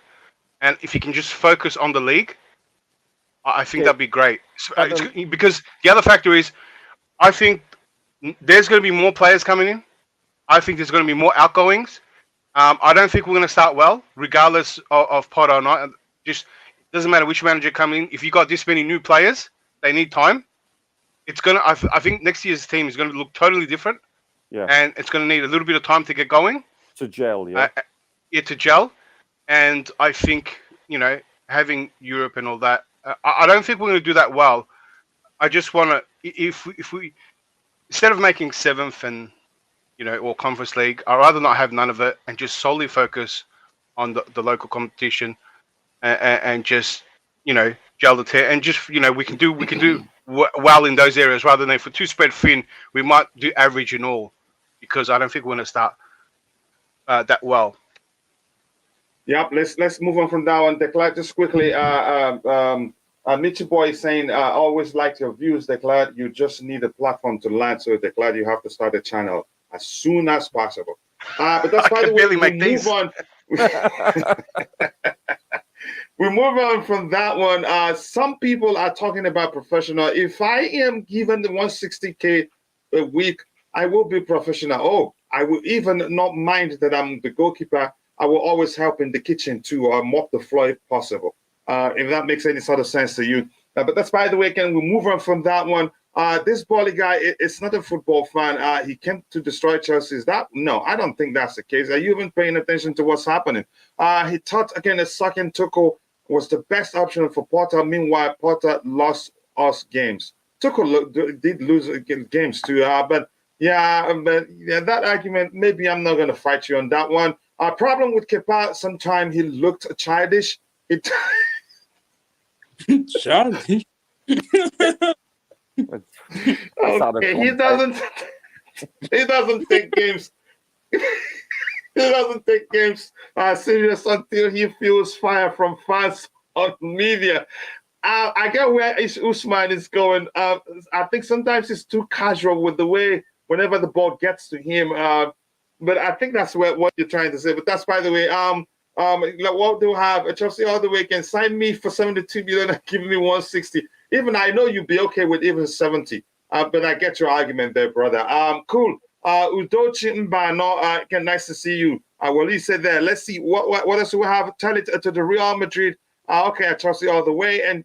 and if he can just focus on the league, I think that'd be great. Because the other factor is, I think there's going to be more players coming in. I think there's going to be more outgoings. I don't think we're going to start well, regardless of Potter or not. Just doesn't matter which manager coming in. If you got this many new players, they need time. It's gonna. I think next year's team is going to look totally different. Yeah. And it's going to need a little bit of time to get going. To gel, yeah. To gel, and I think having Europe and all that. I don't think we're going to do that well. I just want to, if we instead of making 7th and or Conference League, I'd rather not have none of it and just solely focus on the local competition and just gel the tear and just we can do well in those areas rather than for too spread thin we might do average and all, because I don't think we're going to start that well. Yep, let's move on from that one. Declare, just quickly, Mitchy Boy is saying, always like your views, Declare. You just need a platform to land, so Declare, you have to start a channel as soon as possible. But that's by the way, we move on. We move on from that one. Some people are talking about professional. If I am given the 160K a week, I will be professional. Oh, I will even not mind that I'm the goalkeeper. I will always help in the kitchen to mop the floor if possible. If that makes any sort of sense to you. But that's by the way, can we move on from that one? This Bohley guy, it's not a football fan. He came to destroy Chelsea. Is that? No, I don't think that's the case. Are you even paying attention to what's happening? He thought, again, a second Tuchel was the best option for Potter. Meanwhile, Potter lost us games. Tuchel did lose games too. But that argument, maybe I'm not going to fight you on that one. Problem with Kepa, sometimes he looked childish. Childish. Okay, he doesn't take games. He doesn't take games serious until he feels fire from fans on media. I get where Usman is going. I think sometimes he's too casual with the way whenever the ball gets to him. But I think that's what you're trying to say. But that's, by the way, what do I have? Chelsea all the way can sign me for 72 million and give me 160. Even I know you'd be okay with even 70. But I get your argument there, brother. Cool. Udochi Mbano, again, nice to see you. Well, you said there. Let's see what else do we have. Tell it to the Real Madrid. Okay, I trust you all the way. And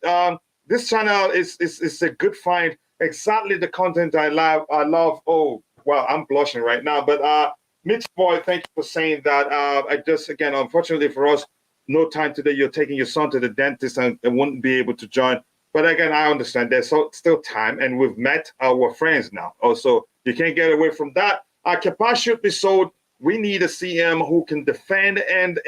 this channel is a good find. Exactly the content I love. Oh, well, I'm blushing right now. But Mitch Boy, thank you for saying that. I just, again, unfortunately for us, no time today. You're taking your son to the dentist and wouldn't be able to join. But again, I understand there's still time, and we've met. We're friends now. Also, you can't get away from that. Kepa should be sold. We need a CM who can defend and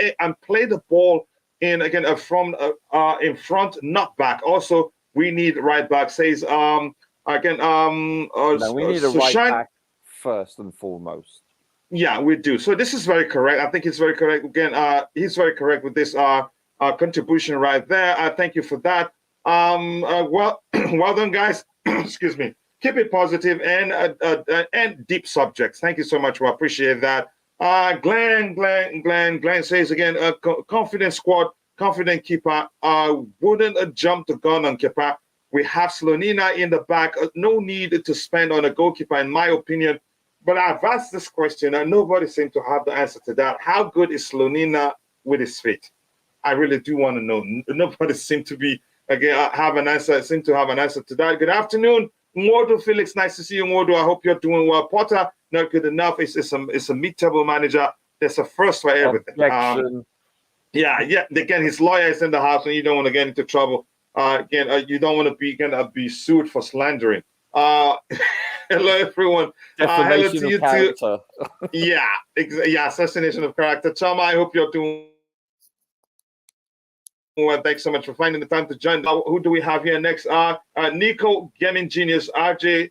play the ball in front, not back. Also, we need right back. Says no, we need a right back first and foremost. Yeah, we do. So this is very correct. I think it's very correct. Again, he's very correct with this contribution right there. Thank you for that. Well done, guys. Excuse me. Keep it positive and deep subjects. Thank you so much. We appreciate that. Glenn says again, confident squad, confident keeper. Wouldn't jump the gun on Kepa. We have Slonina in the back. No need to spend on a goalkeeper, in my opinion. But I've asked this question, and nobody seems to have the answer to that. How good is Slonina with his feet? I really do want to know. Nobody seems to be have an answer. Seem to have an answer to that. Good afternoon, Mordo Felix. Nice to see you, Mordo. I hope you're doing well. Potter, not good enough. It's a mid-table manager. There's a first for everything. Yeah. Again, his lawyer is in the house, and you don't want to get into trouble. You don't want to be sued for slandering. Hello, everyone. Hello to you too. Yeah, assassination of character. Chama, I hope you're doing well. Thanks so much for finding the time to join. Who do we have here next? Nico Gaming Genius, RJ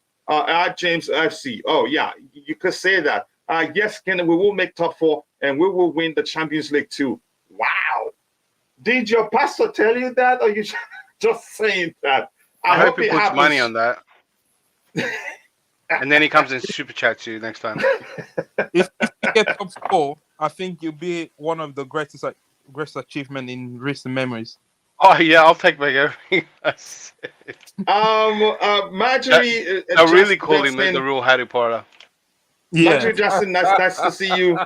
James FC. Oh yeah, you could say that. Yes, Ken, we will make top 4 and we will win the Champions League too. Wow. Did your pastor tell you that, or you just saying that? I hope he puts money on that. And then he comes and super chats you next time. If you get top 4, I think you'll be one of the greatest achievement in recent memories. Oh yeah, I'll take back everything I said. Marjorie, I really call him the real Harry Potter. Yeah. Marjorie Justin, nice to see you.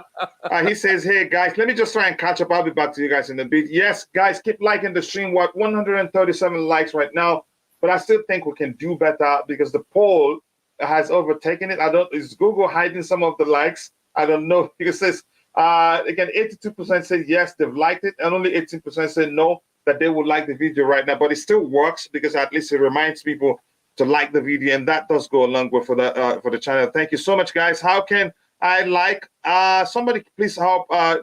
He says, hey guys, let me just try and catch up. I'll be back to you guys in a bit. Yes, guys, keep liking the stream. 137 likes right now, but I still think we can do better because the poll has overtaken it. Is Google hiding some of the likes? I don't know, because it says again 82% said yes, they've liked it, and only 18% said no, that they would like the video right now. But it still works because at least it reminds people to like the video, and that does go a long way for the channel. Thank you so much, guys. How can I like? Somebody please help. I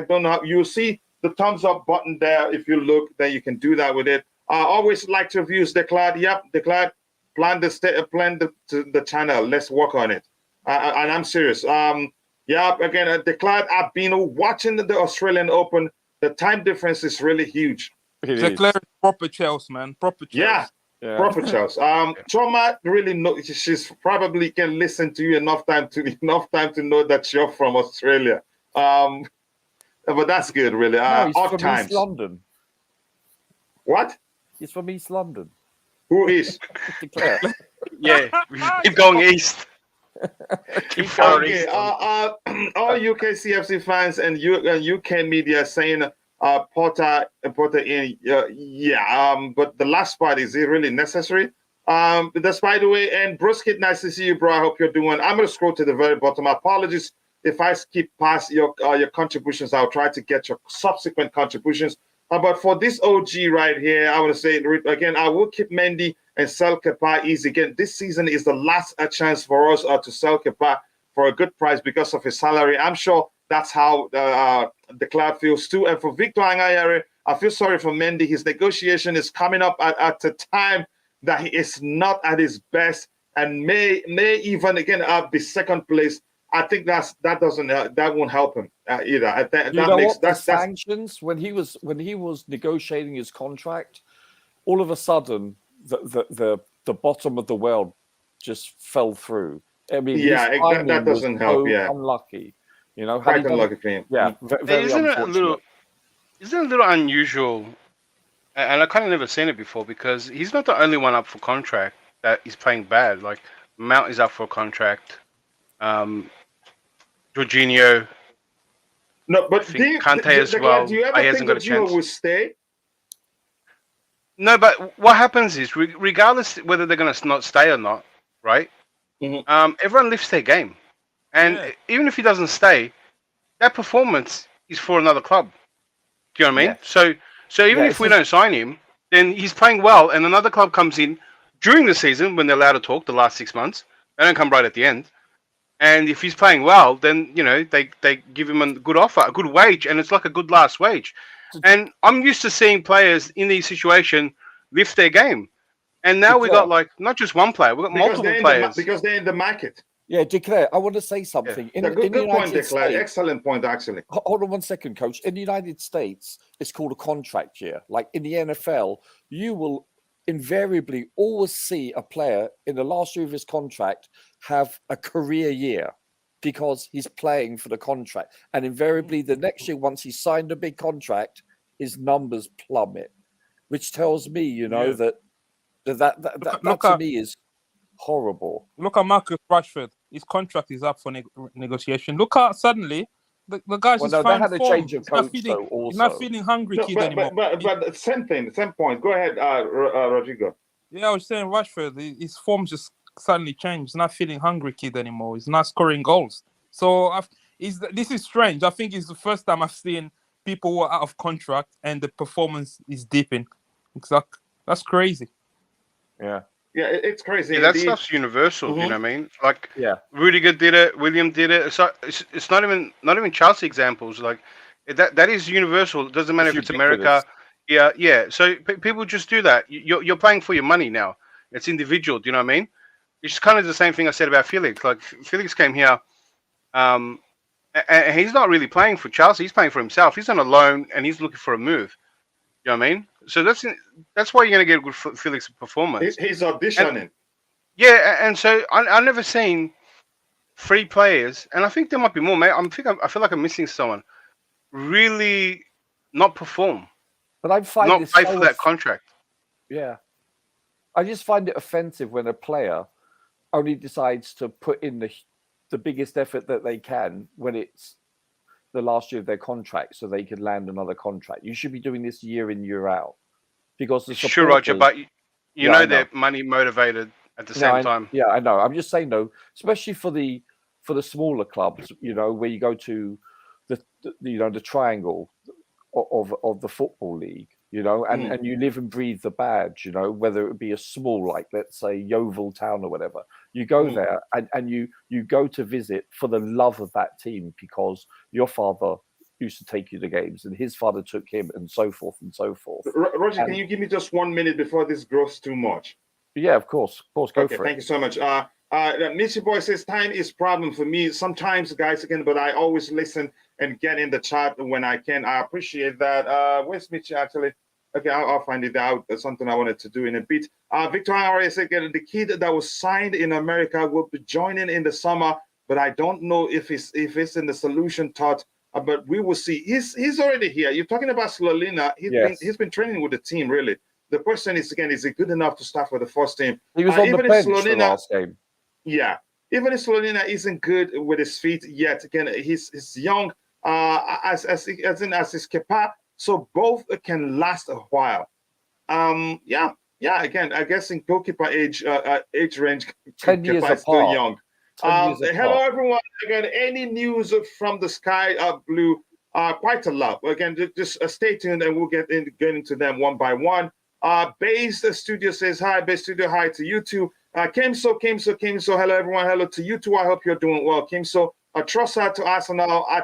don't know. You'll see the thumbs up button there. If you look, then you can do that with it. Always like to views declared. Yep, declared. Plan the channel. Let's work on it. And I'm serious. Yeah, again, declared. I've been watching the Australian Open. The time difference is really huge. Declared proper Chelsea, man. Proper Chelsea. Yeah. Proper Chelsea. Trauma really know. She's probably can listen to you enough time to know that you're from Australia. But that's good, really. No, he's odd from times. East London. What? He's from East London. Who is? Declare. Yeah, keep going east. Keep going east. All UK CFC fans and UK media saying Potter in. But the last part, is it really necessary? That's by the way. And Broskit, nice to see you, bro. I hope you're doing. I'm gonna scroll to the very bottom. Apologies if I skip past your contributions. I'll try to get your subsequent contributions. But for this OG right here, I want to say again, I will keep Mendy and sell Kepa easy. Again, this season is the last chance for us to sell Kepa for a good price because of his salary. I'm sure that's how the club feels too. And for Victor Angayare, I feel sorry for Mendy. His negotiation is coming up at a time that he is not at his best and may even again be second place. I think that won't help him either. The sanctions when he was negotiating his contract, all of a sudden the bottom of the world just fell through. I mean, that doesn't help. So unlucky, you know. Quite unlucky for him. Yeah, very isn't unfortunate. Isn't it a little unusual? And I kind of never seen it before because he's not the only one up for contract that is playing bad. Like Mount is up for a contract. Jorginho. No, but Kante as well. Do you ever think Jorginho will stay? No, but what happens is, regardless whether they're going to not stay or not, right? Mm-hmm. Everyone lifts their game, and even if he doesn't stay, that performance is for another club. Do you know what I mean? Yeah. So even if we don't sign him, then he's playing well, and another club comes in during the season when they're allowed to talk. The last 6 months, they don't come right at the end. And if he's playing well, then you know they give him a good offer, a good wage, and it's like a good last wage. And I'm used to seeing players in these situations lift their game. And now we got like not just one player, we've got multiple players. Because they're in the market. Yeah, Declare, I want to say something. Yeah. Good point, Declare. Excellent point, actually. Hold on 1 second, Coach. In the United States, it's called a contract year. Like in the NFL, you will invariably always see a player in the last year of his contract have a career year because he's playing for the contract. And invariably the next year, once he's signed a big contract, his numbers plummet, which tells me, you know, that to me is horrible. Look at Marcus Rashford. His contract is up for negotiation. Look how suddenly the guy's just fine had a form. change of coach, He's not feeling hungry kid anymore. But same point. Go ahead, Rodrigo. Yeah, I was saying Rashford, his form just suddenly changed. He's not feeling hungry kid anymore. He's not scoring goals. So this is strange. I think it's the first time I've seen people who are out of contract and the performance is dipping. Exactly. That's crazy. Yeah. Yeah, it's crazy. Yeah, that stuff's universal. You know what I mean? Like, yeah, Rudiger did it, William did it. So it's not even Chelsea examples. Like that is universal. It doesn't matter if it's America. Yeah. So people just do that. You're playing for your money now. It's individual. Do you know what I mean? It's kind of the same thing I said about Felix. Like Felix came here, and he's not really playing for Chelsea. He's playing for himself. He's on a loan and he's looking for a move. You know what I mean? So that's why you're going to get a good Felix performance. He's auditioning. And so I never seen 3 players, and I think there might be more, mate. I feel like I'm missing someone. Really not perform. But I find not pay for that contract. Yeah. I just find it offensive when a player only decides to put in the biggest effort that they can when it's the last year of their contract so they could land another contract. You should be doing this year in, year out. Because the sure, Roger, but you know they're money motivated at the same time. Yeah, I know. I'm just saying, though, especially for the smaller clubs, you know, where you go to the triangle of the football league, you know, and you live and breathe the badge, you know, whether it be a small, like let's say Yeovil Town or whatever. You go there and you go to visit for the love of that team because your father used to take you to games and his father took him and so forth and so forth. Roger, can you give me just 1 minute before this grows too much? Yeah, of course. Go for it. Thank you so much. Mitchy Boy says time is problem for me sometimes, guys, again, but I always listen and get in the chat when I can. I appreciate that. Where's Mitchy actually? Okay, I'll find it out. That's something I wanted to do in a bit. Victor Henry said the kid that was signed in America will be joining in the summer, but I don't know if it's in the solution thought. But we will see. He's already here. You're talking about Slolina. He's been training with the team, really. The question is, again, is he good enough to start for the first team? He was on the bench the last game. Yeah. Even if Slolina isn't good with his feet yet, again, he's young, as is Kepa, so both can last a while. Yeah, yeah, again, I guess in goalkeeper age range, 10 years Kepa is still apart. young. 10 years Hello, apart. everyone. Again, any news from the sky blue? Quite a lot. Again, just stay tuned, and we'll get into them one by one. Base Studio says hi. Base Studio, hi to you too. Kimso. Hello, everyone. Hello to you too. I hope you're doing well, Kimso. Trossard to Arsenal. I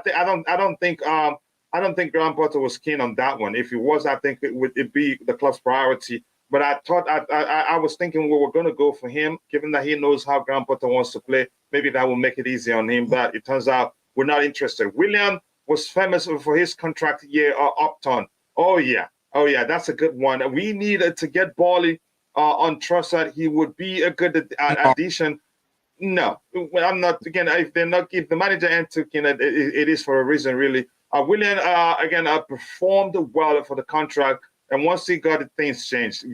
don't think Graham Potter was keen on that one. If he was, I think it'd be the club's priority. But I thought I was thinking we were going to go for him, given that he knows how Graham Potter wants to play. Maybe that will make it easy on him. But it turns out we're not interested. William was famous for his contract year Upton. Oh yeah, that's a good one. We needed to get Bohley on Trossard. He would be a good addition. No, I'm not. Again, if the manager ain't taking it, it is for a reason, really. William again performed well for the contract, and once he got it, things changed.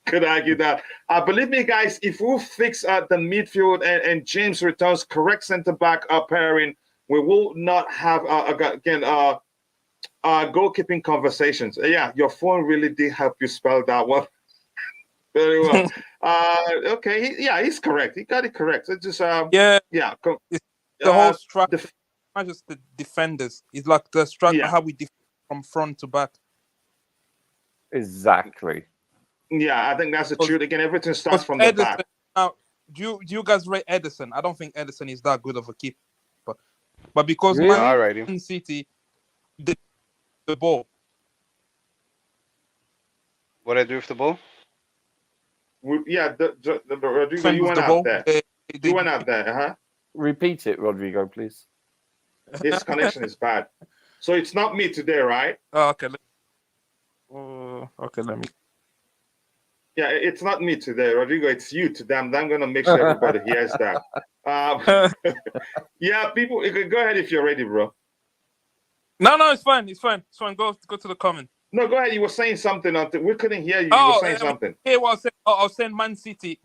Could argue that. Believe me, guys, if we fix the midfield and James returns correct centre back pairing, we will not have goalkeeping conversations. Yeah, your phone really did help you spell that one very well. Okay, he's correct. He got it correct. It's just The whole structure, not just the defenders. It's like the structure, how we defend from front to back. Exactly. Yeah, I think that's the truth. Again, everything starts from Ederson, the back. Now, do you guys rate Ederson? I don't think Ederson is that good of a keeper. But because Really? Man City did the ball. What do I do with the ball? The Rodrigo, you went out there. You went out there, Repeat it, Rodrigo, please. His connection is bad. So it's not me today, right? Oh, okay. Let me. Yeah, it's not me today, Rodrigo. It's you today. I'm going to make sure everybody hears that. Yeah, people, go ahead if you're ready, bro. No, it's fine. Go to the comment. No, go ahead. You were saying something. We couldn't hear you. You were saying something. I was saying Man City.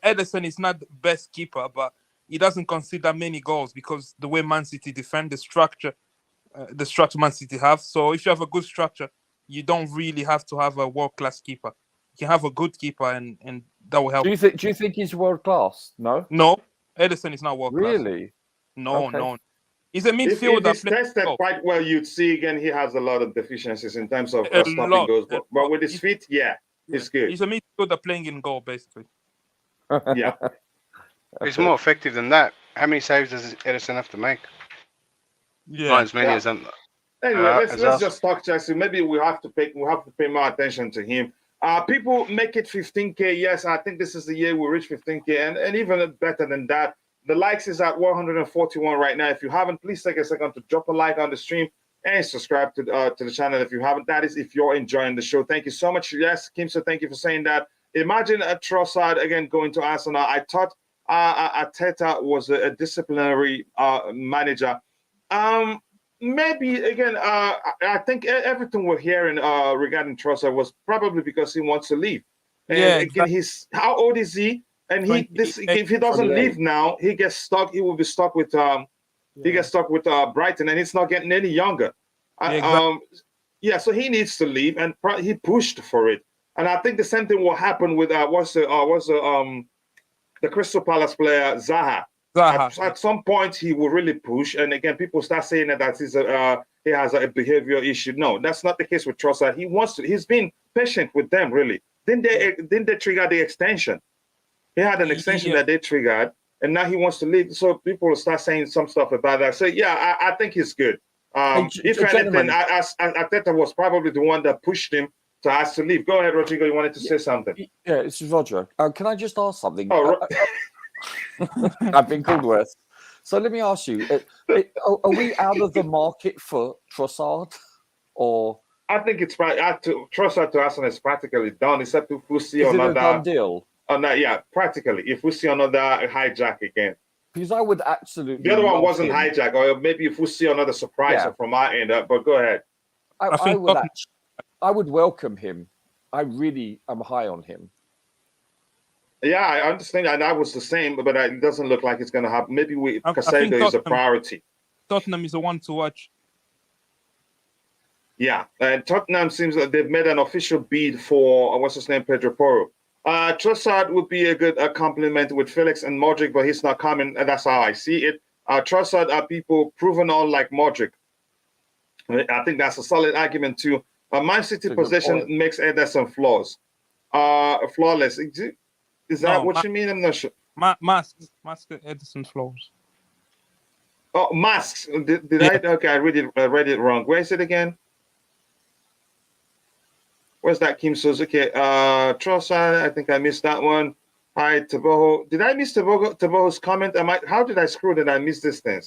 Ederson is not the best keeper, but he doesn't consider many goals because the way Man City defend the structure Man City have. So if you have a good structure, you don't really have to have a world-class keeper. You can have a good keeper, and that will help. Do you think he's world class? No. No, Ederson is not world class. Really? No, Okay. no. He's a midfielder. If he's tested quite well, you'd see again he has a lot of deficiencies in terms of stopping goals. But with his feet, it's good. He's a midfielder playing in goal, basically. Yeah. He's more effective than that. How many saves does Ederson have to make? Yeah. Not as many as them. Anyway, let's just talk Chelsea. Maybe we have to pay more attention to him. People make it 15K. Yes, I think this is the year we reach 15K, and even better than that. The likes is at 141 right now. If you haven't, please take a second to drop a like on the stream and subscribe to the channel if you haven't. That is if you're enjoying the show. Thank you so much. Yes, Kim, so thank you for saying that. Imagine a Trossard again going to Arsenal. I thought Arteta was a disciplinary manager. Maybe again, I think everything we're hearing regarding Trossard was probably because he wants to leave. And again, how old is he? And if he doesn't leave now, he gets stuck. He will be stuck with he gets stuck with Brighton, and he's not getting any younger. So he needs to leave, and he pushed for it. And I think the same thing will happen with the Crystal Palace player Zaha. At some point, he will really push, and again, people start saying that he has a behavior issue. No, that's not the case with Trossard. He's been patient with them, really. Didn't they trigger the extension? He had an extension that they triggered, and now he wants to leave. So people will start saying some stuff about that. So I think he's good. If anything, Arteta was probably the one that pushed him to ask to leave. Go ahead, Rodrigo. You wanted to say something? Yeah, this is Roger. Can I just ask something? Oh, I've been called worse. So let me ask you: are we out of the market for Trossard, or? I think it's Trossard to Arsenal is practically done, except if we see another a done deal. Practically. If we see another hijack again. Because I would absolutely. The other one wasn't hijack, or maybe if we see another surprise from our end. But go ahead. I would welcome him. I really am high on him. Yeah, I understand, and I was the same, but it doesn't look like it's going to happen. Maybe Caicedo is a priority. Tottenham is a one to watch. Yeah, and Tottenham seems like they've made an official bid for what's his name, Pedro Porro. Trossard would be a good compliment with Felix and Modric, but he's not coming, and that's how I see it. Trossard are people proven on like Modric. I think that's a solid argument too. Man City possession makes Ederson flawless. Is that what you mean? I'm not sure. Mask Ederson flaws. Oh, masks. Did I? Okay, I read it wrong. Where is it again? Where's that Kim Suzuki? Trossard, I think I missed that one. Hi, Taboho. Did I miss Taboho's comment? How did I screw that I missed this thing?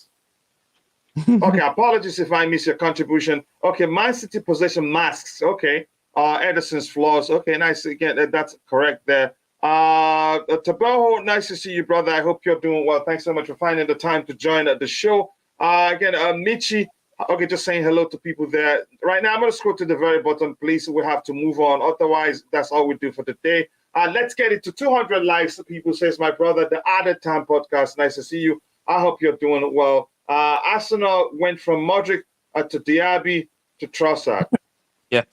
Okay, apologies if I miss your contribution. Okay, Man City possession masks. Okay. Ederson's flaws. Okay, nice. Again, that's correct there. Taboho, nice to see you, brother. I hope you're doing well. Thanks so much for finding the time to join the show. Again, Michi. Okay, just saying hello to people there. Right now, I'm going to scroll to the very bottom. Please, we have to move on. Otherwise, that's all we do for the day. Let's get it to 200 likes. People says, my brother, the Added Time podcast. Nice to see you. I hope you're doing well. Arsenal went from Modric to Diaby to Trossard. Yeah.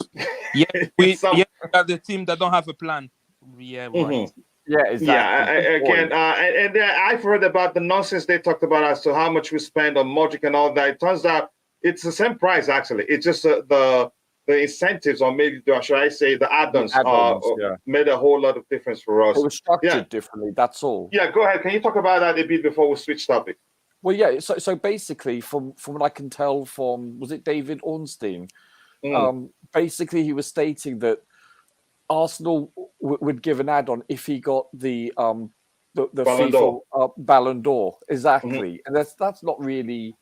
We got the team that don't have a plan. Yeah, right. Mm-hmm. Yeah, exactly. And I've heard about the nonsense they talked about as to how much we spend on Modric and all that. It turns out it's the same price, actually. It's just the incentives, or maybe should I say the add-ons, made a whole lot of difference for us. It was structured differently, that's all. Yeah, go ahead. Can you talk about that a bit before we switch topic? Well, yeah, so basically, from what I can tell from, was it David Ornstein? Basically, he was stating that Arsenal would give an add-on if he got the FIFA Ballon d'Or. Exactly. And that's not really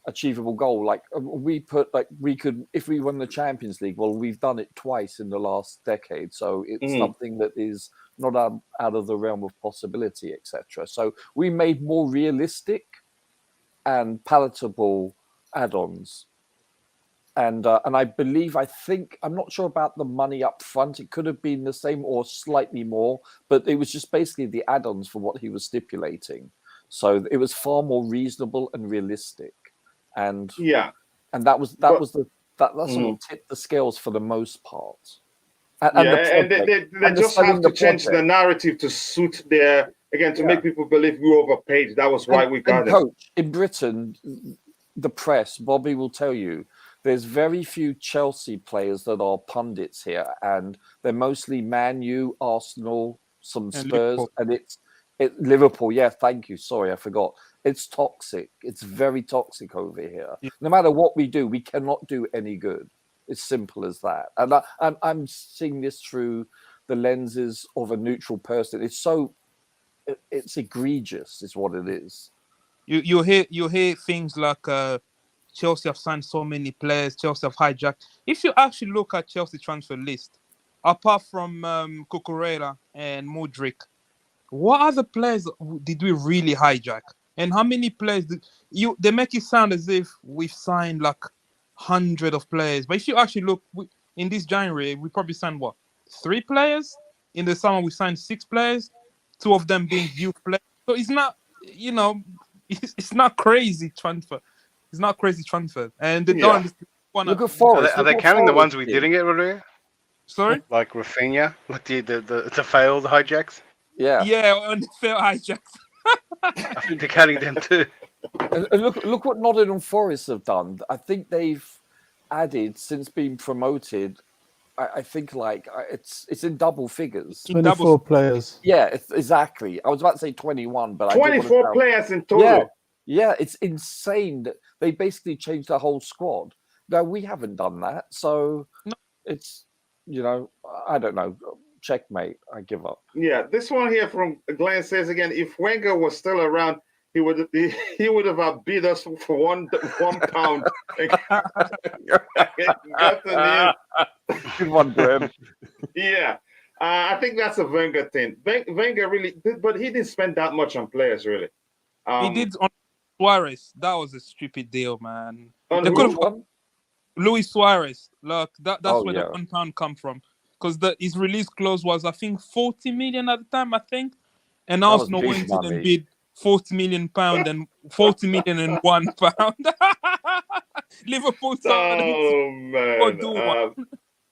achievable goal. Like we could, if we won the Champions League, well, we've done it twice in the last decade. So it's something that is not out of the realm of possibility, etc. So we made more realistic and palatable add-ons. And I think, I'm not sure about the money up front. It could have been the same or slightly more, but it was just basically the add-ons for what he was stipulating. So it was far more reasonable and realistic. And that sort of tipped the scales for the most part. They just have to change the narrative to suit their, to make people believe we overpaid. That was why we got it. Coach, in Britain, the press, Bobby will tell you, there's very few Chelsea players that are pundits here, and they're mostly Man U, Arsenal, some Spurs, and it's Liverpool. Yeah, thank you. Sorry, I forgot. It's toxic. It's very toxic over here. Yeah. No matter what we do, we cannot do any good. It's simple as that. And I'm seeing this through the lenses of a neutral person. It's egregious, is what it is. You hear things like Chelsea have signed so many players. Chelsea have hijacked. If you actually look at Chelsea transfer list, apart from Cucurella and Modric, what other players did we really hijack? And how many players they make it sound as if we've signed like 100 of players. But if you actually look in this January, we probably signed 3 players. In the summer, we signed 6 players, 2 of them being youth players. So it's not, it's not crazy transfer. It's not crazy transfer, and they don't look at Forest. Are they counting the ones we didn't get, Rodrigo? Sorry, like Rafinha, like the failed hijacks. Yeah, and the failed hijacks. I think they're counting them too. And look what Nottingham Forest have done. I think they've added since being promoted. I think it's in double figures. 24 players. Yeah, exactly. I was about to say 21, but 24 players in total. Yeah, it's insane that they basically changed the whole squad. No, we haven't done that. So it's, I don't know. Checkmate. I give up. Yeah, this one here from Glenn says again, if Wenger was still around, he would have outbid us for one pound. Good one, Graham. Yeah. I think that's a Wenger thing. Wenger really did, but he didn't spend that much on players, really. He did on Suarez. That was a stupid deal, man. They could have Luis Suarez. Look, that's where the £1 come from. Because his release clause was, I think, 40 million at the time, I think. And Arsenal went in and bid £40 million and £40 million and £1. Liverpool started Oh for man. do one.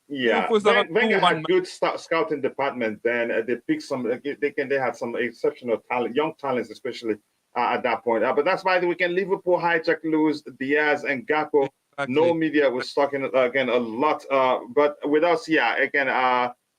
Yeah, Liverpool started Wenger 2-1, had man. good scouting department. Then they picked some. They had some exceptional talent, young talents, especially at that point. But that's why the weekend Liverpool hijacked Luis Diaz and Gakpo. No Exactly. media was talking again a lot. But with us, yeah, again,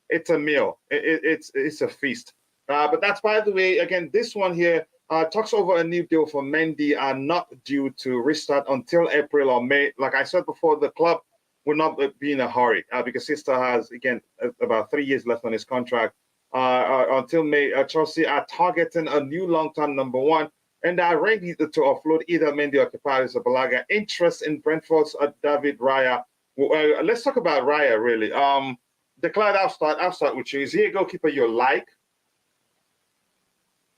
it's a meal. It's a feast. But that's, by the way, again, this one here. Talks over a new deal for Mendy are not due to restart until April or May. Like I said before, the club will not be in a hurry because he still has, again, about 3 years left on his contract. Until May, Chelsea are targeting a new long-term number one, and are ready to offload either Mendy or Kepa Balaga. Interest in Brentford's David Raya. Let's talk about Raya, really. Declan, I'll start with you. Is he a goalkeeper you like?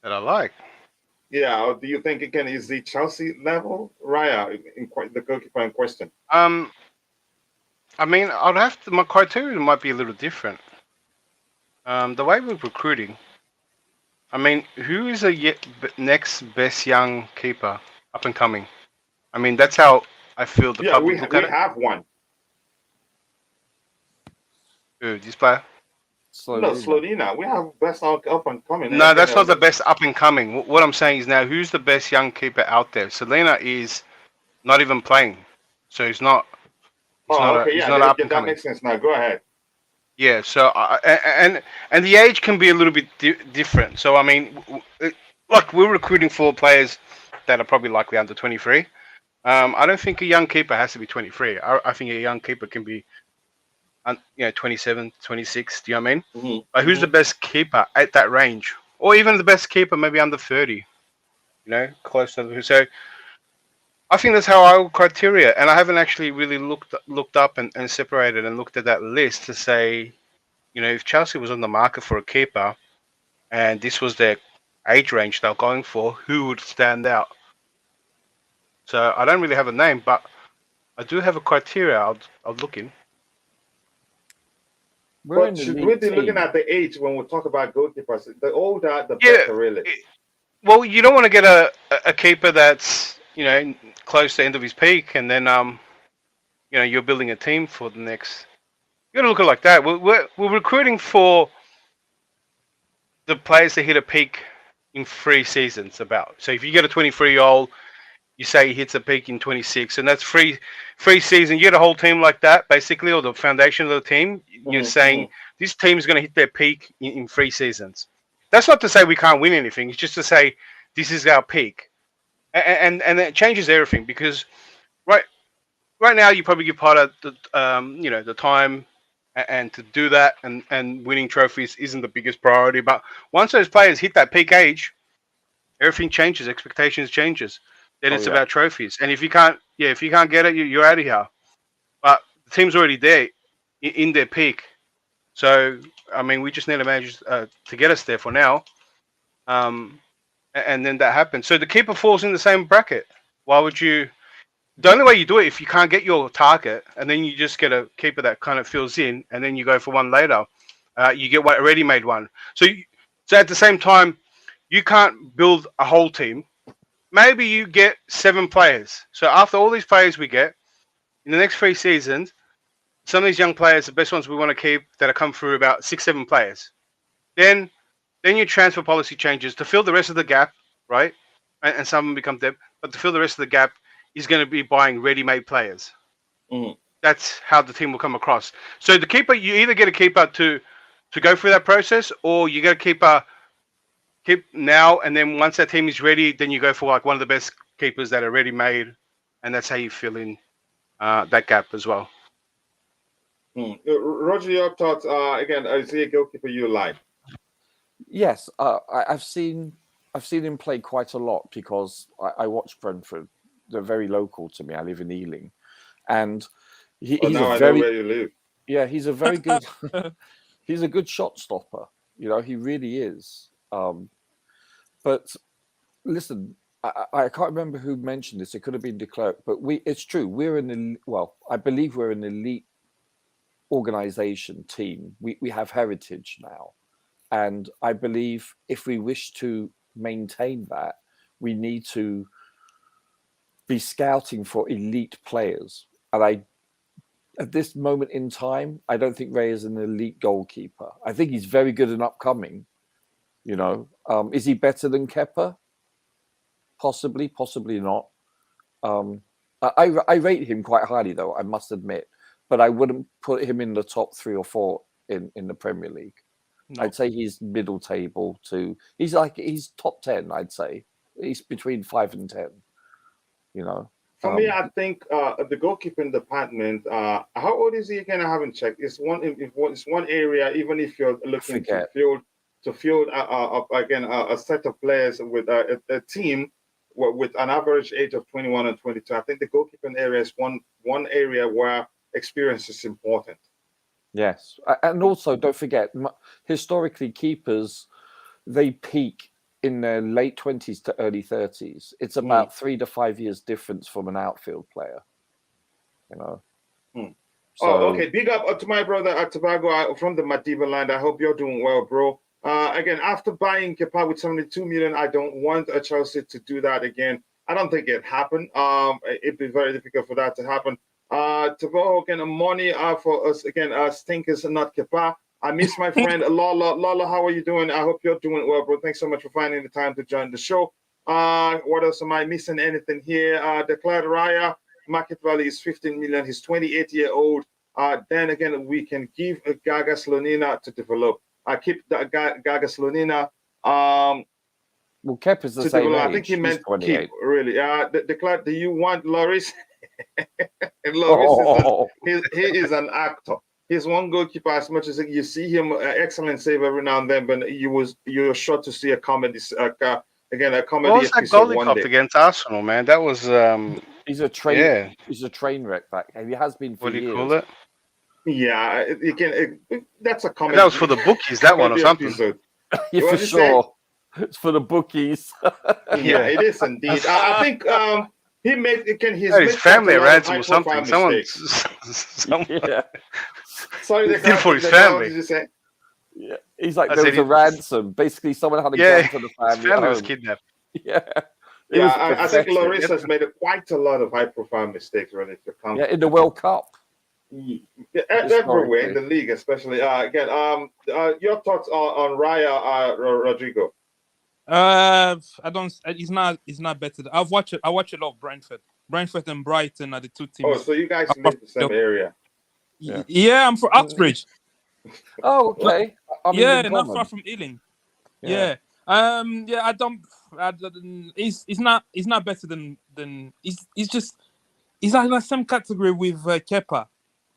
That I like. Yeah, or do you think, again, is the Chelsea level Raya the goalkeeper in question? I mean, I'd have to. My criteria might be a little different. The way we're recruiting. I mean, who is the next best young keeper up and coming? I mean, that's how I feel the Yeah, we public look at it. have one. Who, this player? No, Slowly. Slovenia. We have best up and coming. No, that's not the best up and coming. What I'm saying is now, who's the best young keeper out there? Selena is not even playing, so he's not. Oh, okay, He's yeah, not up and that coming. makes sense. Now, go ahead. Yeah. So and the age can be a little bit different. So I mean, like we're recruiting for players that are probably likely under 23. I don't think a young keeper has to be 23. I think a young keeper can be, 27, 26. Do you know what I mean? Mm-hmm. But who's the best keeper at that range, or even the best keeper maybe under 30? Close to. So I think that's how our criteria, and I haven't actually really looked up and separated and looked at that list to say, if Chelsea was on the market for a keeper, and this was their age range they're going for, who would stand out? So I don't really have a name, but I do have a criteria. I'll look in. We're But an should we elite be looking team. at the age when we talk about goalkeepers? The older, the Yeah. better, really. Well, you don't want to get a keeper that's close to the end of his peak, and then you're building a team for the next. You got to look at it like that. We're recruiting for the players that hit a peak in 3 seasons. About so if you get a 23-year-old, you say he hits a peak in 26, and that's free season. You get a whole team like that, basically, or the foundation of the team. You're saying this team is going to hit their peak in 3 seasons. That's not to say we can't win anything. It's just to say this is our peak, and it changes everything because right now you probably give part of the time and to do that and winning trophies isn't the biggest priority. But once those players hit that peak age, everything changes. Expectations changes. Then it's about trophies. And if you can't get it, you're out of here. But the team's already there in their peak. So I mean, we just need to manage to get us there for now. And then that happens. So the keeper falls in the same bracket. Why would you? The only way you do it if you can't get your target, and then you just get a keeper that kind of fills in, and then you go for one later. You get a ready-made one. So at the same time, you can't build a whole team. Maybe you get 7 players. So after all these players we get in the next 3 seasons, some of these young players, the best ones we want to keep, that have come through about 6, 7 players. Then your transfer policy changes to fill the rest of the gap, right? And some of them become depth, but to fill the rest of the gap is going to be buying ready-made players. That's how the team will come across. So the keeper, you either get a keeper to go through that process, or you get a keeper keep now, and then once that team is ready, then you go for like one of the best keepers that are ready-made, and that's how you fill in that gap as well. Roger, your thoughts? Again, is he a goalkeeper you like? Yes, I've seen him play quite a lot because I watch Brentford. They're very local to me. I live in Ealing, and he's I know where you live. Yeah, he's a very good. He's a good shot stopper. He really is. But listen, I can't remember who mentioned this. It could have been de Klerk, but it's true. I believe we're an elite organization team. We have heritage now. And I believe if we wish to maintain that, we need to be scouting for elite players. And at this moment in time, I don't think Ray is an elite goalkeeper. I think he's very good and upcoming. You know, is he better than Kepa? Possibly, possibly not. I rate him quite highly, though, I must admit. But I wouldn't put him in the top 3 or 4 in the Premier League. No. I'd say he's middle table to. He's top 10. I'd say he's between 5 and 10. You know. For me, I think the goalkeeping department. How old is he again? I haven't checked. It's one area. Even if you're looking to field again a set of players with a team with an average age of 21 and 22. I think the goalkeeping area is one area where experience is important. Yes, and also don't forget, historically, keepers they peak in their late 20s to early 30s. It's about 3 to 5 years difference from an outfield player. You know. So, okay. Big up to my brother at Tobago from the Madiba land. I hope you're doing well, bro. Again, after buying Kepa with 72 million, I don't want Chelsea to do that again. I don't think it happened. It'd be very difficult for that to happen. Tobago again, money for us again. Stinkers and not Kepa. I miss my friend Lala. How are you doing? I hope you're doing well, bro. Thanks so much for finding the time to join the show. What else am I missing? Anything here? Declared Raya market value is 15 million. He's 28-year-old. Then again, we can give Gaga Slonina to develop. I keep the Gaga Slonina. well, Kepa's the same age. I think he meant keep, really. Declared, do you want Loris? And he is an actor. He's one goalkeeper. As much as you see him, excellent save every now and then, but you're sure to see a comedy. Again, a comedy. What was that goal he copped against Arsenal, man? That was. He's a train. Yeah. He's a train wreck back. He has been for What do years. you call it? Yeah, that's a comedy. That was for the bookies, that one or something. Yeah, for sure. It's for the bookies. Yeah, it is indeed. I think he made his family ransom or something. Someone. Yeah. Sorry, did for his family. What did you say? Yeah, he's like there was a ransom. Basically, someone had a gun for the family. His family was kidnapped. Yeah. I think Lloris has made quite a lot of high-profile mistakes when it comes. Yeah, in the World Cup. Everywhere in the league, especially. Again, your thoughts on Raya, Rodrigo? I don't. He's not better. I watch a lot of Brentford. Brentford and Brighton are the two teams. Oh, so you guys live in the same area? Yeah, I'm from Uxbridge. Oh, okay. Not far from Ealing. Yeah. I don't. He's not better than. He's like in the same category with Kepa.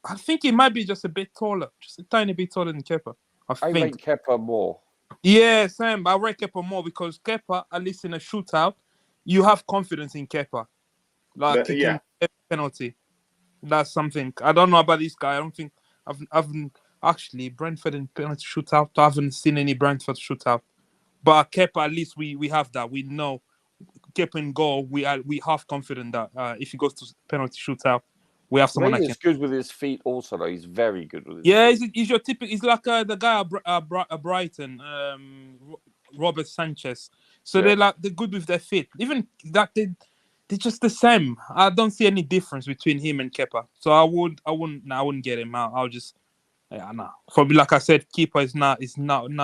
I think he might be just a bit taller, just a tiny bit taller than Kepa. I think rate Kepa more. Yeah, Sam. I rate Kepa more because Kepa, at least in a shootout, you have confidence in Kepa. Like kicking a penalty. That's something. I don't know about this guy. I don't think I've actually Brentford in penalty shootout. I haven't seen any Brentford shootout. But Kepa, at least we have that. We know Kepa in goal. We have confidence that if he goes to penalty shootout, we have someone that can. He's good with his feet. Also, though, he's very good with his. feet. He's your typical. He's like the guy at Brighton, Robert Sanchez. So they're good with their feet. Even that they're just the same. I don't see any difference between him and Kepa. So I wouldn't get him out. I'll just. No. For me, like I said, keeper is none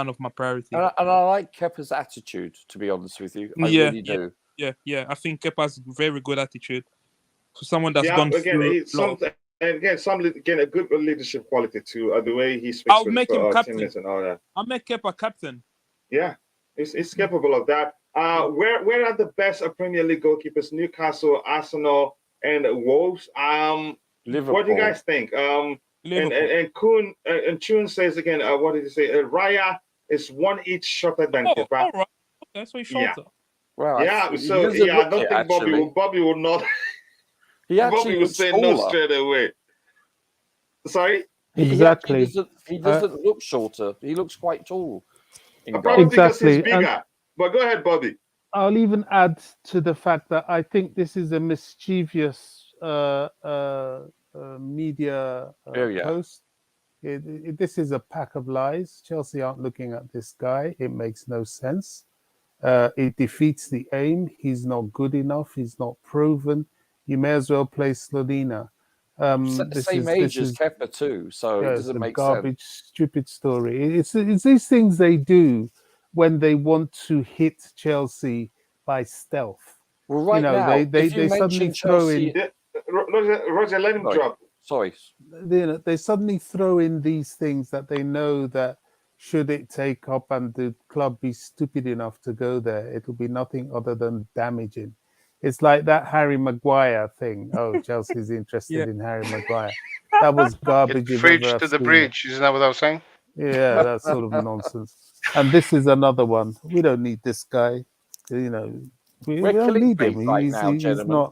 of my priority. And I like Kepa's attitude, to be honest with you. I really do. Yeah. I think Kepa's very good attitude. For someone that's gone through a good leadership quality too. The way he speaks with teammates and all that. I'll make Kepa captain. Yeah, he's capable of that. Where are the best Premier League goalkeepers? Newcastle, Arsenal, and Wolves. Liverpool. What do you guys think? And Kuhn and Chun says again, what did he say? Raya is 1 inch shorter than Kepa. All right. Okay, so he's shorter. Yeah. Well, I don't think Bobby will not. Bobby will say no straight away. Sorry? Exactly. He doesn't look shorter. He looks quite tall. Probably because he's bigger. But go ahead, Bobby. I'll even add to the fact that I think this is a mischievous media post. This is a pack of lies. Chelsea aren't looking at this guy. It makes no sense. It defeats the aim. He's not good enough. He's not proven. You may as well play Slovenia. Same age as Kepa too, so it It's doesn't a make garbage, sense. stupid story. It's these things they do when they want to hit Chelsea by stealth. Well, right now, they if you suddenly mention throw in. Chelsea, Roger, let him drop. sorry, They suddenly throw in these things that they know that should it take up and the club be stupid enough to go there, it'll be nothing other than damaging. It's like that Harry Maguire thing. Oh, Chelsea's interested in Harry Maguire. That was garbage if Fridge ever to I've the seen bridge. Isn't that what I was saying? it. Yeah, that sort of nonsense. And this is another one. We don't need this guy. We we're don't need him. clickbait right now, gentlemen.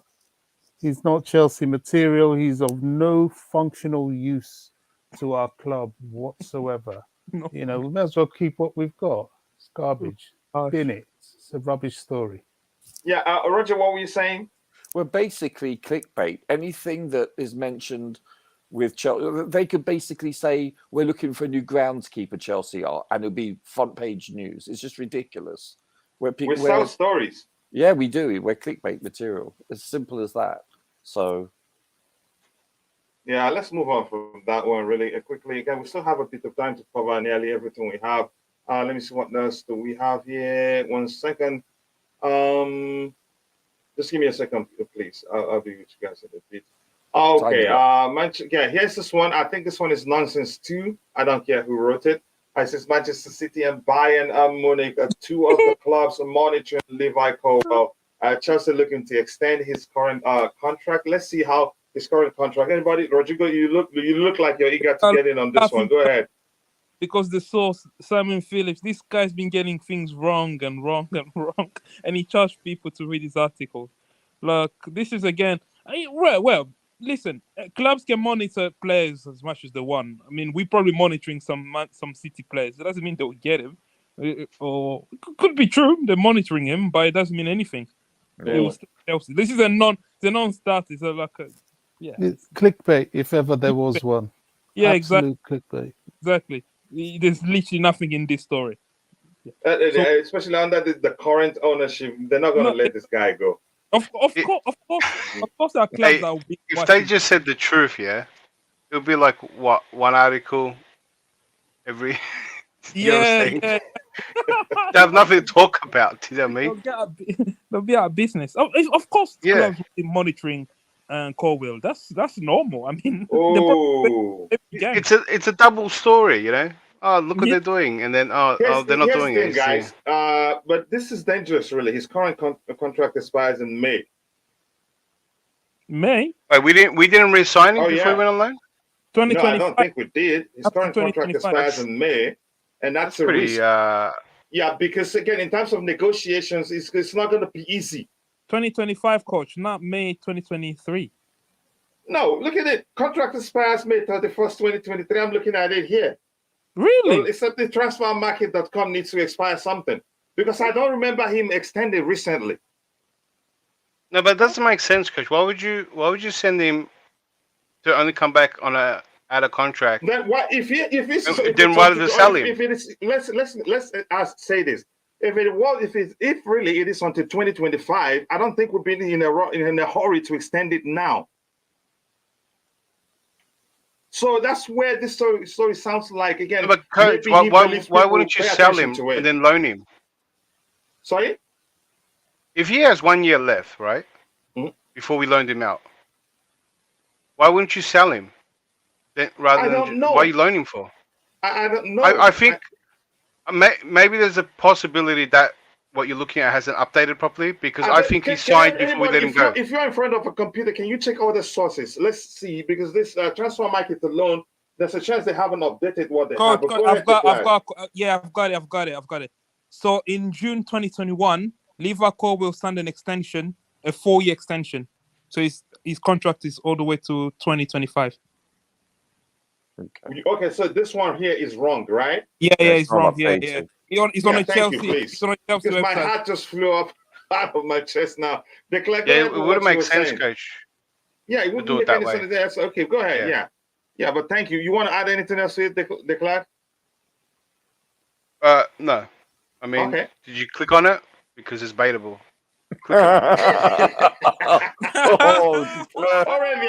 He's not Chelsea material. He's of no functional use to our club whatsoever. No. We may as well keep what we've got. It's garbage. Bin it. It's a rubbish story. Yeah, Roger, what were you saying? We're basically clickbait. Anything that is mentioned with Chelsea, they could basically say we're looking for a new groundskeeper. Chelsea are, and it'll be front page news. It's just ridiculous. We sell stories. Yeah, we do. We're clickbait material. As simple as that. So, yeah, let's move on from that one really quickly. Again, we still have a bit of time to cover nearly everything we have. Let me see what else do we have here. 1 second. Just give me a second, please. I'll be with you guys in a bit. Okay. Here's this one. I think this one is nonsense too. I don't care who wrote it. It says Manchester City and Bayern Munich are two of the clubs monitoring Levi Colwill. Chelsea looking to extend his current contract. Let's see how his current contract. Anybody, Rodrigo, you look like you're eager to get in on this one. Go ahead. Because the source, Simon Phillips, this guy's been getting things wrong, and he charged people to read his article. Look, this is again. Well, listen, clubs can monitor players as much as they want. I mean, we're probably monitoring some City players. It doesn't mean they'll get him, or it could be true. They're monitoring him, but it doesn't mean anything. really. This is a non-starter. It's It's clickbait, if ever there was one. Yeah, Absolute clickbait. exactly. There's literally nothing in this story. Especially under the current ownership, they're not going to let this guy go. Of course, our clubs are. If they just said the truth, yeah, it would be like what, one article every. You know what I'm saying? Yeah. They have nothing to talk about. You know what I mean? They'll be out of business. Of course, Yeah. clubs will be monitoring Colwill. That's normal. I mean, It's a double story, you know. Oh, look what they're doing, and then they're not doing it, guys. But this is dangerous, really. His current contract expires in May. May. Wait, we didn't re-sign him before yeah. we went online. 2025. No, I don't think we did. His Up to current contract 2025. expires in May, and that's a Pretty. risk. Yeah, because again, in terms of negotiations, it's not going to be easy. 2025, coach, not May 2023. No, look at it. Contract expires May 31st, 2023. I'm looking at it here. Really? Well, except the transfermarket.com needs to expire something, because I don't remember him extended recently. No, but it doesn't make sense, coach. Why would you send him to only come back on out of contract? Then why if Then why did they sell him? If it is, let's say this. If really it is until 2025, I don't think we'd be in a hurry to extend it now. So that's where this story sounds like again. But coach, why wouldn't you sell him and then loan him? Sorry? If he has 1 year left, right, before we loaned him out, why wouldn't you sell him? Then rather than why are you loaning him for? I don't know. I think maybe there's a possibility that what you're looking at hasn't updated properly, because I think he signed before we let him go. If you're in front of a computer, can you check all the sources? Let's see, because this transfer market alone, there's a chance they haven't updated what they have. I've got it. So in June 2021, Levi Colwill signed an extension, a 4-year extension. So his contract is all the way to 2025. Okay, so this one here is wrong, right? Yeah, it's wrong. Yeah. He's on a Chelsea. He's on a Chelsea website. My heart just flew up out of my chest now. It wouldn't make sense, coach. Yeah, it wouldn't make any sense there. So, okay, go ahead. Yeah, but thank you. You want to add anything else to it, Declan? No. I mean, Did you click on it? because it's baitable. Already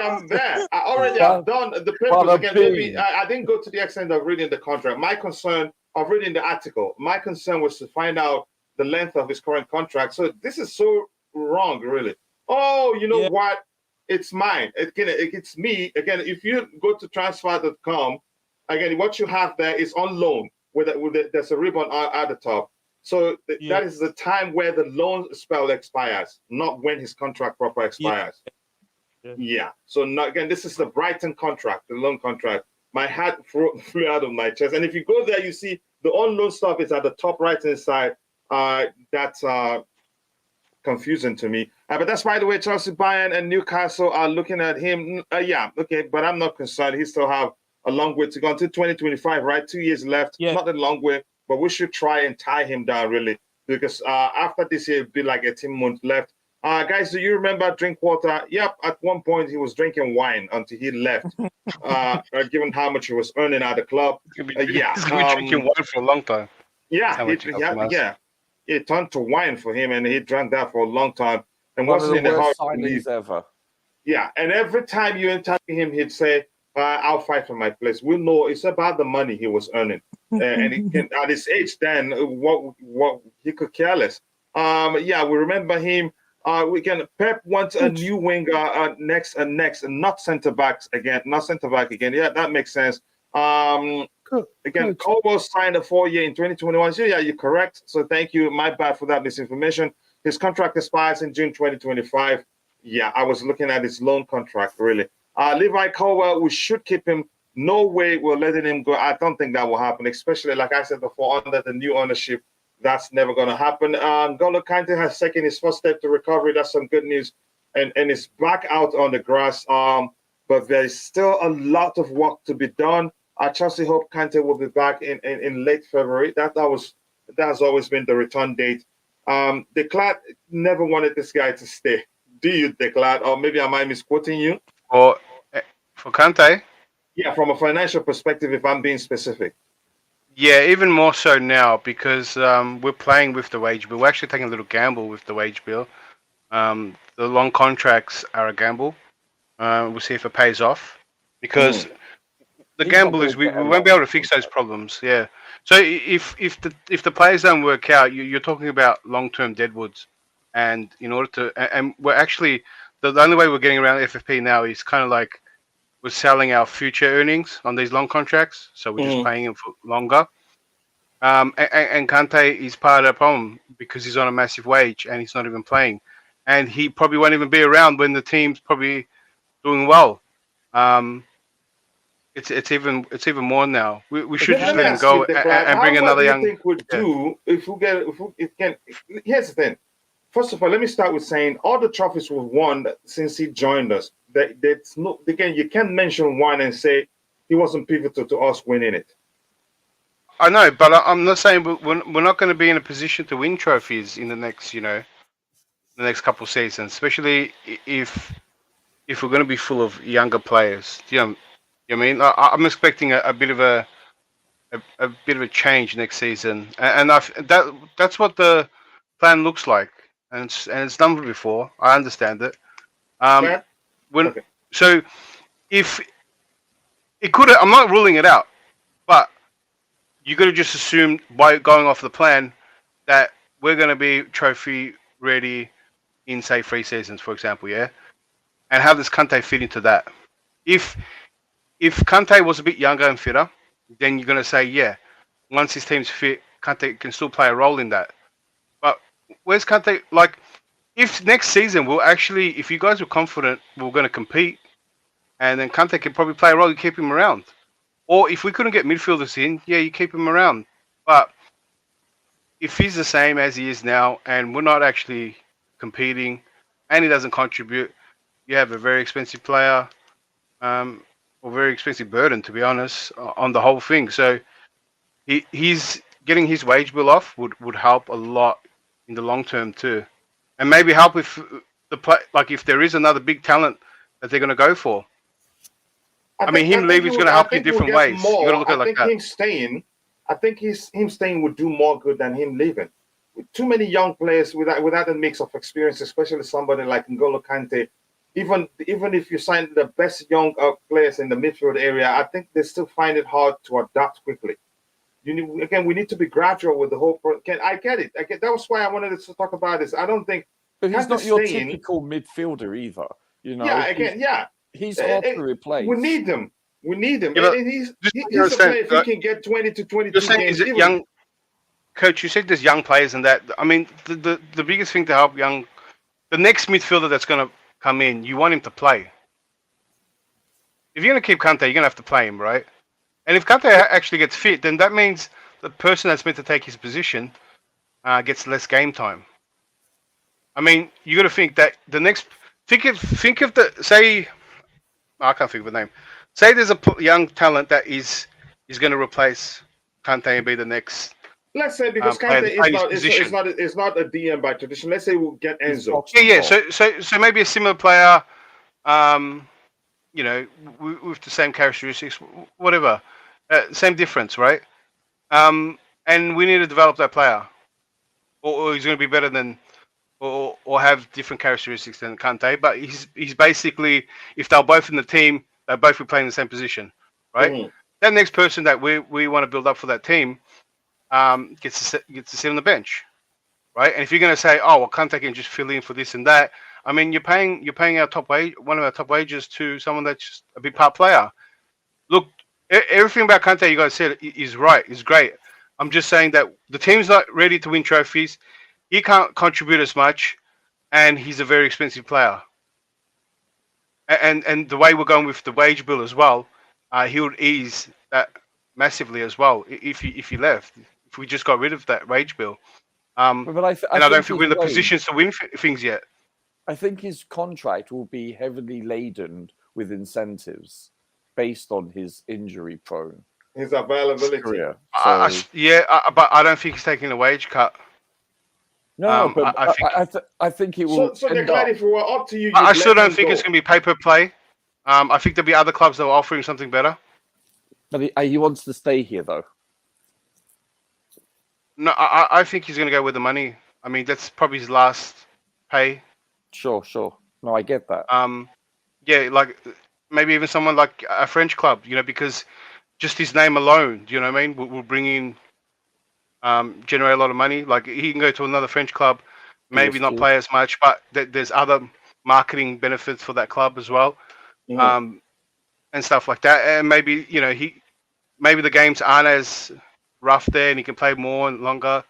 I'm there. I already have done the papers again. Maybe I didn't go to the extent of reading the contract. My concern of reading the article, my concern was to find out the length of his current contract. So this is so wrong, really. Oh, you know what? It's mine. It's me. Again, if you go to transfer.com, again, what you have there is on loan there's a ribbon at the top. So that is the time where the loan spell expires, not when his contract proper expires. Yeah. So now, again, this is the Brighton contract, the loan contract. My hat flew out of my chest. And if you go there, you see the on loan stuff is at the top right-hand side. That's confusing to me. But that's, by the way, Chelsea, Bayern, and Newcastle are looking at him. But I'm not concerned. He still have a long way to go until 2025, right? 2 years left. Not a long way, but we should try and tie him down, really, because after this year, it'll be like 18 months left. Guys, do you remember Drinkwater? Yep, at one point he was drinking wine until he left, given how much he was earning at the club. He's going to be drinking wine for a long time. It turned to wine for him, and he drank that for a long time. And One of wasn't the in a hurry worst to leave. signings ever. Yeah, and every time you interview him, he'd say, I'll fight for my place. We know it's about the money he was earning. And he can, at his age then, what he could care less. We remember him. Pep wants a new winger next, and not centre back again. Yeah, that makes sense. Again, Kobo signed a 4-year in 2021. So, yeah, you're correct. So thank you. My bad for that misinformation. His contract expires in June 2025. Yeah, I was looking at his loan contract, really. Levi Colwell, we should keep him. No way we're letting him go. I don't think that will happen, especially, like I said before, under the new ownership. That's never going to happen. N'Golo Kante has taken his first step to recovery. That's some good news. And is back out on the grass. But there's still a lot of work to be done. I Chelsea hope Kante will be back in late February. That has always been the return date. Declan never wanted this guy to stay. Do you, Declan? Or maybe am I misquoting you? Or for Kante? Yeah, from a financial perspective, if I'm being specific. Yeah, even more so now because we're playing with the wage bill. We're actually taking a little gamble with the wage bill. The long contracts are a gamble. We'll see if it pays off because the gamble is we won't be able to fix those problems. Yeah. So if the players don't work out, you're talking about long-term deadwoods, and in order to and we're actually the only way we're getting around FFP now is kind of like we're selling our future earnings on these long contracts, so we're just paying them for longer. And Kante is part of the problem because he's on a massive wage and he's not even playing, and he probably won't even be around when the team's probably doing well. It's even more now. We should just let him go and bring another young. Here's the thing. First of all, let me start with saying all the trophies we've won since he joined us. That's no, again, you can't mention one and say he wasn't pivotal to us winning it. I know, but I'm not saying we're not going to be in a position to win trophies in the next, the next couple of seasons, especially if we're going to be full of younger players. You know what I mean? I'm expecting a bit of a bit of a change next season, and that's what the plan looks like, and it's done before. I understand it. So if it could, I'm not ruling it out, but you got to just assume by going off the plan that we're going to be trophy ready in say 3 seasons, for example, yeah. And how does Kante fit into that? If Kante was a bit younger and fitter, then you're going to say, yeah, once his team's fit, Kante can still play a role in that. But where's Kante? Like, if next season if you guys were confident we're going to compete, and then Kante can probably play a role, you keep him around. Or if we couldn't get midfielders in, yeah, you keep him around. But if he's the same as he is now, and we're not actually competing, and he doesn't contribute, you have a very expensive player, or very expensive burden, to be honest, on the whole thing. So he's getting his wage bill off would help a lot in the long term too, and maybe help if if there is another big talent that they're going to go for. I mean, him leaving is going to help you in different ways. You got to look at it like that. I think him staying would do more good than him leaving. too many young players without a mix of experience, especially somebody like N'Golo Kante. Even if you sign the best young players in the midfield area, I think they still find it hard to adapt quickly. We need to be gradual with the whole. I get it. That was why I wanted to talk about this. I don't think. But he's Kante not your staying- typical midfielder either. You know. Yeah. He's hard to replace. We need them. We need him. Yeah, And he's just a understand, player if he can get 20 to 22 You're saying games. is it young, Coach? You said there's young players and that. I mean, the biggest thing to help the next midfielder that's going to come in, you want him to play. If you're going to keep Kante, you're going to have to play him, right? And if Kante actually gets fit, then that means the person that's meant to take his position gets less game time. I mean, you got to think that the next. Think of the say. I can't think of the name. Say there's a young talent that is going to replace Kante and be the next. Let's say because player Kante to play his position. is not a DM by tradition. Let's say we'll get Enzo. Yeah. So maybe a similar player, you know, with the same characteristics, whatever, same difference, right? And we need to develop that player, or he's going to be better than, or have different characteristics than Kante. But he's basically, if they're both in the team, they'll both be playing the same position, right? Mm-hmm. That next person that we want to build up for that team gets to sit on the bench, right? And if you're going to say, oh, well, Kante can just fill in for this and that, I mean, you're paying our one of our top wages to someone that's just a big part player. Look, everything about Kante you guys said is right, is great. I'm just saying that the team's not ready to win trophies. He can't contribute as much, and he's a very expensive player. And the way we're going with the wage bill as well, he would ease that massively as well if he left. If we just got rid of that wage bill, I don't think we're in the positions to win things yet. I think his contract will be heavily laden with incentives based on his injury prone. His availability. Career. But I don't think he's taking a wage cut. No, but I think he will. So Declan, if we were up to you, I still don't think it's going to be pay per play. I think there'll be other clubs that will offer him something better. But he wants to stay here, though. No, I think he's going to go with the money. I mean, that's probably his last pay. Sure. No, I get that. Yeah, like maybe even someone like a French club, you know, because just his name alone, you know what I mean, will bring in, generate a lot of money. Like he can go to another French club, maybe not play as much, but there's other marketing benefits for that club as well, and stuff like that. And maybe maybe the games aren't as rough there, and he can play more and longer,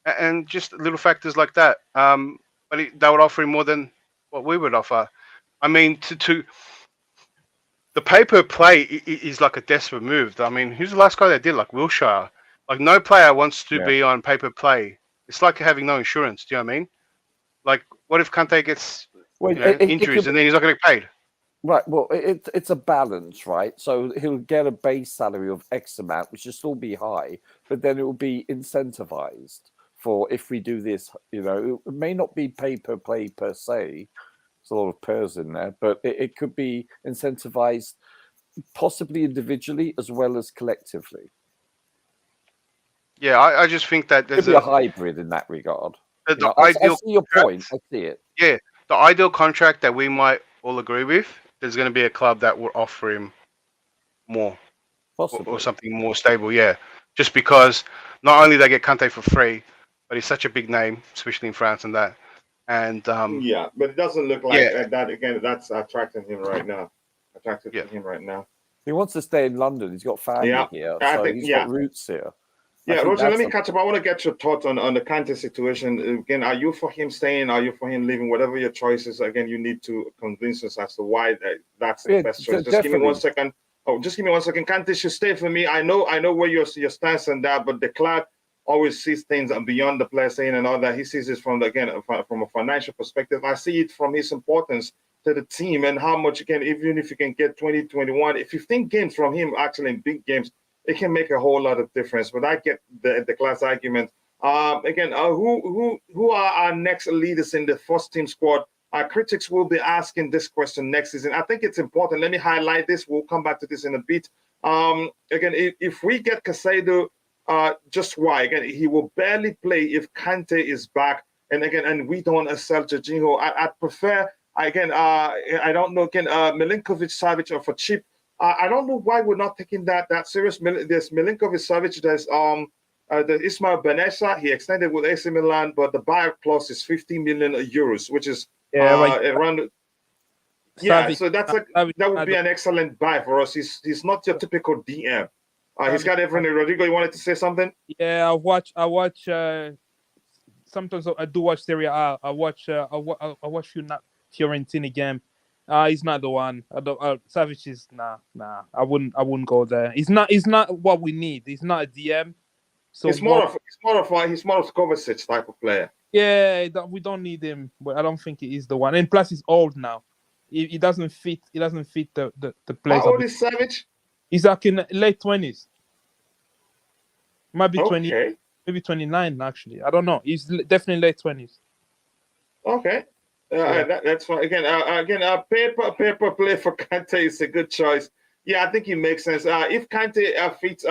and just little factors like that. But they would offer him more than what we would offer. I mean, to the pay per play is like a desperate move. I mean, who's the last guy that did? Like Wilshere. Like no player wants to be on pay per play. It's like having no insurance. Do you know what I mean? Like, what if Kante gets injuries and then he's not going to get paid? Right. Well, it's a balance, right? So he'll get a base salary of X amount, which will still be high, but then it will be incentivized for if we do this. You know, it may not be pay per play per se. There's a lot of pairs in there, but it could be incentivized, possibly individually as well as collectively. Yeah, I just think that there's a hybrid in that regard. I see your point. I see it. Yeah, the ideal contract that we might all agree with, there's going to be a club that will offer him more, or something more stable. Yeah, just because not only they get Kante for free, but he's such a big name, especially in France and that. And but it doesn't look like that. Again, that's attracting him right now. To him right now. He wants to stay in London. He's got family here, so he's got roots here. Yeah, Roger, let me catch up. I want to get your thoughts on the Kante situation. Again, are you for him staying? Are you for him leaving? Whatever your choice is, again, you need to convince us as to why that's the best choice. Just give me 1 second. Oh, just give me 1 second. Kante should stay for me. I know where your stance on that, but the club always sees things beyond the player saying and all that. He sees it from a financial perspective. I see it from his importance to the team and how much, again, even if you can get 20, 21, 15 games from him, actually in big games, it can make a whole lot of difference. But I get the class argument. Again, who are our next leaders in the first team squad? Our critics will be asking this question next season. I think it's important. Let me highlight this. We'll come back to this in a bit. Again, if we get Caicedo, just why. Again, he will barely play if Kante is back. And again, and we don't want to sell Jorginho. I'd prefer, again, I don't know, again, Milinkovic-Savic or for cheap. I don't know why we're not taking that serious. There's Milinkovic-Savic, there's the Ismail Benessa. He extended with AC Milan, but the buyout clause is 50 million euros, which is around. Yeah, so that would be an excellent buy for us. He's not your typical DM. He's got everything. Rodrigo, you wanted to say something? Yeah, I watch. Sometimes I do watch Serie A. I watch Fiorentina game. He's not the one. Savic is nah. I wouldn't go there. He's not what we need. He's not a DM. So he's more of Kovacic type of player. Yeah, we don't need him. But I don't think he is the one. And plus, he's old now. He doesn't fit. He doesn't fit the players. How old is Savic? He's like in late 20s. Might be 20, okay. Maybe 29 actually. I don't know. He's definitely late 20s. Okay. That's fine. Again, paper play for Kante is a good choice. Yeah, I think it makes sense. If Kante fits,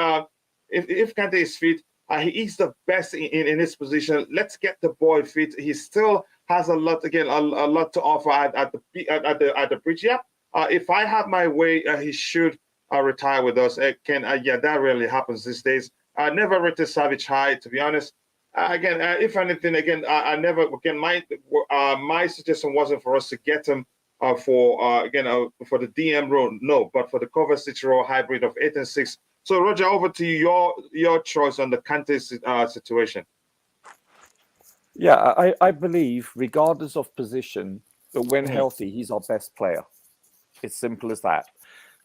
if Kante is fit, he's the best in his position. Let's get the boy fit. He still has a lot to offer at the bridge. Yeah. If I have my way, he should retire with us. That really happens these days. I never rated Savic high, to be honest. If anything, my suggestion wasn't for us to get him for the DM role, no, but for the Kovacic role hybrid of 8 and 6. So, Roger, over to you. Your choice on the Kante situation. Yeah, I believe, regardless of position, that when healthy, he's our best player. It's simple as that.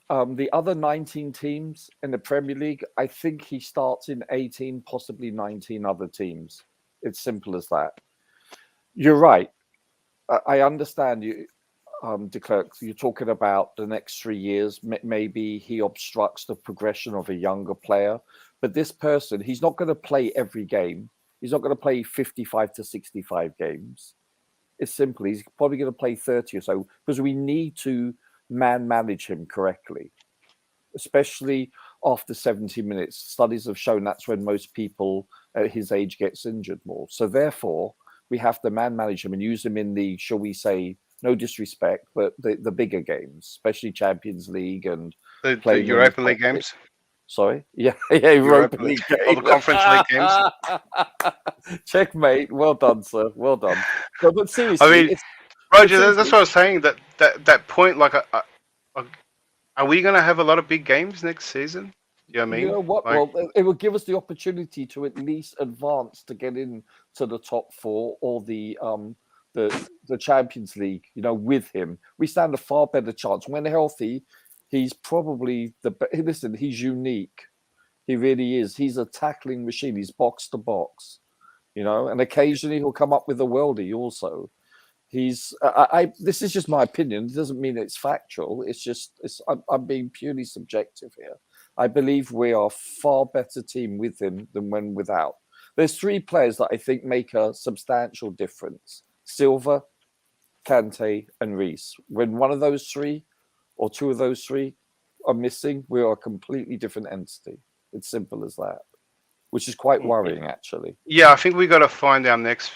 The other 19 teams in the Premier League, I think he starts in 18, possibly 19 other teams. It's simple as that. You're right. I understand you, de Klerk. You're talking about the next 3 years. Maybe he obstructs the progression of a younger player. But this person, he's not going to play every game. He's not going to play 55 to 65 games. It's simple. He's probably going to play 30 or so because we need to manage him correctly, especially after 70 minutes. Studies have shown that's when most people at his age gets injured more. So therefore, we have to manage him and use him in the, shall we say, no disrespect, but the bigger games, especially Champions League and the Europa League games. Sorry, yeah, Europa League games. Or the Conference League games. Checkmate. Well done, sir. Well done. But seriously, I mean, Roger, that's what I was saying. That point, like, are we going to have a lot of big games next season? You know what I mean? You know what? Like, well, it will give us the opportunity to at least advance to get into the top 4 or the Champions League. You know, with him, we stand a far better chance. When healthy, he's probably listen. He's unique. He really is. He's a tackling machine. He's box to box. You know, and occasionally he'll come up with a worldie also. He's. This is just my opinion. It doesn't mean it's factual. It's just. I'm being purely subjective here. I believe we are a far better team with him than when without. There's 3 players that I think make a substantial difference: Silva, Kante, and Reece. When one of those 3 or 2 of those 3 are missing, we are a completely different entity. It's simple as that, which is quite worrying, actually. Yeah, I think we got to find our next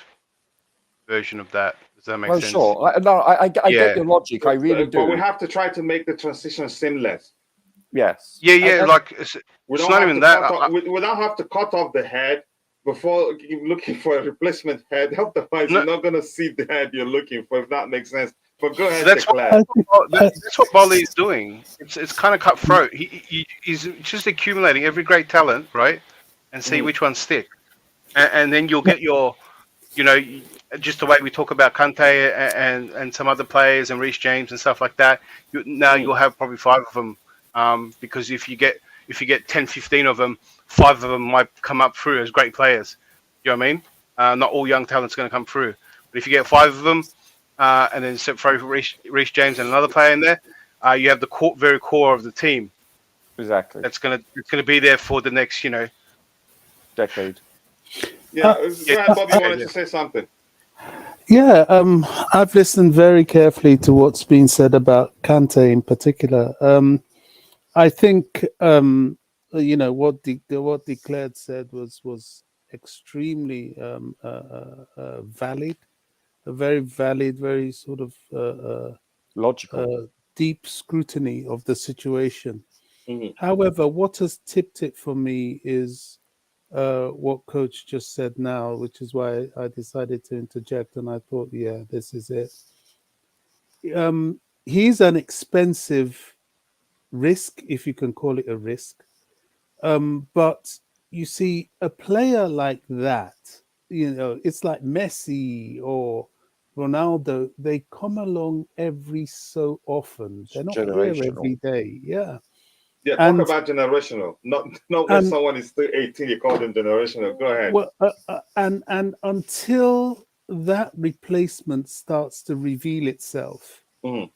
version of that. Does that make sense? Sure. I get your logic. I really do. But we have to try to make the transition seamless. Yes. Yeah. It's not even that. We don't have to cut off the head before looking for a replacement head. Otherwise, you're not going to see the head you're looking for, if that makes sense. But go ahead, that's what Bohley is doing. It's kind of cutthroat. He's just accumulating every great talent, right? And see which ones stick. And then you'll get your, just the way we talk about Kante and some other players and Reece James and stuff like that. You'll have probably 5 of them. Because if you get 10, 15 of them, 5 of them might come up through as great players. You know what I mean? Not all young talent's going to come through. But if you get 5 of them, and then throw Reece James and another player in there, you have the very core of the team. Exactly. It's gonna be there for the next, decade. Yeah, Bob, you wanted to say something. Yeah, I've listened very carefully to what's been said about Kante in particular. I think what Declared said was extremely valid, a very valid, very sort of Logical. deep scrutiny of the situation. Mhm. However, what has tipped it for me is what Coach just said now, which is why I decided to interject. And I thought, yeah, this is it. He's an expensive risk, if you can call it a risk. But you see, a player like that, it's like Messi or Ronaldo. They come along every so often. They're not here every Generational. day. Yeah, Yeah, talk and about generational. Not when and someone is still 18, you call them generational. Go ahead. well, and until that replacement starts to reveal itself, Mhm.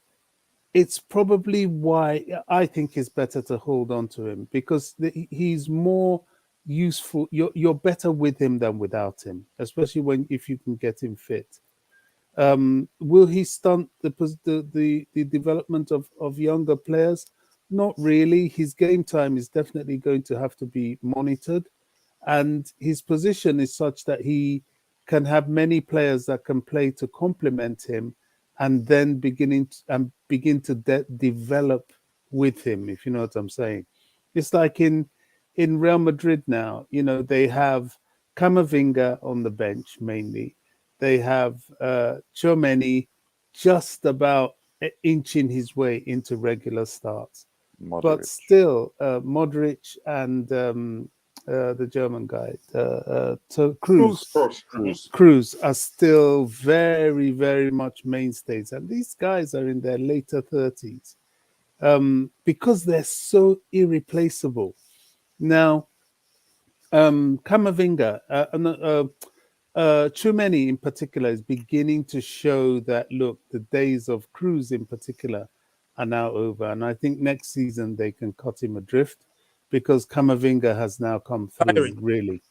it's probably why I think it's better to hold on to him, because he's more useful. You're better with him than without him, especially if you can get him fit. Will he stunt the development of younger players? Not really. His game time is definitely going to have to be monitored, and his position is such that he can have many players that can play to complement him, and then begin to develop with him. If you know what I'm saying, it's like in Real Madrid now. They have Camavinga on the bench mainly. They have Tchouaméni just about inching his way into regular starts, but Moderate. still Modric and the German guy, Cruz. Cruz. Cruz are still very, very much mainstays, and these guys are in their later 30s, because they're so irreplaceable. Now, Camavinga, Tchouaméni in particular is beginning to show that, look, the days of Cruz in particular are now over. And I think next season they can cut him adrift, because Camavinga has now come through, Tiring. really.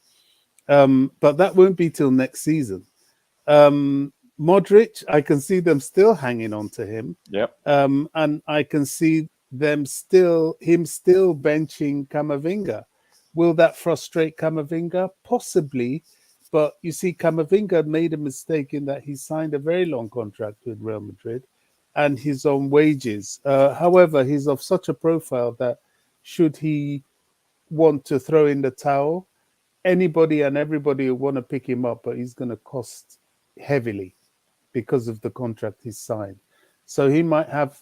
But that won't be till next season. Modric, I can see them still hanging on to him. Yep. And I can see him still benching Camavinga. Will that frustrate Camavinga? Possibly. But you see, Camavinga made a mistake in that he signed a very long contract with Real Madrid, and he's on wages. However, he's of such a profile that should he want to throw in the towel, anybody and everybody will want to pick him up, but he's going to cost heavily because of the contract he's signed. So he might have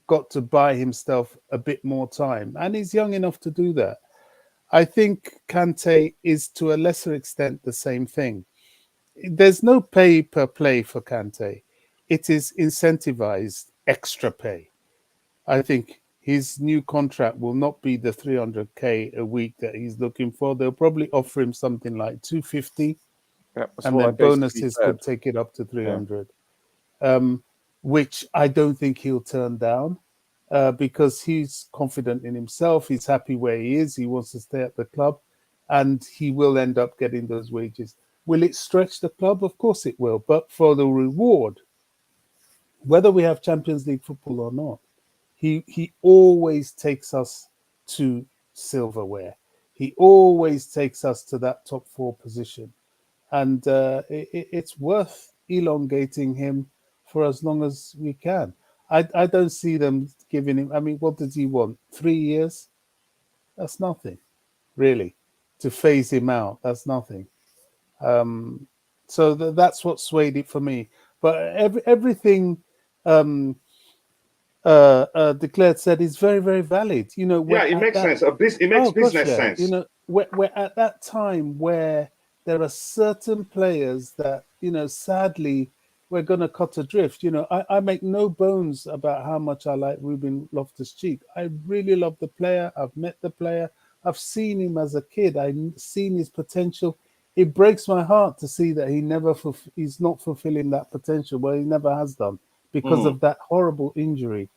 got to buy himself a bit more time, and he's young enough to do that. I think Kante is to a lesser extent the same thing. There's no pay per play for Kante. It is incentivized extra pay. I think his new contract will not be the 300k a week that he's looking for. They'll probably offer him something like 250, Yep. That's and what I then basically bonuses said. could take it up to 300. Which I don't think he'll turn down, because he's confident in himself. He's happy where he is. He wants to stay at the club, and he will end up getting those wages. Will it stretch the club? Of course it will. But for the reward, whether we have Champions League football or not, he always takes us to silverware. He always takes us to that top 4 position, and it's worth elongating him for as long as we can. I don't see them giving him. I mean, what does he want? 3 years? That's nothing, really. To phase him out, that's nothing. So that's what swayed it for me. But everything Declared said is very, very valid. Yeah, We're it at makes that. sense. It makes Oh gosh, business yeah. sense. We're at that time where there are certain players that, sadly, we're going to cut adrift. I make no bones about how much I like Ruben Loftus-Cheek. I really love the player. I've met the player. I've seen him as a kid. I've seen his potential. It breaks my heart to see that he's not fulfilling that potential. Well, he never has done, because Mhm. of that horrible injury.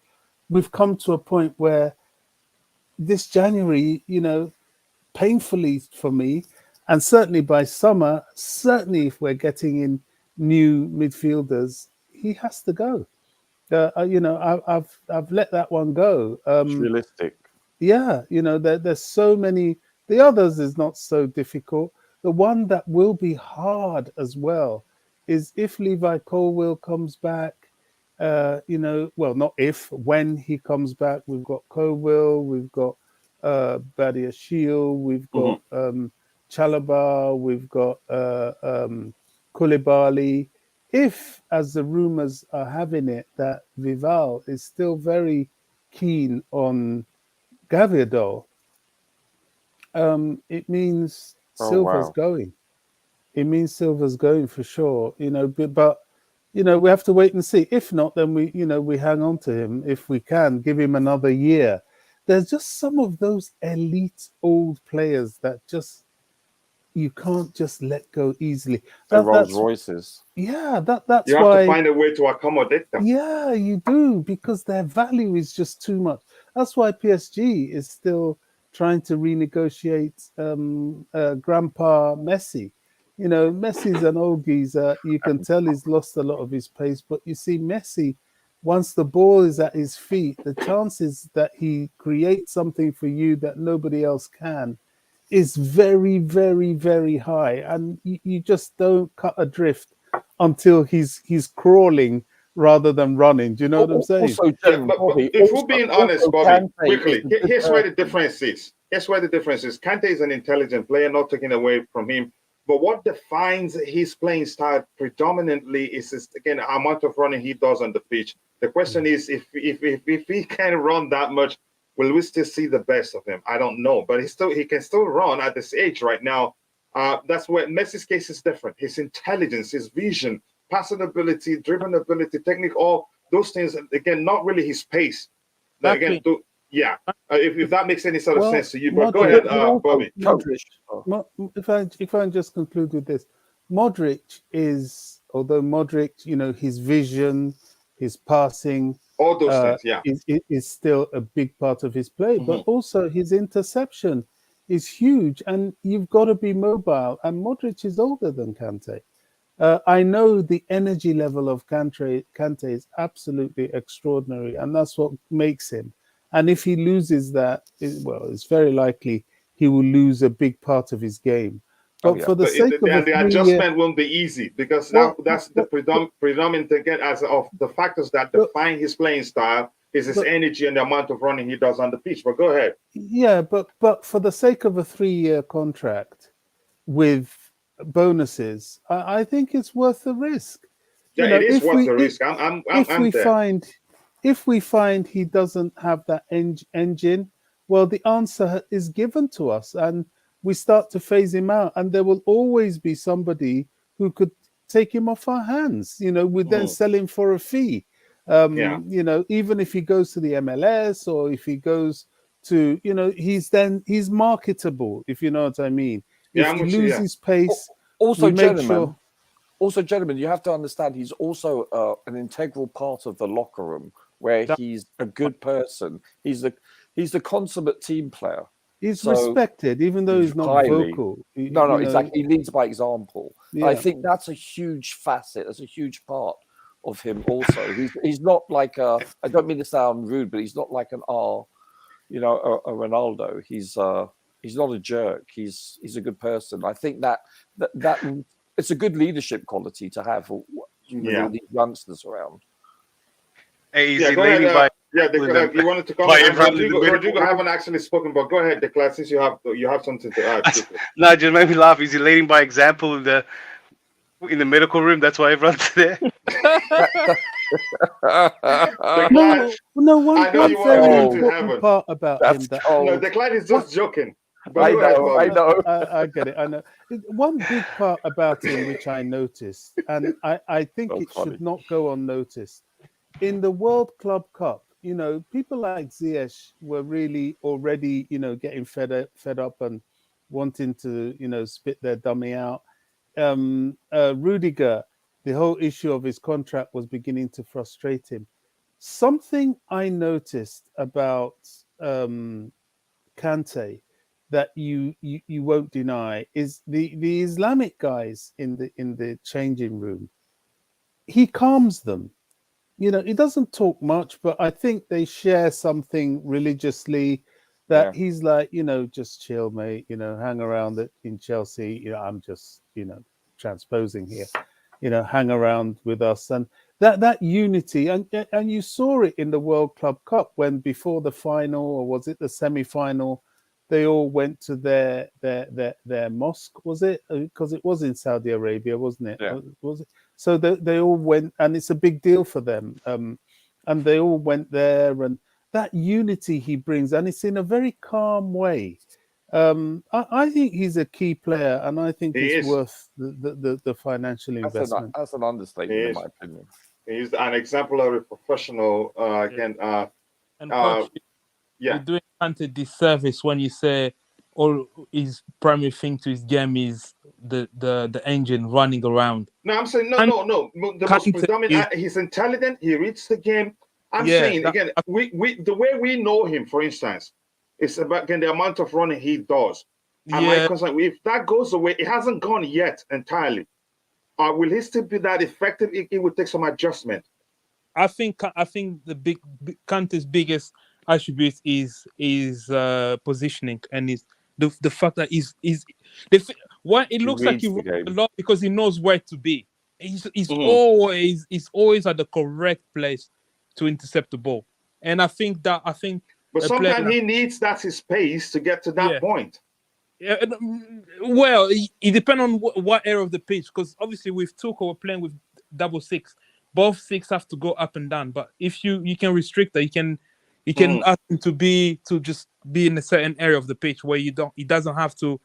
We've come to a point where this January, painfully for me, and certainly by summer, certainly if we're getting in new midfielders, he has to go. I've let that one go. It's realistic. Yeah, there's so many. The others is not so difficult. The one that will be hard as well is if Levi Colwill comes back. Well, not if, when he comes back. We've got Colwill, we've got Badia Shield, we've got Chalobah, we've got Koulibaly. If, as the rumours are having it, that Vival is still very keen on Gaviador, it means Oh, Silva's wow. going. It means Silva's going for sure. But we have to wait and see. If not, then we hang on to him if we can. Give him another year. There's just some of those elite old players that just you can't just let go easily. The Rolls Royces. That's You have why. to find a way to accommodate them. Yeah, you do, because their value is just too much. That's why PSG is still trying to renegotiate Grandpa Messi. Messi's an old geezer. You can tell he's lost a lot of his pace. But you see, Messi, once the ball is at his feet, the chances that he creates something for you that nobody else can is very, very, very high. And you just don't cut adrift until he's crawling rather than running. Do you know what I'm saying? Also, Yeah, but if we're being honest, Bobby, quickly, here's where the difference is. Kante is an intelligent player, not taking away from him. But what defines his playing style predominantly is, again, the amount of running he does on the pitch. The question is, if he can run that much, will we still see the best of him? I don't know. But he can still run at this age right now. That's where Messi's case is different. His intelligence, his vision, passing ability, driven ability, technique, all those things, again, not really his pace. Now, again, if that makes any sort of sense to you. But go ahead, Bobby. If I just conclude with this, Modric is, although Modric, his vision, his passing, all those things, is still a big part of his play, but also his interception is huge, and you've got to be mobile. And Modric is older than Kante. I know the energy level of Kante is absolutely extraordinary, and that's what makes him. And if he loses that, it's very likely he will lose a big part of his game. But for the sake of the adjustment won't be easy, because now that's the predominant again as of the factors that define his playing style is his energy and the amount of running he does on the pitch. But go ahead. Yeah, but for the sake of a 3-year contract with bonuses, I think it's worth the risk. Yeah, it is worth the risk. If we find he doesn't have that engine, well, the answer is given to us, and we start to phase him out, and there will always be somebody who could take him off our hands. We then sell him for a fee. Even if he goes to the MLS or if he goes to, he's marketable, if you know what I mean. If he loses pace, gentlemen, you have to understand he's also an integral part of the locker room, where he's a good person. He's the consummate team player. He's respected, even though he's not vocal. Exactly. He leads by example. Yeah. I think that's a huge facet. That's a huge part of him. Also, he's not like I don't mean to sound rude, but he's not like a Ronaldo. He's not a jerk. He's a good person. I think that it's a good leadership quality to have. These youngsters around. Go ahead. You wanted to comment. Rodrigo haven't actually spoken, but go ahead, Declan, since you have something to add. No, just made me laugh. Is he leading by example in the medical room? That's why everyone's there. One very important part about him. Declan is just joking. I know. I get it. I know. One big part about him, which I noticed, and I think it should not go unnoticed. In the World Club Cup, people like Ziyech were really already, getting fed up and wanting to, spit their dummy out. Rudiger, the whole issue of his contract was beginning to frustrate him. Something I noticed about Kante that you won't deny is the Islamic guys in the changing room. He calms them. He doesn't talk much, but I think they share something religiously. that he's like, just chill, mate, hang around in Chelsea. I'm just, transposing here, hang around with us. And that unity, and you saw it in the World Club Cup when before the final, or was it the semi-final, they all went to their mosque, was it? Because it was in Saudi Arabia, wasn't it? Yeah. Was it? So they all went, and it's a big deal for them. And they all went there, and that unity he brings, and it's in a very calm way. I think he's a key player, and I think it's worth the financial investment. That's an understatement, in my opinion. He's an exemplary professional. Again, and coach, you're doing Kante a disservice when you say all his primary thing to his game is the engine running around. No, I'm saying no. The most predominant. He's intelligent. He reads the game. I'm saying again, we the way we know him, for instance, is about again the amount of running he does. And my concern, if that goes away, it hasn't gone yet entirely. Will he still be that effective? It would take some adjustment. I think the Kante's biggest attribute is positioning, and is the fact that why it looks like he runs a lot because he knows where to be. He's always at the correct place to intercept the ball, and I think. But sometimes he needs that his pace to get to that point. Yeah, well, it depends on what area of the pitch, because obviously with Tuchel we're playing with 6. Both 6 have to go up and down. But if you can restrict that, you can ask him to just be in a certain area of the pitch where he doesn't have to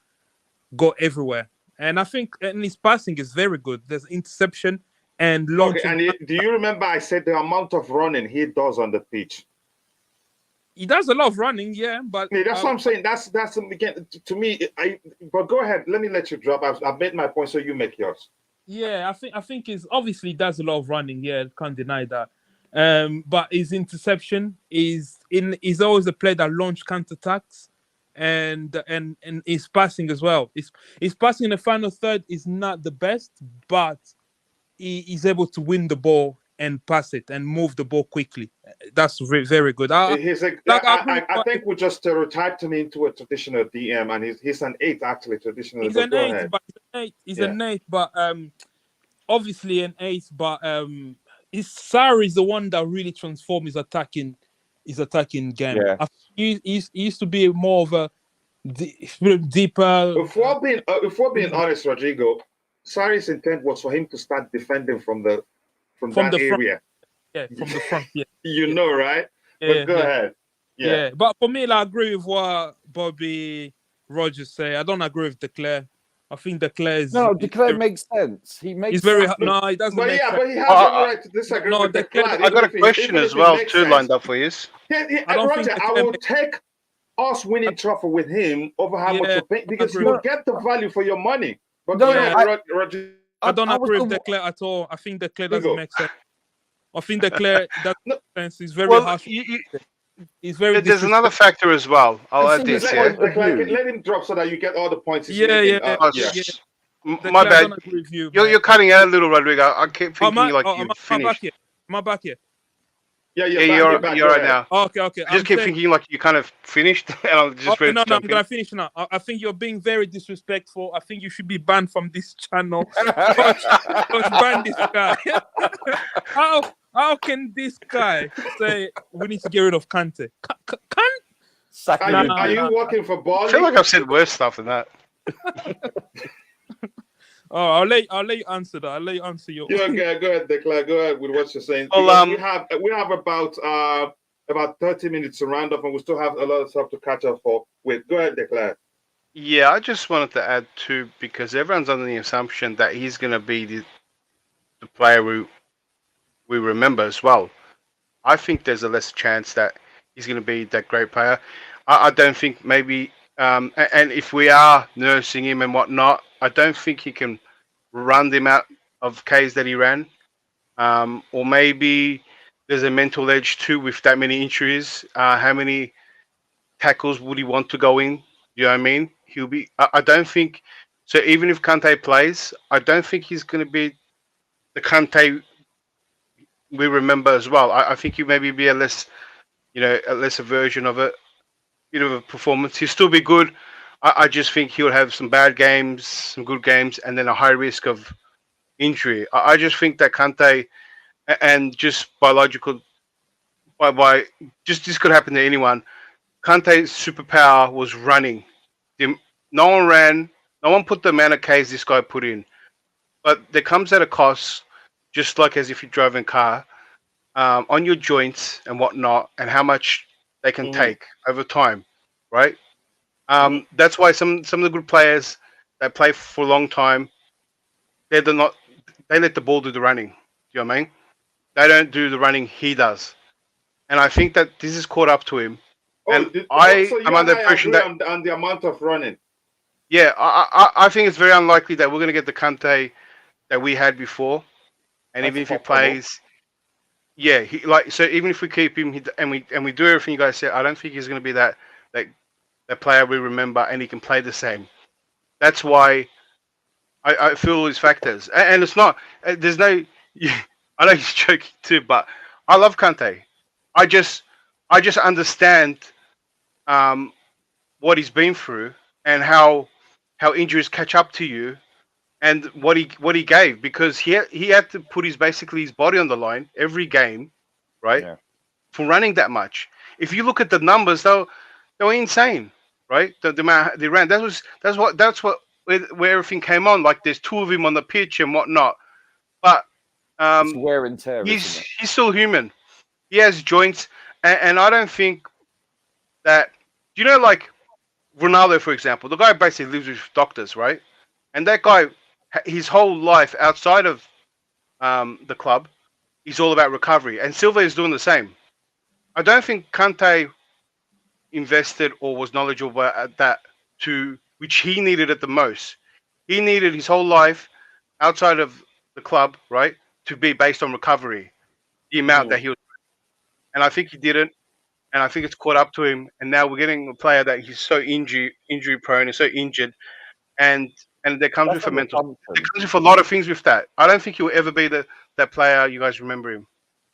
go everywhere. And I think his passing is very good. There's interception and launching. Okay, and do you remember I said the amount of running he does on the pitch? He does a lot of running, but that's what I'm saying. That's again to me. But go ahead. Let me let you drop. I've made my point, so you make yours. Yeah, I think he's obviously does a lot of running. Yeah, can't deny that. But his interception is always a player that launch counter-attacks, and his passing as well. His passing in the final third is not the best, but he is able to win the ball and pass it and move the ball quickly. That's very, very good. I think we just stereotyped him into a traditional DM, and he's an 8 actually traditional. He's an 8, he's an 8, but obviously an 8, but his Sarri is the one that really transformed his attacking game. Yeah. He used to be more of a deeper. If we're being honest, Rodrigo, Sarri's intent was for him to start defending from that area. Yeah, from the front. Yeah, you know, right? Yeah, but go ahead. Yeah, but for me, I agree with what Bobby Rogers say. I don't agree with Declare. I think Declare makes sense. He makes. He's very no. He doesn't. But he has the right to disagree with Declare. I got a question as well, too, lined up for you. I will take us winning trophy with him over how much you pay, because you'll get the value for your money. But Roger. I don't agree with Declare at all. I think Declare doesn't make sense. I think Declare doesn't make sense. He's very harsh. He's very. There's another factor as well. I'll add this. Let him drop so that you get all the points. My bad. You're cutting out a little, Rodrigo. I keep thinking you finished. Am I back here? Yeah, you're right now. Okay. I just keep thinking like you kind of finished, and I'm just ready to jump I'm gonna finish now. I think you're being very disrespectful. I think you should be banned from this channel. Coach, ban this guy. How can this guy say we need to get rid of Kante? Are you working for Bohley? I feel like I've said worse stuff than that. Oh, I'll let you answer that. I'll let you answer your. Go ahead, Declan. Go ahead with what you're saying. We have about 30 minutes to round up, and we still have a lot of stuff to catch up for. Go ahead, Declan. Yeah, I just wanted to add too, because everyone's under the assumption that he's going to be the player we remember as well. I think there's a less chance that he's going to be that great player. I don't think maybe. And if we are nursing him and whatnot, I don't think he can run the amount of Ks that he ran. Or maybe there's a mental edge too with that many injuries. How many tackles would he want to go in? You know what I mean? I don't think so. Even if Kante plays, I don't think he's going to be the Kante we remember as well. I think he maybe be a lesser version of it. bit of a performance. He'll still be good. I just think he'll have some bad games, some good games, and then a high risk of injury. I just think that Kante and just biological, by just this could happen to anyone. Kante's superpower was running. No one ran. No one put the amount of Ks this guy put in. But there comes at a cost, just like as if you're driving a car, on your joints and whatnot, and how much they can take over time, right? That's why some of the good players that play for a long time, they let the ball do the running. Do you know what I mean? They don't do the running he does, and I think that this is caught up to him. And so I'm under the impression that on the amount of running. yeah, I think it's very unlikely that we're going to get the Kante that we had before, and That's even if he possible. plays, yeah, so even if we keep him and we do everything you guys said, I don't think he's going to be that player we remember, and he can play the same. That's why I feel all these factors, and it's not. There's no. I know he's joking too, but I love Kante. I just understand what he's been through and how injuries catch up to you, and what he gave, because he had to put his body on the line every game, right? Yeah. For running that much. If you look at the numbers, they were insane, right? The amount they ran. That's what where everything came on. Like there's two of him on the pitch and whatnot, but It's wear and tear. he's still human. He has joints, and I don't think that, you know, like Ronaldo, for example, the guy basically lives with doctors, right? And that guy, his whole life outside of the club, is all about recovery. And Silva is doing the same. I don't think Kante invested or was knowledgeable at that which he needed it the most. He needed his whole life outside of the club, right, to be based on recovery, the amount that he was. And I think he didn't. And I think it's caught up to him. And now we're getting a player that he's so injury prone and so injured, and there comes with a mental. There comes with a lot of things with that. I don't think he'll ever be that player you guys remember him.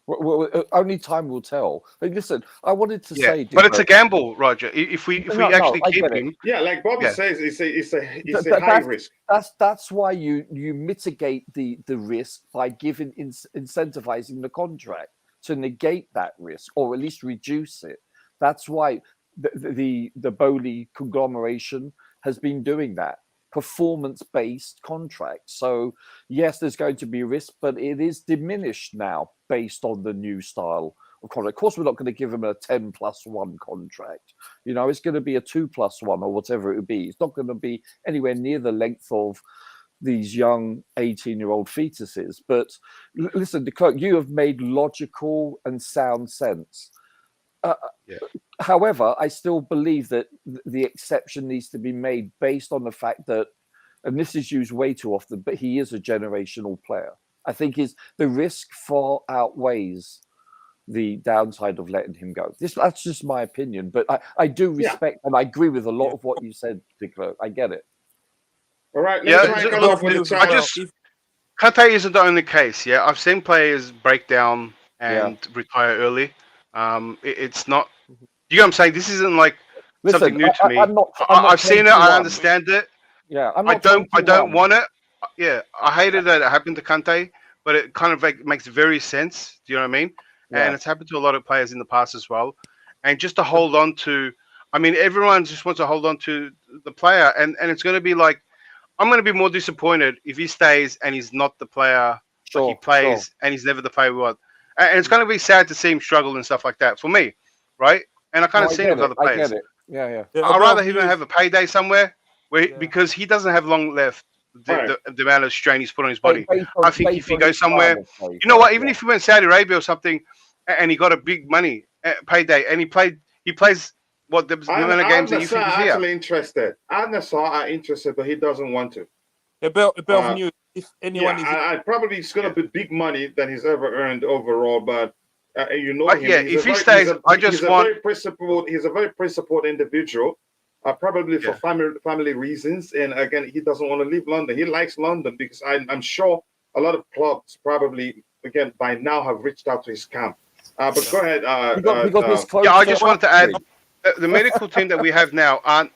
Well, only time will tell. But listen, I wanted to say, but it's a gamble, Roger. If we actually keep him, like Bobby says, it's a high risk. That's why you mitigate the risk by incentivizing the contract to negate that risk, or at least reduce it. That's why the Bohley conglomeration has been doing that. Performance-based contract. So yes, there's going to be risk, but it is diminished now based on the new style of contract. Of course, we're not going to give him a 10+1 contract. You know, it's going to be a 2+1 or whatever it would be. It's not going to be anywhere near the length of these young 18-year-old fetuses. But listen, de Klerk, you have made logical and sound sense. However, I still believe that the exception needs to be made based on the fact that, and this is used way too often, but he is a generational player. I think the risk far outweighs the downside of letting him go. That's just my opinion, but I do respect and I agree with a lot of what you said, de Klerk. I get it. All right, Kante isn't the only case. Yeah, I've seen players break down and retire early. It's not. You know what I'm saying? This isn't like something new to me. I've seen it. I understand it. Yeah, I don't want it. Yeah, I hated that it happened to Kante, but it kind of makes very sense. Do you know what I mean? Yeah. And it's happened to a lot of players in the past as well. And just to hold on to, I mean, everyone just wants to hold on to the player, and it's going to be like, I'm going to be more disappointed if he stays and he's not the player he plays, and he's never the player we want. And it's going to be sad to see him struggle and stuff like that for me, right? And I kind of see it with other players. I get it. Yeah. I'd rather him have a payday somewhere because he doesn't have long left. The amount of strain he's put on his body. I think if he goes somewhere, you know what? Even if he went Saudi Arabia or something, and he got a big money payday, and he plays what the amount of games that you think he's here. Actually interested. Al-Nassr are interested, but he doesn't want to. A bit of news. If anyone probably it's going to be big money than he's ever earned overall, but you know him. If he stays, he's a very principled individual. Probably for family reasons, and again, he doesn't want to leave London. He likes London because I'm sure a lot of clubs probably again by now have reached out to his camp. But go ahead. I just wanted to add. the medical team that we have now aren't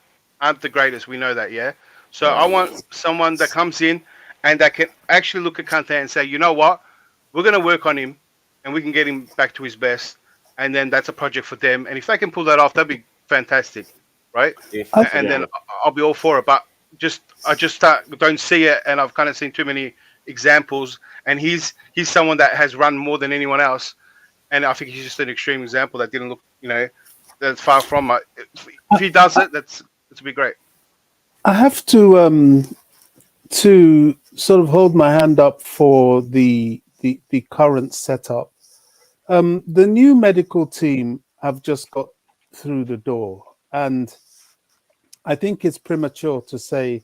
the greatest. We know that, yeah. So I want someone that comes in and that can actually look at Kante and say, you know what, we're going to work on him, and we can get him back to his best, and then that's a project for them. And if they can pull that off, that'd be fantastic, right? And then I'll be all for it. But I just don't see it, and I've kind of seen too many examples. And he's someone that has run more than anyone else, and I think he's just an extreme example that didn't look, that's far from it. If he does it, that's be great. I have to sort of hold my hand up for the current setup. The new medical team have just got through the door, and I think it's premature to say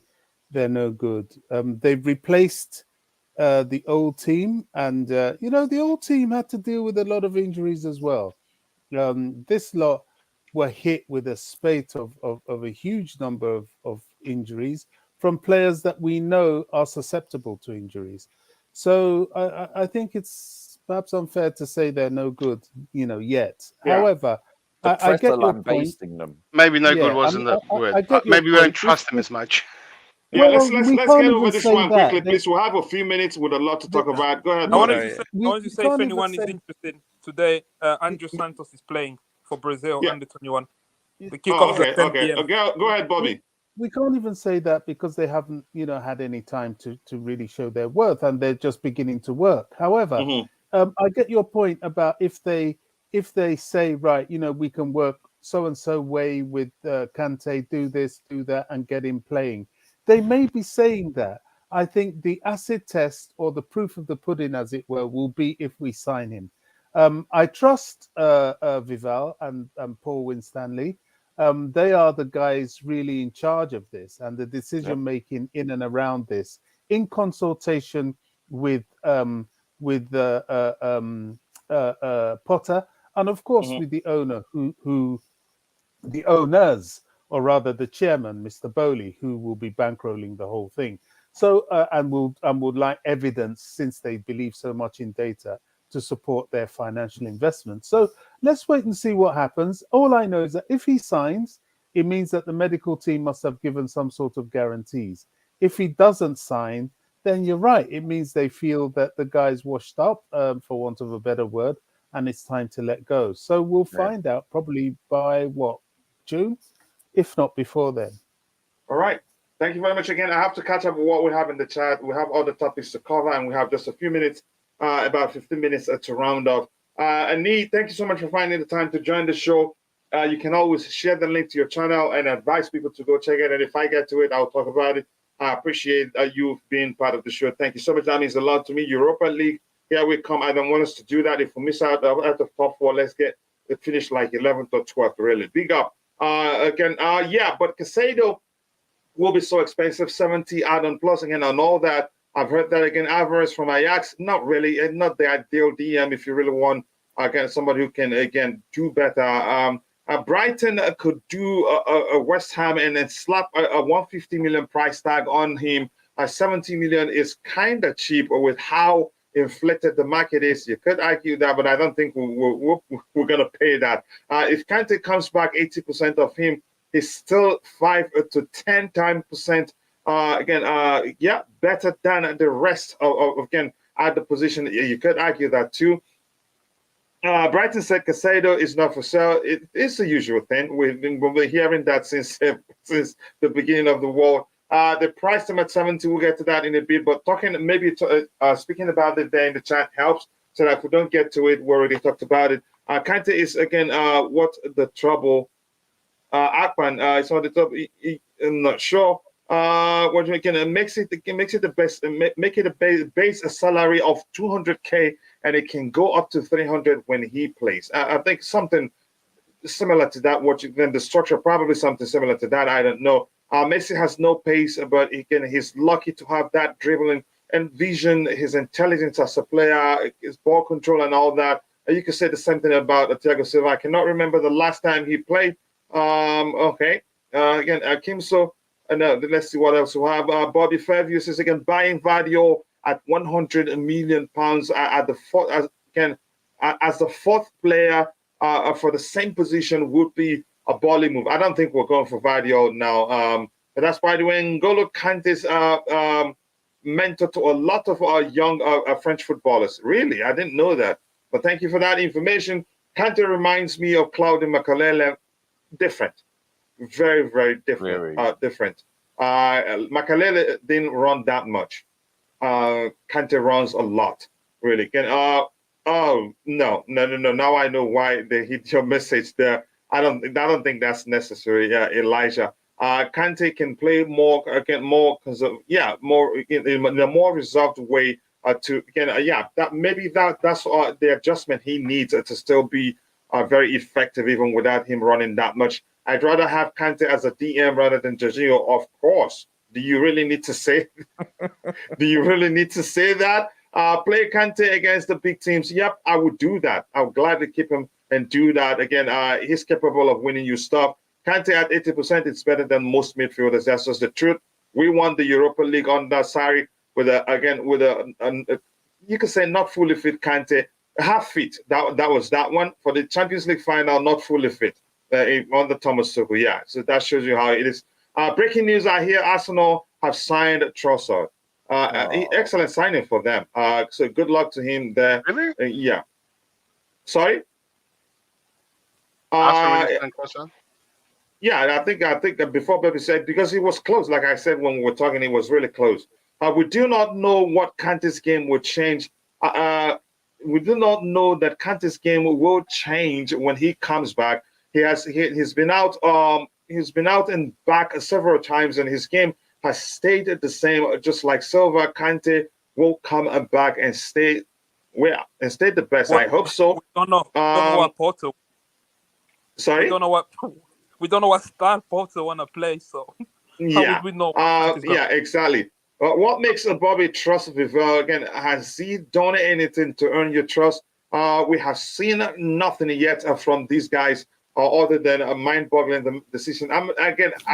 they're no good. They've replaced the old team, and the old team had to deal with a lot of injuries as well. This lot were hit with a spate of a huge number of injuries from players that we know are susceptible to injuries. So I think it's perhaps unfair to say they're no good, yet. Yeah. However, The I press get are your point. lambasting them. Maybe no Yeah, good wasn't the I word. get your Maybe we don't point. trust them as much. Yeah, Well, let's we get can't over even this say one that. quickly, please. We'll have a few minutes with a lot to talk about. Go ahead, I wanted Bobby. to say, We if can't even anyone is say- interested today, Andrew Santos is playing for Brazil Yeah. under 21. The Oh, kickoff is okay, at 10 okay. p.m. Go ahead, Bobby. We can't even say that because they haven't, had any time to really show their worth, and they're just beginning to work. However, I get your point about if they say, right, we can work so and so way with Kante, do this, do that, and get him playing. They may be saying that. I think the acid test, or the proof of the pudding, as it were, will be if we sign him. I trust Vival and Paul Winstanley. They are the guys really in charge of this and the decision making in and around this, in consultation with Potter, and of course with the owner, who the owners, or rather the chairman, Mr. Bohley, who will be bankrolling the whole thing. So and would like evidence, since they believe so much in data, to support their financial investment. So let's wait and see what happens. All I know is that if he signs, it means that the medical team must have given some sort of guarantees. If he doesn't sign, then you're right. It means they feel that the guy's washed up, for want of a better word, and it's time to let go. So we'll find out probably by June, if not before then. All right. Thank you very much again. I have to catch up with what we have in the chat. We have other topics to cover, and we have just a few minutes, about 15 minutes to round off. Annie, thank you so much for finding the time to join the show. You can always share the link to your channel and advise people to go check it. And if I get to it, I'll talk about it. I appreciate you being part of the show. Thank you so much. That means a lot to me. Europa League, here we come. I don't want us to do that. If we miss out at the top four, let's get it finished like 11th or 12th, really. Big up. But Caicedo will be so expensive, 70 add-on plus again on all that. I've heard that again. Alvarez from Ajax, not really, not the ideal DM if you really want again somebody who can again do better. Brighton could do a West Ham and then slap a 150 million price tag on him. 70 million is kind of cheap with how inflated the market is. You could argue that, but I don't think we're going to pay that. If Kante comes back, 80% of him is still 5 to 10 percent. Better than the rest of again at the position. You could argue that too. Brighton said Caicedo is not for sale. It is the usual thing. We've been hearing that since the beginning of the war. They priced him at 70. We'll get to that in a bit. But speaking about it there in the chat helps. So that if we don't get to it, we already talked about it. Kante is again what the trouble. Akpan, it's on the top. I'm not sure. What again makes it the best. Make it a base salary of 200K, and it can go up to 300 when he plays. I think something similar to that. Then the structure probably something similar to that. I don't know. Messi has no pace, but again he's lucky to have that dribbling and vision, his intelligence as a player, his ball control, and all that. You could say the same thing about Thiago Silva. I cannot remember the last time he played. Kimso. Let's see what else we have. Bobby Fairview says again, buying Vadio at 100 million pounds at the fourth as the fourth player for the same position would be a Bohley move. I don't think we're going for Vardy now. But that's, by the way, N'Golo Kante's mentor to a lot of our young French footballers. Really, I didn't know that. But thank you for that information. Kante reminds me of Claudio Makalele. Different. Very, very different. Different. Makalele didn't run that much. Kante runs a lot. Really. Oh, no. Now I know why they hit your message there. I don't think that's necessary. Yeah, Elijah. Kante can play more in a more reserved way that's the adjustment he needs to still be very effective even without him running that much. I'd rather have Kante as a DM rather than Jorginho, of course. Do you really need to say? Do you really need to say that? Play Kante against the big teams. Yep, I would do that. I would gladly keep him and do that. Again, he's capable of winning you stuff. Kante at 80%, it's better than most midfielders. That's just the truth. We won the Europa League under Sarri with you could say not fully fit Kante, half fit. That was that one. For the Champions League final, not fully fit under Thomas Tuchel. Yeah, so that shows you how it is. Breaking news: I hear Arsenal have signed Trossard. Excellent signing for them. So good luck to him there. Really? Yeah. Sorry. Arsenal really signed Trossard? Yeah, I think before Baby said, because it was close, like I said when we were talking, it was really close. We do not know what Kante's game will change. We do not know that Kante's game will change when he comes back. He's been out and back several times, and his game has stayed the same. Just like Silva, Kante will come back and stay the best. I hope so. We don't know what Porto. Sorry. We don't know what style Porto want to play, so how would we know? Yeah, exactly. What makes Bobby trust Vivell again? Has he done anything to earn your trust? We have seen nothing yet from these guys, other than a mind-boggling decision. I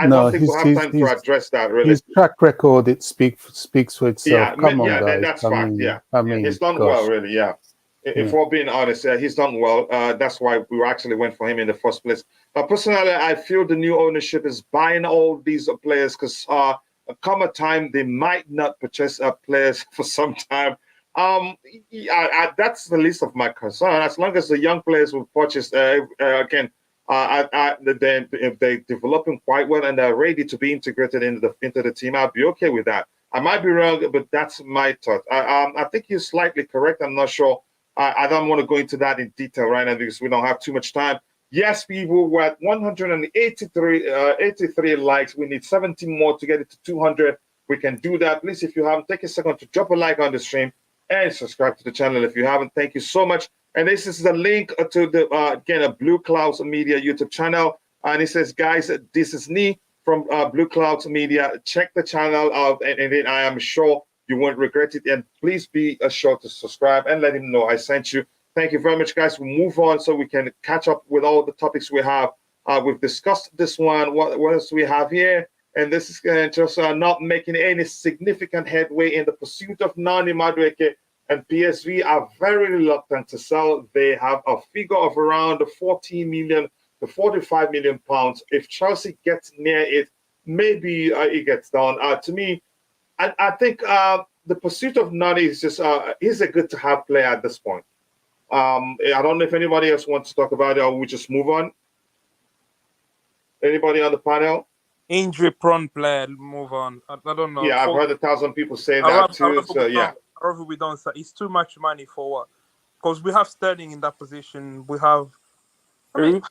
don't think we'll have time to address that. Really, his track record speaks for itself. Yeah, Come on, guys. That's fact. I mean, he's done well, really. Yeah. If we're being honest, he's done well. That's why we actually went for him in the first place. Personally, I feel the new ownership is buying all these players because come a time they might not purchase players for some time. That's the least of my concern. As long as the young players will purchase if they're developing quite well and they're ready to be integrated into the team, I'll be okay with that. I might be wrong, but that's my thought. I think you're slightly correct. I'm not sure. I don't want to go into that in detail right now because we don't have too much time. Yes, people, we're at 183 likes. We need 17 more to get it to 200. We can do that. Please, if you haven't, take a second to drop a like on the stream and subscribe to the channel if you haven't. Thank you so much. And this is the link to the, again, a Blue Clouds Media YouTube channel. And it says, guys, this is me from Blue Clouds Media. Check the channel out, and then I am sure you won't regret it. And please be sure to subscribe and let him know I sent you. Thank you very much, guys. We'll move on so we can catch up with all the topics we have. We've discussed this one. What else do we have here? And this is just not making any significant headway in the pursuit of Noni Madueke, and PSV are very reluctant to sell. They have a figure of around 40 million to 45 million pounds. If Chelsea gets near it, maybe it gets done. To me, I think the pursuit of Noni is just he's a good to have player at this point. I don't know if anybody else wants to talk about it, or we just move on. Anybody on the panel? Injury-prone player, move on. I don't know. Yeah, I've heard 1,000 people say that too. So yeah, we don't. It's too much money for what? Because we have Sterling in that position. We have. We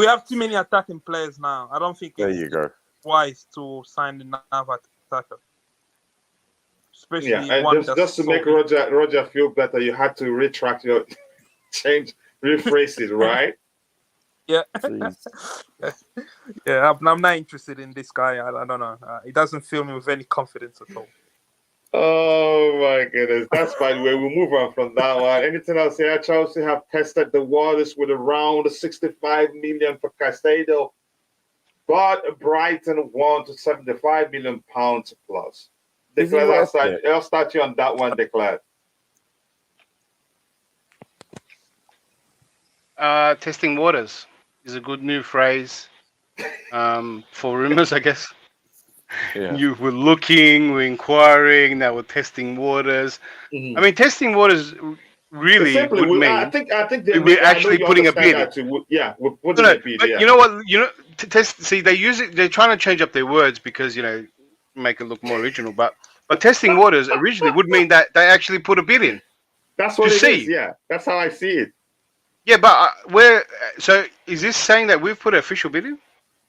have too many attacking players now. I don't think it's wise to sign another attacker. Especially and just to make Roger feel better, you had to retract your rephrase it, right? Yeah. Yeah, I'm not interested in this guy. I don't know. It doesn't fill me with any confidence at all. Oh my goodness. That's by the way. We'll move on from that one. Anything else here? Chelsea have tested the waters with around 65 million for Caicedo, but Brighton won to 75 million pounds plus. Declare, I'll start you on that one, Declare. testing waters is a good new phrase for rumors, I guess. Yeah. You were looking, we're inquiring, now we're testing waters. I mean, testing waters really Simply, would mean I think they we're I know actually you putting a understand bid in. that too. Yeah, we're No, putting no, a bid. but Yeah. you know what? To test. See, they use it. They're trying to change up their words because make it look more original. But testing waters originally would mean that they actually put a bid in That's what to it is. see. Yeah, that's how I see it. Yeah, but where? So is this saying that we've put an official bid in?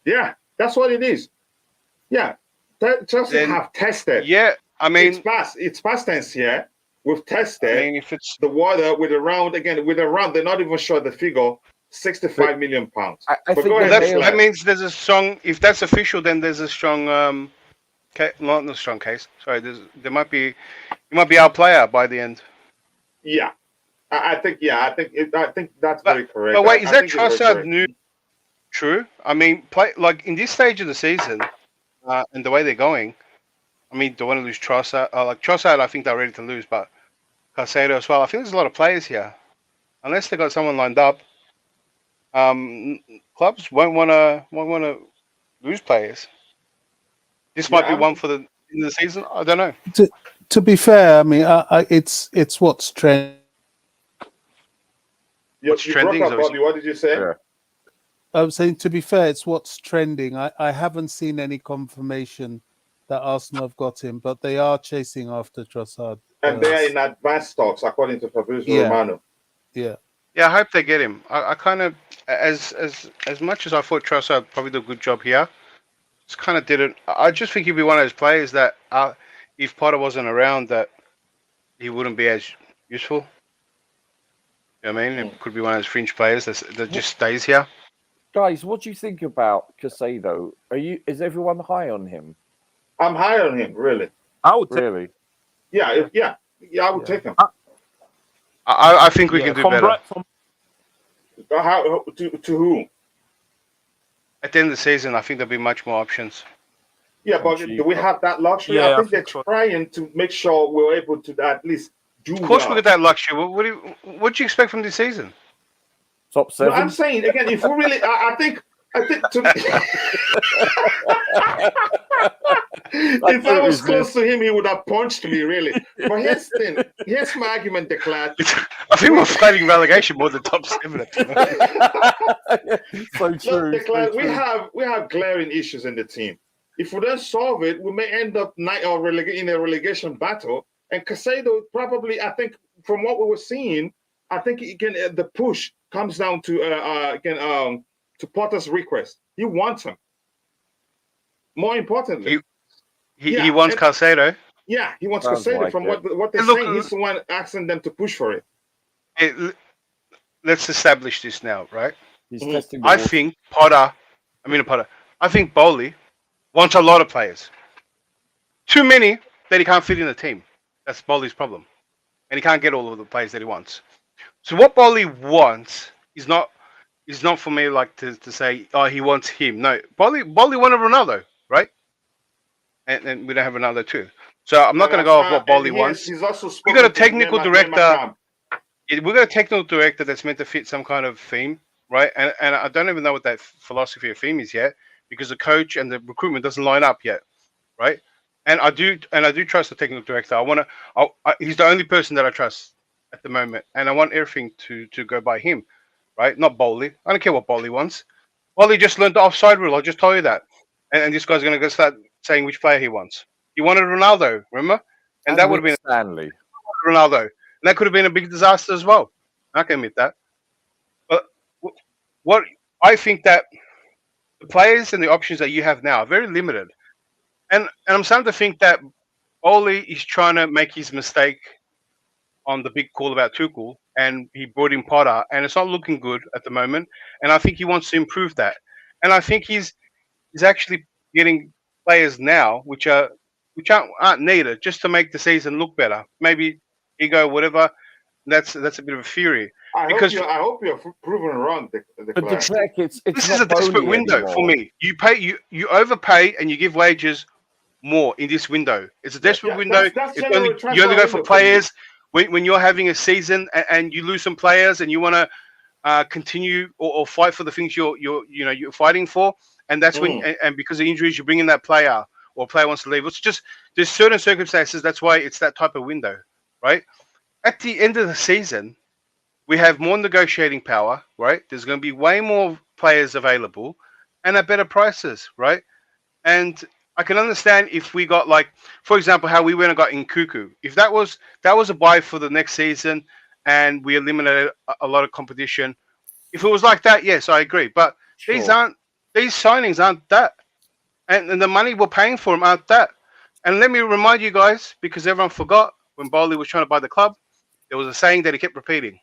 Yeah, that's what it is. Yeah, Chelsea Then- have tested. Yeah, I mean, It's past tense here. We've tested if it's the water with around they're not even sure the figure, £65 million. I But think go they ahead, nailed Flair. that means there's a strong. If that's official, then there's a strong. Not a strong case. Sorry, there might be. It might be our player by the end. Yeah, I think that's very correct. But wait, is I that think it's very Trossard correct. new? True. I mean, play like in this stage of the season, and the way they're going. I mean, do I want to lose Trossard? Like Trossard, I think they're ready to lose, but Caicedo as well. I think there's a lot of players here. Unless they got someone lined up, clubs won't want to lose players. This might be one for the end of the season. I don't know. To be fair, I mean, it's what's trending. What's You trending broke is up, Bobby. What did you say? Yeah. I was saying, to be fair, it's what's trending. I haven't seen any confirmation that Arsenal have got him, but they are chasing after Trossard. And they are in advanced talks, according to Fabrizio Yeah. Romano. Yeah. Yeah, I hope they get him. I kind of, as much as I thought Trossard probably did a good job here, just kind of didn't. I just think he'd be one of those players that, if Potter wasn't around, that he wouldn't be as useful. You know what I mean? It could be one of those fringe players that just stays here. Guys, what do you think about Caicedo? Is everyone high on him? I'm high on him, really. I would take Really? Yeah, I would take him. I think we can do better. How, to who? At the end of the season, I think there'll be much more options. Yeah, but do we have that luxury? Yeah, I think I they're think so. trying to make sure we're able to at least do Of course, well. we get that luxury. What do you expect from this season? Top No, 7? I'm saying again, if we really, I think to, if I was close to him, he would have punched me, really. But here's the thing. Here's my argument, Declan. I think we're fighting relegation more than top 7 at the moment. So Look, true. Declan, so we have glaring issues in the team. If we don't solve it, we may end up in a relegation battle. And Caicedo probably, I think, from what we were seeing, I think again the push comes down to to Potter's request. He wants him. More importantly, He wants Caicedo. yeah, he wants Sounds Caicedo. like From it. what they're Look, saying, he's the one asking them to push for it. Let's establish this now, right? he's testing the I water. think I think Bohley wants a lot of players. Too many that he can't fit in the team. That's Bohley's problem. And he can't get all of the players that he wants. So what Bohley wants is not for me like to say, oh, he wants him. No, Bohley wanted Ronaldo, right? And we don't have Ronaldo too. So I'm not going to go off what Bohley wants. He's also We got a spoken to technical Neymar director. Camp. We've got a technical director that's meant to fit some kind of theme, right? And I don't even know what that philosophy or theme is yet, because the coach and the recruitment doesn't line up yet, right? And I do trust the technical director. He's the only person that I trust at the moment, and I want everything to go by him, right? Not Bohley. I don't care what Bohley wants. Bohley just learned the offside rule. I'll just tell you that. And this guy's going to go start saying which player he wants. He wanted Ronaldo, remember? And that would have been Stanley. Ronaldo. And that could have been a big disaster as well. I can admit that. But what I think that the players and the options that you have now are very limited. And I'm starting to think that Ole is trying to make his mistake on the big call about Tuchel, and he brought in Potter, and it's not looking good at the moment. And I think he wants to improve that. And I think he's actually getting players now which aren't needed just to make the season look better. Maybe ego, whatever. That's a bit of a theory. I hope you're proven wrong, But Declan. Declan, it's This not is a desperate Bohley window anymore. for me. You overpay and you give wages more in this window. It's a desperate Yeah, window. that's It's general only, transfer you only go window for for me. players when you're having a season and you lose some players and you want to continue or fight for the things you're fighting for, and that's when and because of injuries you bring in that player or a player wants to leave. It's just there's certain circumstances. That's why it's that type of window, right? At the end of the season, we have more negotiating power, right? There's going to be way more players available, and at better prices, right? And I can understand if we got like, for example, how we went and got Nkuku. If that was a buy for the next season, and we eliminated a lot of competition. If it was like that, yes, I agree. But these signings aren't that, and the money we're paying for them aren't that. And let me remind you guys, because everyone forgot when Bohley was trying to buy the club, there was a saying that he kept repeating: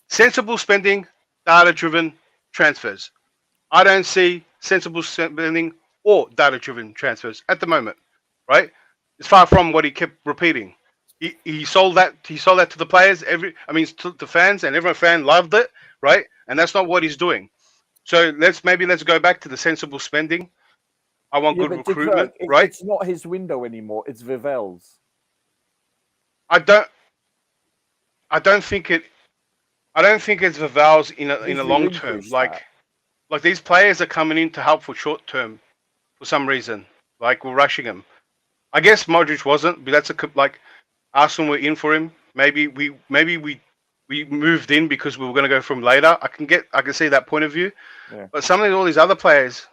sensible spending, data-driven transfers. I don't see sensible spending or data-driven transfers at the moment, right? It's far from what he kept repeating. He sold that to the players. To the fans, and every fan loved it, right? And that's not what he's doing. So let's go back to the sensible spending. I want good recruitment, right? It's not his window anymore. It's Vivel's. I don't think it's Vival's in a long term. Like these players are coming in to help for short term for some reason. Like we're rushing him. I guess Modric wasn't, but that's Arsenal were in for him. Maybe we moved in because we were going to go from later. I can see that point of view. Yeah. But all these other players,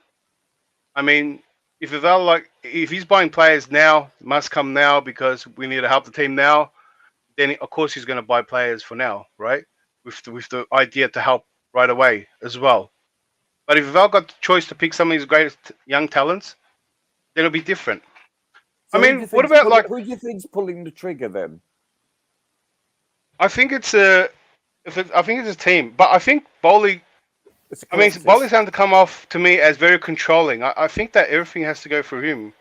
I mean, if Vival if he's buying players now, must come now because we need to help the team now, then of course he's going to buy players for now, right? With the idea to help right away as well. But if Vival got the choice to pick some of his greatest young talents, then it'll be different. So I mean, what about who do you think's pulling the trigger then? I think it's a team, but I think Bohley. Bohley's having to come off to me as very controlling. I think that everything has to go through him.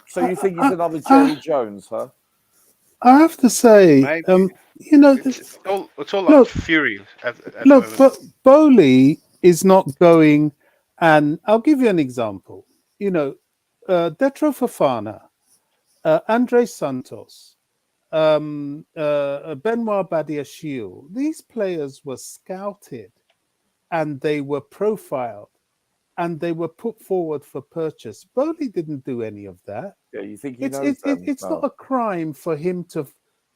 So you think he's another Jerry Jones, huh? I have to say, it's all like fury. But Bohley is not going, and I'll give you an example. Detro Fofana, Andre Santos, Benoit Badiashile, these players were scouted and they were profiled and they were put forward for purchase. Bohley didn't do any of that. Yeah, you think it's not a crime for him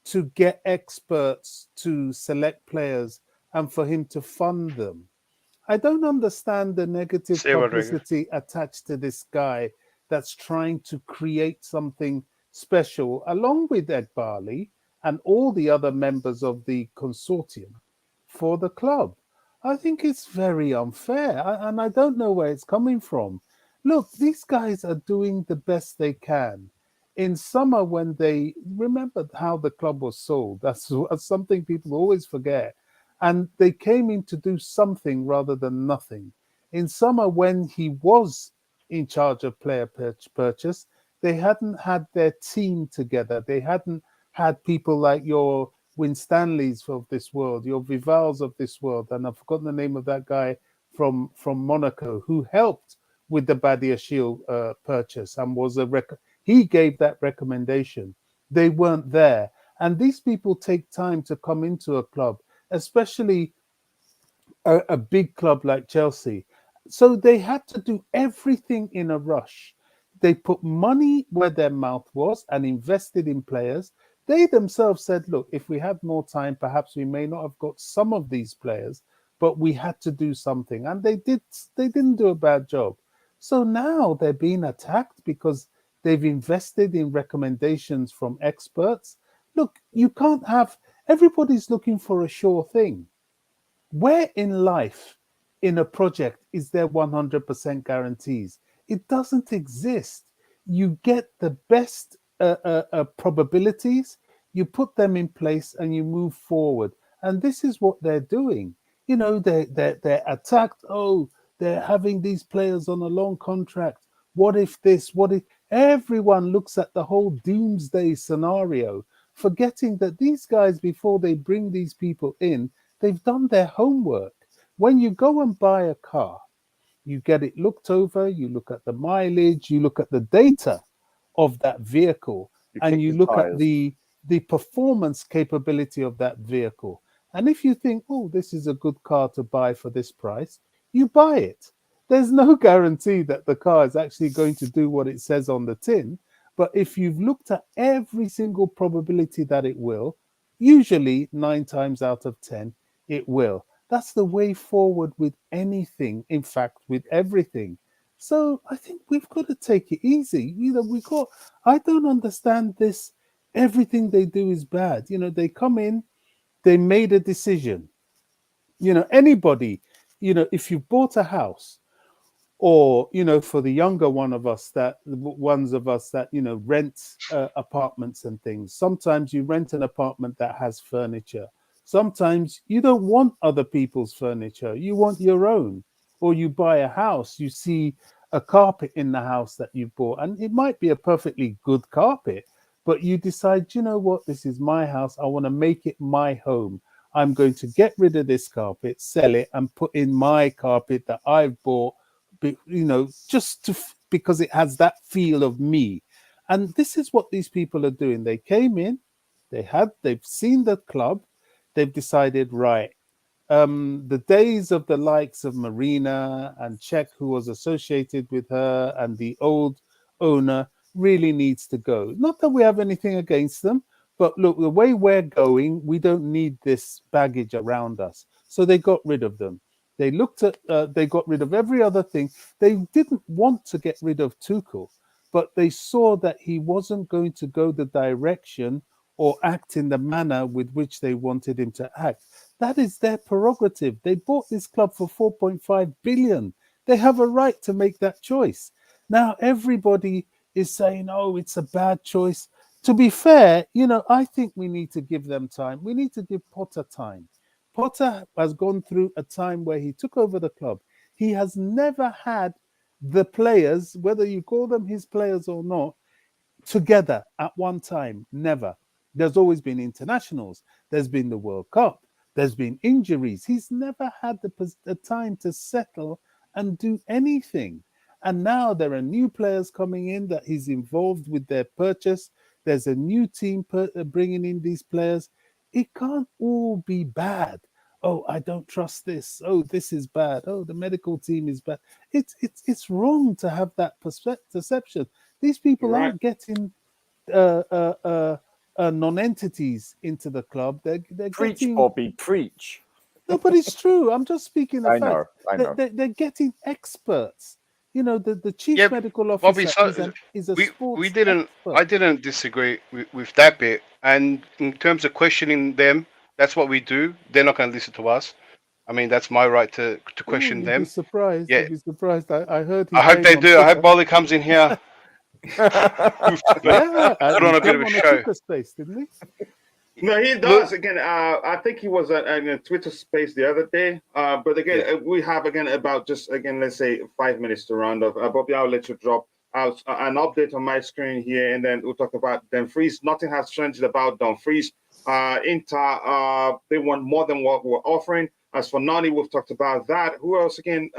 to get experts to select players and for him to fund them. I don't understand the negative publicity attached to this guy that's trying to create something special, along with Ed Barley and all the other members of the consortium for the club. I think it's very unfair, and I don't know where it's coming from. Look, these guys are doing the best they can. In summer, when they remembered how the club was sold, that's something people always forget. And they came in to do something rather than nothing. In summer, when he was in charge of player purchase, they hadn't had their team together. They hadn't had people like your Winstanleys of this world, your Vivals of this world, and I've forgotten the name of that guy from Monaco who helped with the Badiashile purchase and was he gave that recommendation. They weren't there, and these people take time to come into a club, especially a big club like Chelsea. So they had to do everything in a rush. They put money where their mouth was and invested in players. They themselves said, look, if we had more time, perhaps we may not have got some of these players, but we had to do something. And they didn't do a bad job. So now they're being attacked because they've invested in recommendations from experts. Look, you can't have, everybody's looking for a sure thing. Where in life, in a project, is there 100% guarantees? It doesn't exist. You get the best probabilities, you put them in place, and you move forward. And this is what they're doing. They're attacked. Oh, they're having these players on a long contract. What if this? What if? Everyone looks at the whole doomsday scenario, forgetting that these guys, before they bring these people in, they've done their homework. When you go and buy a car, you get it looked over, you look at the mileage, you look at the data of that vehicle, and you look at the performance capability of that vehicle. And if you think, oh, this is a good car to buy for this price, you buy it. There's no guarantee that the car is actually going to do what it says on the tin. But if you've looked at every single probability that it will, usually 9 times out of 10, it will. That's the way forward with anything, in fact, with everything. So I think we've got to take it easy. I don't understand this. Everything they do is bad. They come in, they made a decision. Anybody, if you bought a house, or for the younger ones of us that rent apartments and things, sometimes you rent an apartment that has furniture. Sometimes you don't want other people's furniture, you want your own. Or you buy a house, you see a carpet in the house that you bought, and it might be a perfectly good carpet, but you decide, you know what, this is my house, I want to make it my home. I'm going to get rid of this carpet, sell it, and put in my carpet that I've bought, because it has that feel of me. And this is what these people are doing. They came in, they've seen the club, they've decided, right, the days of the likes of Marina and Czech, who was associated with her, and the old owner really needs to go. Not that we have anything against them, but look, the way we're going, we don't need this baggage around us. So they got rid of them. They got rid of every other thing. They didn't want to get rid of Tuchel, but they saw that he wasn't going to go the direction or act in the manner with which they wanted him to act. That is their prerogative. They bought this club for 4.5 billion. They have a right to make that choice. Now, everybody is saying, oh, it's a bad choice. To be fair, I think we need to give them time. We need to give Potter time. Potter has gone through a time where he took over the club. He has never had the players, whether you call them his players or not, together at one time. Never. There's always been internationals. There's been the World Cup. There's been injuries. He's never had the time to settle and do anything. And now there are new players coming in that he's involved with their purchase. There's a new team bringing in these players. It can't all be bad. Oh, I don't trust this. Oh, this is bad. Oh, the medical team is bad. It's wrong to have that perception. These people aren't getting non-entities into the club. They're Preach, getting... Bobby, preach. No, but it's true. I'm just speaking the fact. I know. They're getting experts. The chief medical Bobby, officer is a sports expert. I didn't disagree with that bit. And in terms of questioning them, that's what we do. They're not going to listen to us. I mean, that's my right to question them. Be surprised. Yeah. You'd be surprised. I heard. I hope they do. I hope Bohley comes in here. Yeah, put on a bit of a show. Space, didn't he? No, he does. Again, I think he was in a Twitter space the other day. But again, we have about let's say 5 minutes to round off. Bobby, I'll let you drop out an update on my screen here, and then we'll talk about Dumfries. Nothing has changed about Dumfries. Inter, they want more than what we're offering. As for Noni, we've talked about that. Who else again?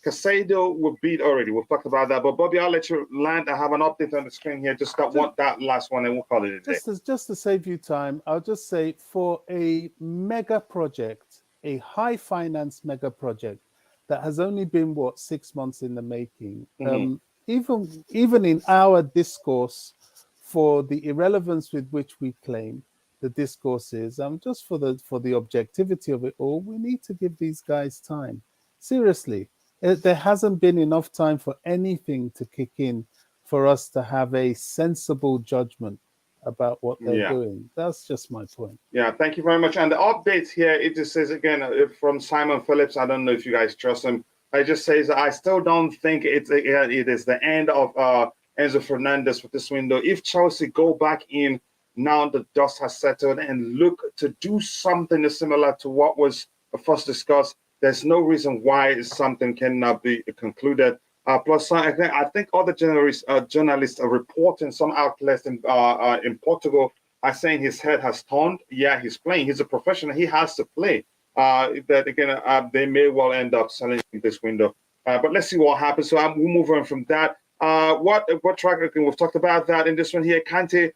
Caicedo will beat already. We've talked about that. But Bobby, I'll let you land. I have an update on the screen here. Just that last one, and we'll call it a day. Just to save you time, I'll just say, for a mega project, a high finance mega project that has only been 6 months in the making. Even in our discourse, for the irrelevance with which we claim the discourse is, just for the objectivity of it all, we need to give these guys time. Seriously. There hasn't been enough time for anything to kick in for us to have a sensible judgment about what they're doing. That's just my point. Yeah, thank you very much. And the updates here, it just says again from Simon Phillips. I don't know if you guys trust him. It just says, I still don't think it is the end of Enzo Fernandez for this window. If Chelsea go back in now the dust has settled and look to do something similar to what was first discussed, there's no reason why something cannot be concluded. Plus, I think other journalists are reporting, some outlets in Portugal are saying his head has turned. Yeah, he's playing. He's a professional. He has to play. That again, they may well end up selling this window. But let's see what happens. So we'll move on from that. What track? We've talked about that in this one here. Kante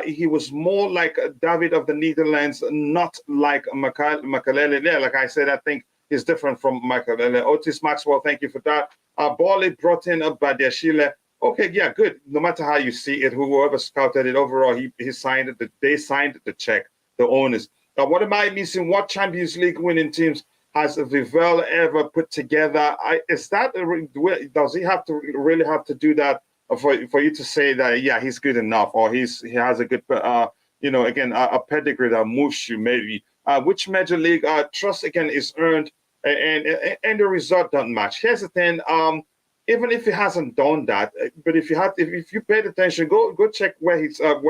he was more like David of the Netherlands, not like Makalele. Yeah, like I said, I think he's different from Makalele. Otis Maxwell, thank you for that. Bohley brought in Badiashile. Okay, yeah, good. No matter how you see it, whoever scouted it, overall, he signed it. They signed the check, the owners. Now, what am I missing? What Champions League winning teams has Vivel ever put together? Does he have to really have to do that for you to say that, yeah, he's good enough, or he has a good, again, a pedigree that moves you maybe. Which major league trust again is earned, and the result doesn't match. Here's the thing. Even if he hasn't done that, but if you paid attention, go check where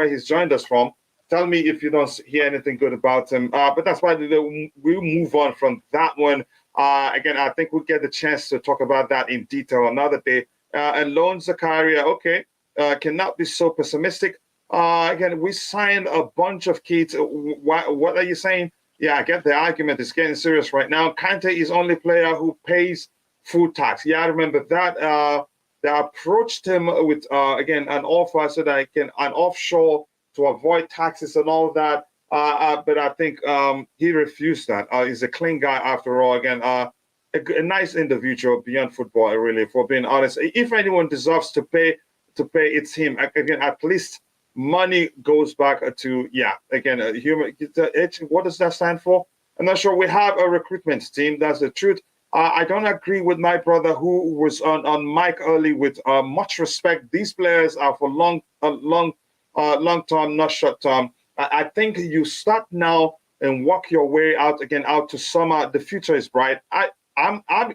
he's joined us from. Tell me if you don't hear anything good about him. But that's why we'll move on from that one. Again, I think we'll get the chance to talk about that in detail another day. And Lone Zakaria, okay, cannot be so pessimistic. Again, we signed a bunch of kids. What are you saying? Yeah, I get the argument. It's getting serious right now. Kante is only player who pays full tax. Yeah, I remember that. They approached him with again an offer so that he can an offshore to avoid taxes and all that. But I think he refused that. He's a clean guy after all. Again, a nice individual beyond football, really. For being honest, if anyone deserves to pay, it's him. Again, at least money goes back to Again, human. What does that stand for? I'm not sure. We have a recruitment team. That's the truth. I don't agree with my brother who was on mic early with much respect. These players are for long term, not short term. I think you start now and work your way out to summer. The future is bright. The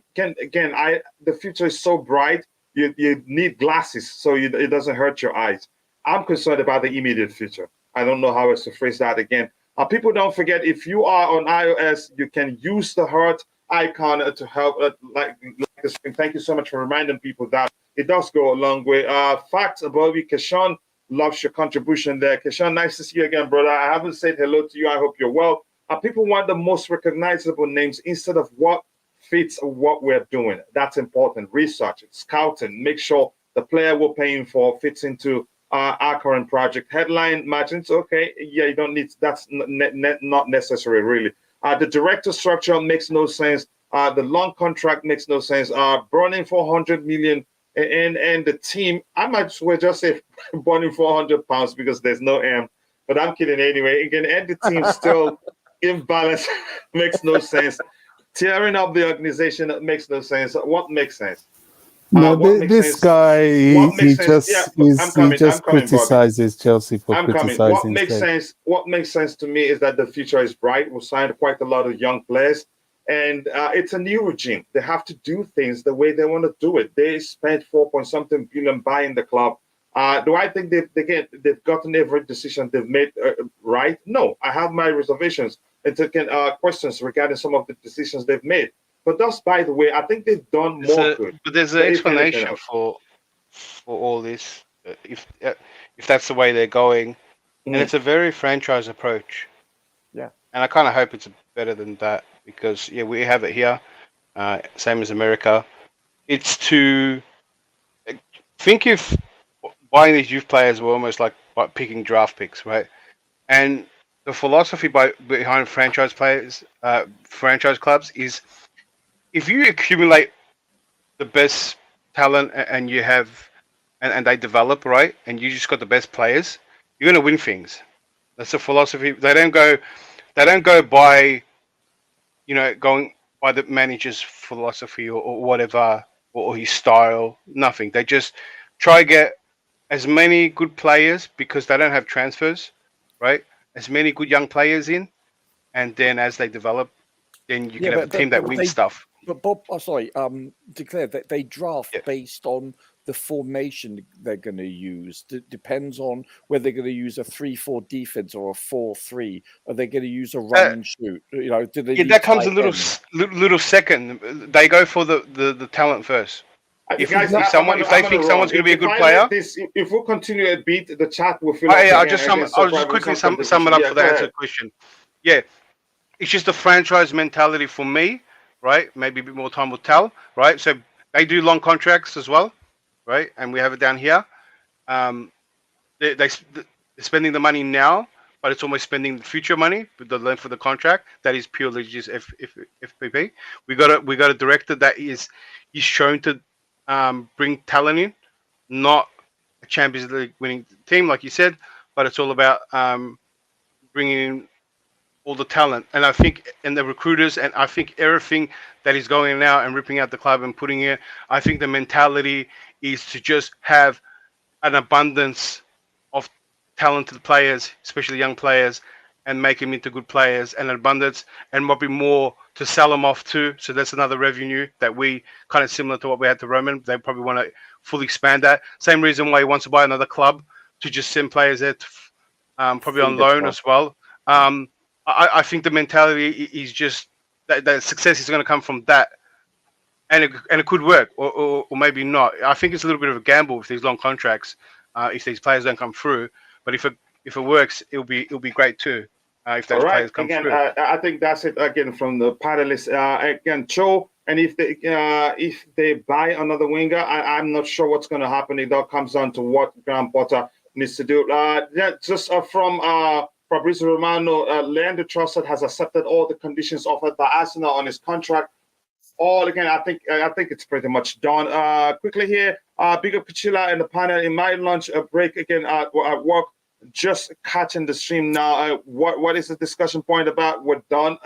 future is so bright. You need glasses so it doesn't hurt your eyes. I'm concerned about the immediate future. I don't know how else to phrase that again. People don't forget, if you are on iOS, you can use the heart icon to help like the screen. Thank you so much for reminding people that it does go a long way. Facts about you, Keshawn, loves your contribution there. Keshawn, nice to see you again, brother. I haven't said hello to you. I hope you're well. People want the most recognizable names instead of what fits what we're doing. That's important. Research, scouting, make sure the player we're paying for fits into our current project. Headline margins, okay, yeah, you don't need, that's not necessary, really. The director structure makes no sense. The long contract makes no sense. Burning 400 million and the team, I might as well just say burning 400 pounds because there's no M, but I'm kidding anyway. Again, and the team still imbalanced makes no sense. Tearing up the organization makes no sense. What makes sense? No, this guy, he just criticizes Chelsea for criticizing. What makes sense to me is that the future is bright. We signed quite a lot of young players, and it's a new regime. They have to do things the way they want to do it. They spent 4-point-something billion buying the club. Do I think they've gotten every decision they've made right? No, I have my reservations and taken questions regarding some of the decisions they've made. But that's, by the way, I think they've done more good. But there's an explanation for all this, if that's the way they're going, and it's a very franchise approach. Yeah, and I kind of hope it's better than that because we have it here, same as America. It's to think if buying these youth players were almost like picking draft picks, right? And the philosophy behind franchise clubs is, if you accumulate the best talent and you have, and they develop, right, and you just got the best players, you're going to win things. That's the philosophy. They don't go by, going by the manager's philosophy or whatever, or his style, nothing. They just try to get as many good players because they don't have transfers, right? As many good young players in, and then as they develop, then you can have a team that wins stuff. But Bob, declare that they draft based on the formation they're going to use. Depends on whether they're going to use a 3-4 defense or a 4-3. Are they going to use a run and shoot? That comes a little second. They go for the talent first. If they think someone's going to be a good player, if we continue a beat, the chat will fill. I'll just quickly sum it up for the answer question. Yeah, it's just a franchise mentality for me. Right, maybe a bit more time will tell. Right, so they do long contracts as well, right? And we have it down here. They spending the money now, but it's almost spending the future money with the length of the contract. That is purely just FPP. We got a director that is shown to bring talent in, not a Champions League winning team like you said, but it's all about bringing in all the talent. And I think, and the recruiters, and I think everything that is going now and ripping out the club and putting it, I think the mentality is to just have an abundance of talented players, especially young players, and make them into good players, and an abundance, and probably more to sell them off to. So that's another revenue that we kind of similar to what we had to Roman. They probably want to fully expand that. Same reason why he wants to buy another club, to just send players there, to, probably on loan as well. I think the mentality is just that success is going to come from that, and it could work, or maybe not. I think it's a little bit of a gamble with these long contracts, if these players don't come through. But if it works, it'll be great too. If those players come through. I think that's it again from the panelists. Again, Cho, and if they buy another winger, I'm not sure what's going to happen. It all comes down to what Graham Potter needs to do. Just from Fabrizio Romano, Leandro Trossard has accepted all the conditions offered by Arsenal on his contract. All again, I think it's pretty much done. Quickly here, Big up Kuchila in the panel. In my lunch break again at work, just catching the stream now. What is the discussion point about? We're done.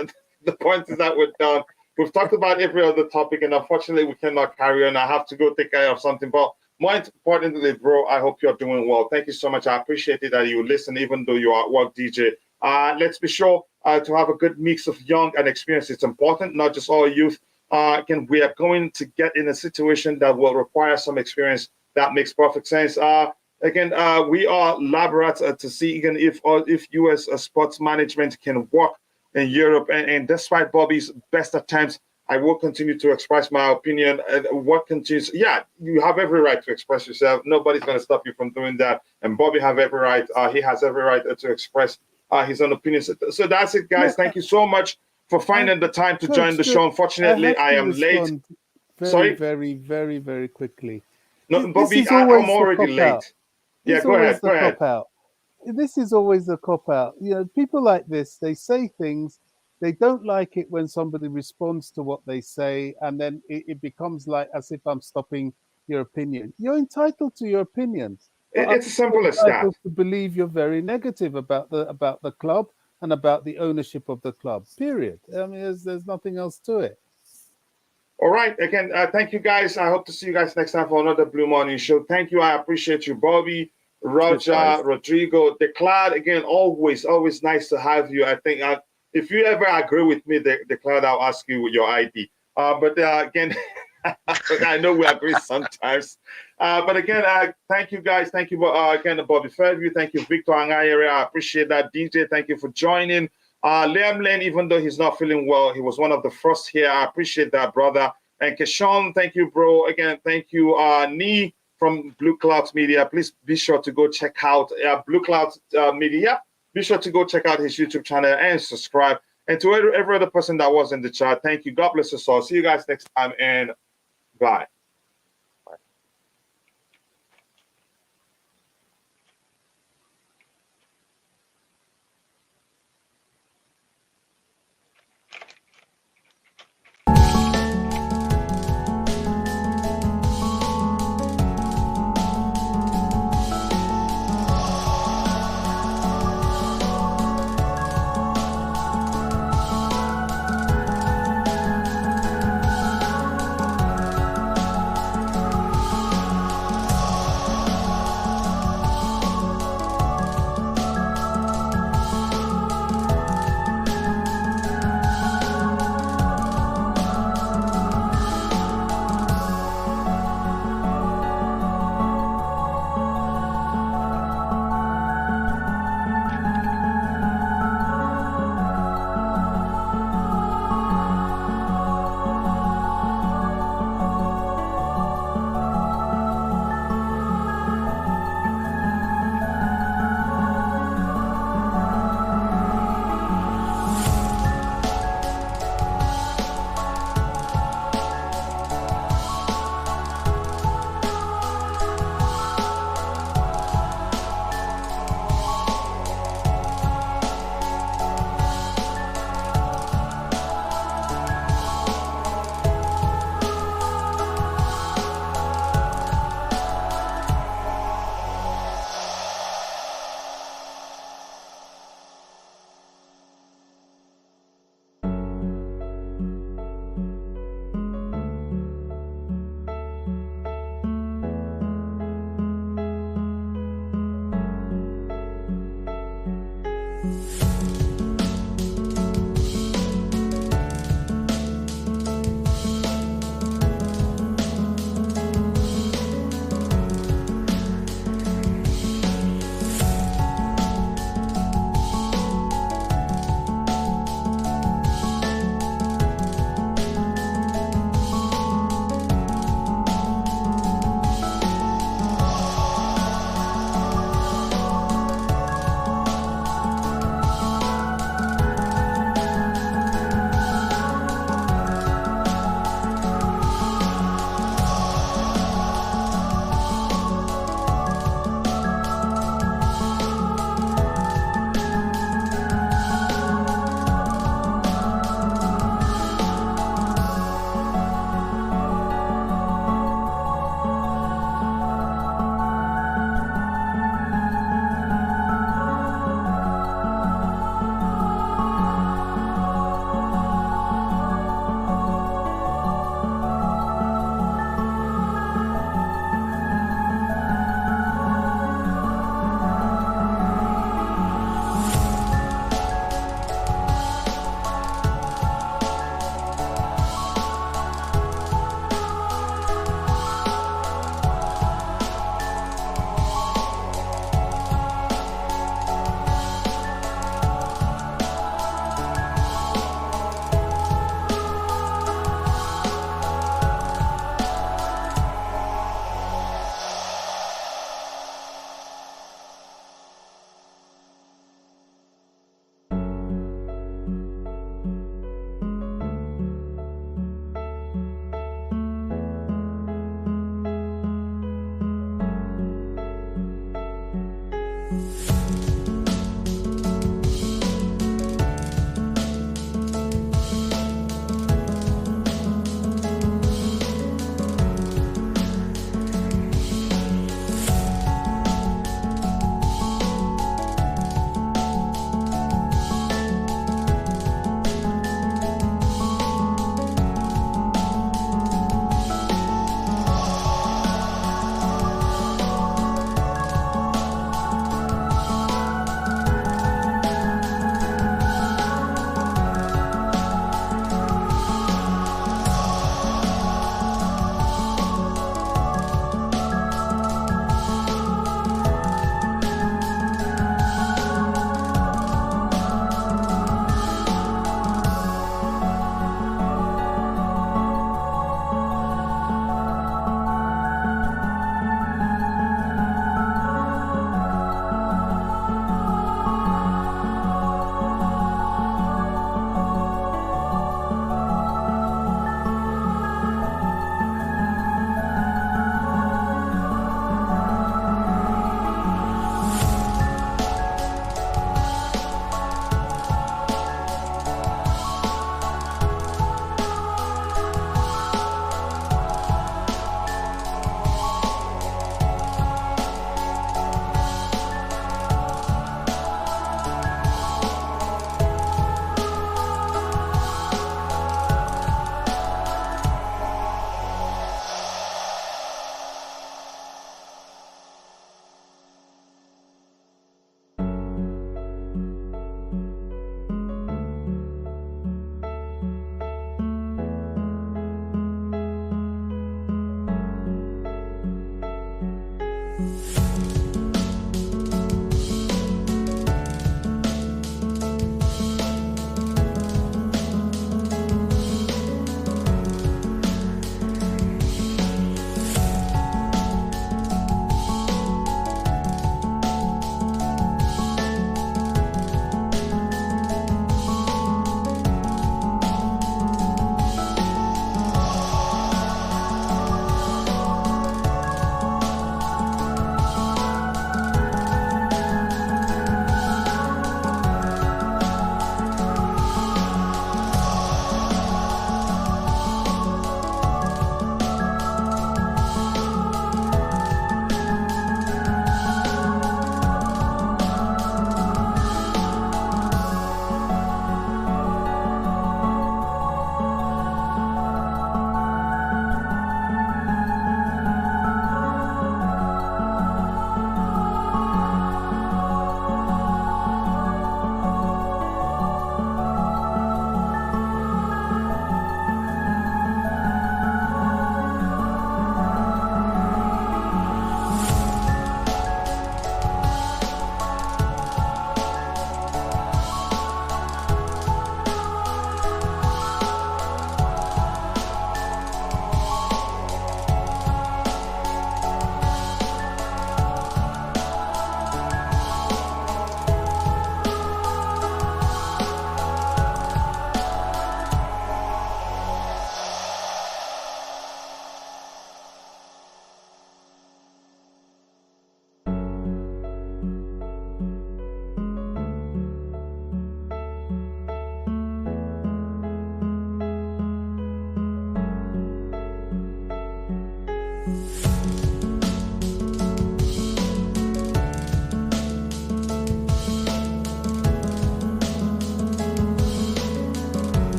The point is that we're done. We've talked about every other topic, and unfortunately, we cannot carry on. I have to go take care of something. But more importantly, bro, I hope you're doing well. Thank you so much. I appreciate it that you listen, even though you are at work, DJ. Let's be sure to have a good mix of young and experience. It's important, not just all youth. Again, we are going to get in a situation that will require some experience. That makes perfect sense. Again, we are lab rats to see again if US sports management can work in Europe. And despite Bobby's best attempts, I will continue to express my opinion. What continues? Yeah, you have every right to express yourself. Nobody's going to stop you from doing that. And Bobby have every right. He has every right to express his own opinions. So that's it, guys. Thank you so much for finding the time to join the show. Unfortunately, I am late. Sorry? Very, very, very quickly. No, Bobby, I'm already late. Yeah, go ahead. This is always the cop-out. You know, people like this, they say things, they don't like it when somebody responds to what they say, and then it becomes like as if I'm stopping your opinion. You're entitled to your opinions. It's as simple as that. To believe you're very negative about the club and about the ownership of the club, period. I mean, there's nothing else to it. All right. Again, thank you, guys. I hope to see you guys next time for another Blue Morning Show. Thank you. I appreciate you, Bobby, Roger, Rodrigo, Declare. Again, always nice to have you. I think if you ever agree with me, Declare, I'll ask you your ID. But again, I know we agree sometimes. But again, thank you, guys. Thank you, again, Bobby Fairview. Thank you, Victor Angayere. I appreciate that. DJ, thank you for joining. Liam Lane, even though he's not feeling well, he was one of the first here. I appreciate that, brother. And Keshawn, thank you, bro. Again, thank you. Nee from Blue Clouds Media. Please be sure to go check out Blue Clouds Media. Be sure to go check out his YouTube channel and subscribe. And to every other person that was in the chat, thank you. God bless us all. See you guys next time, and bye.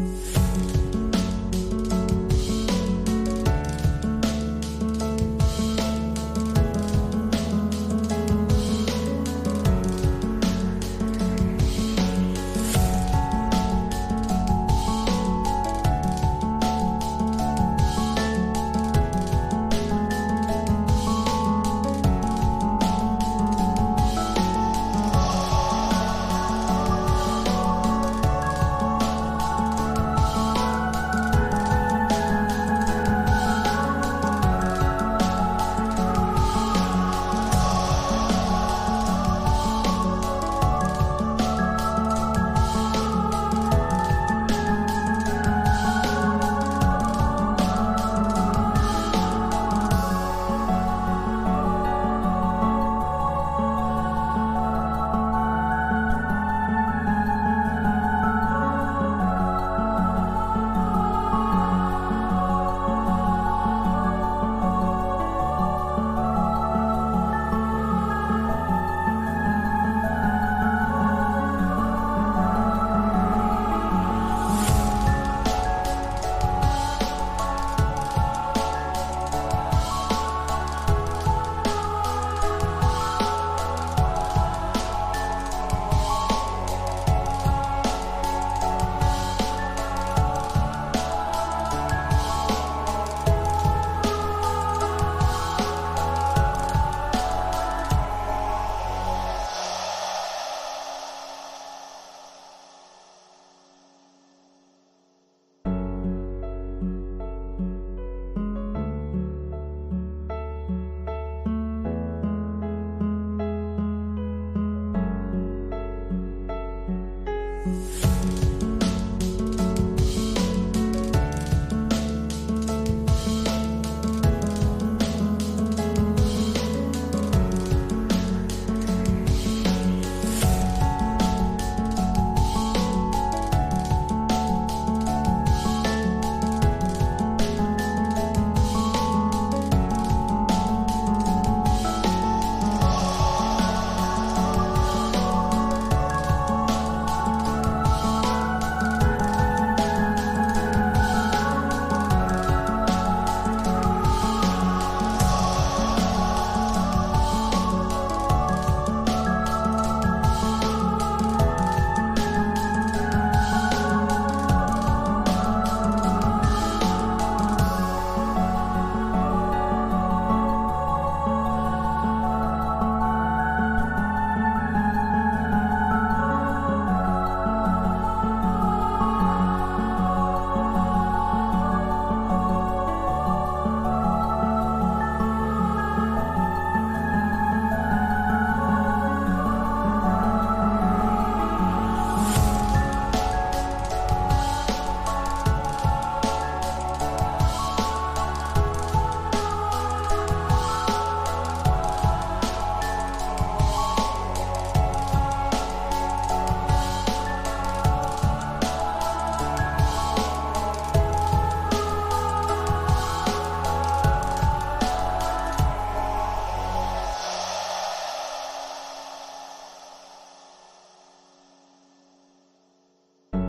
you.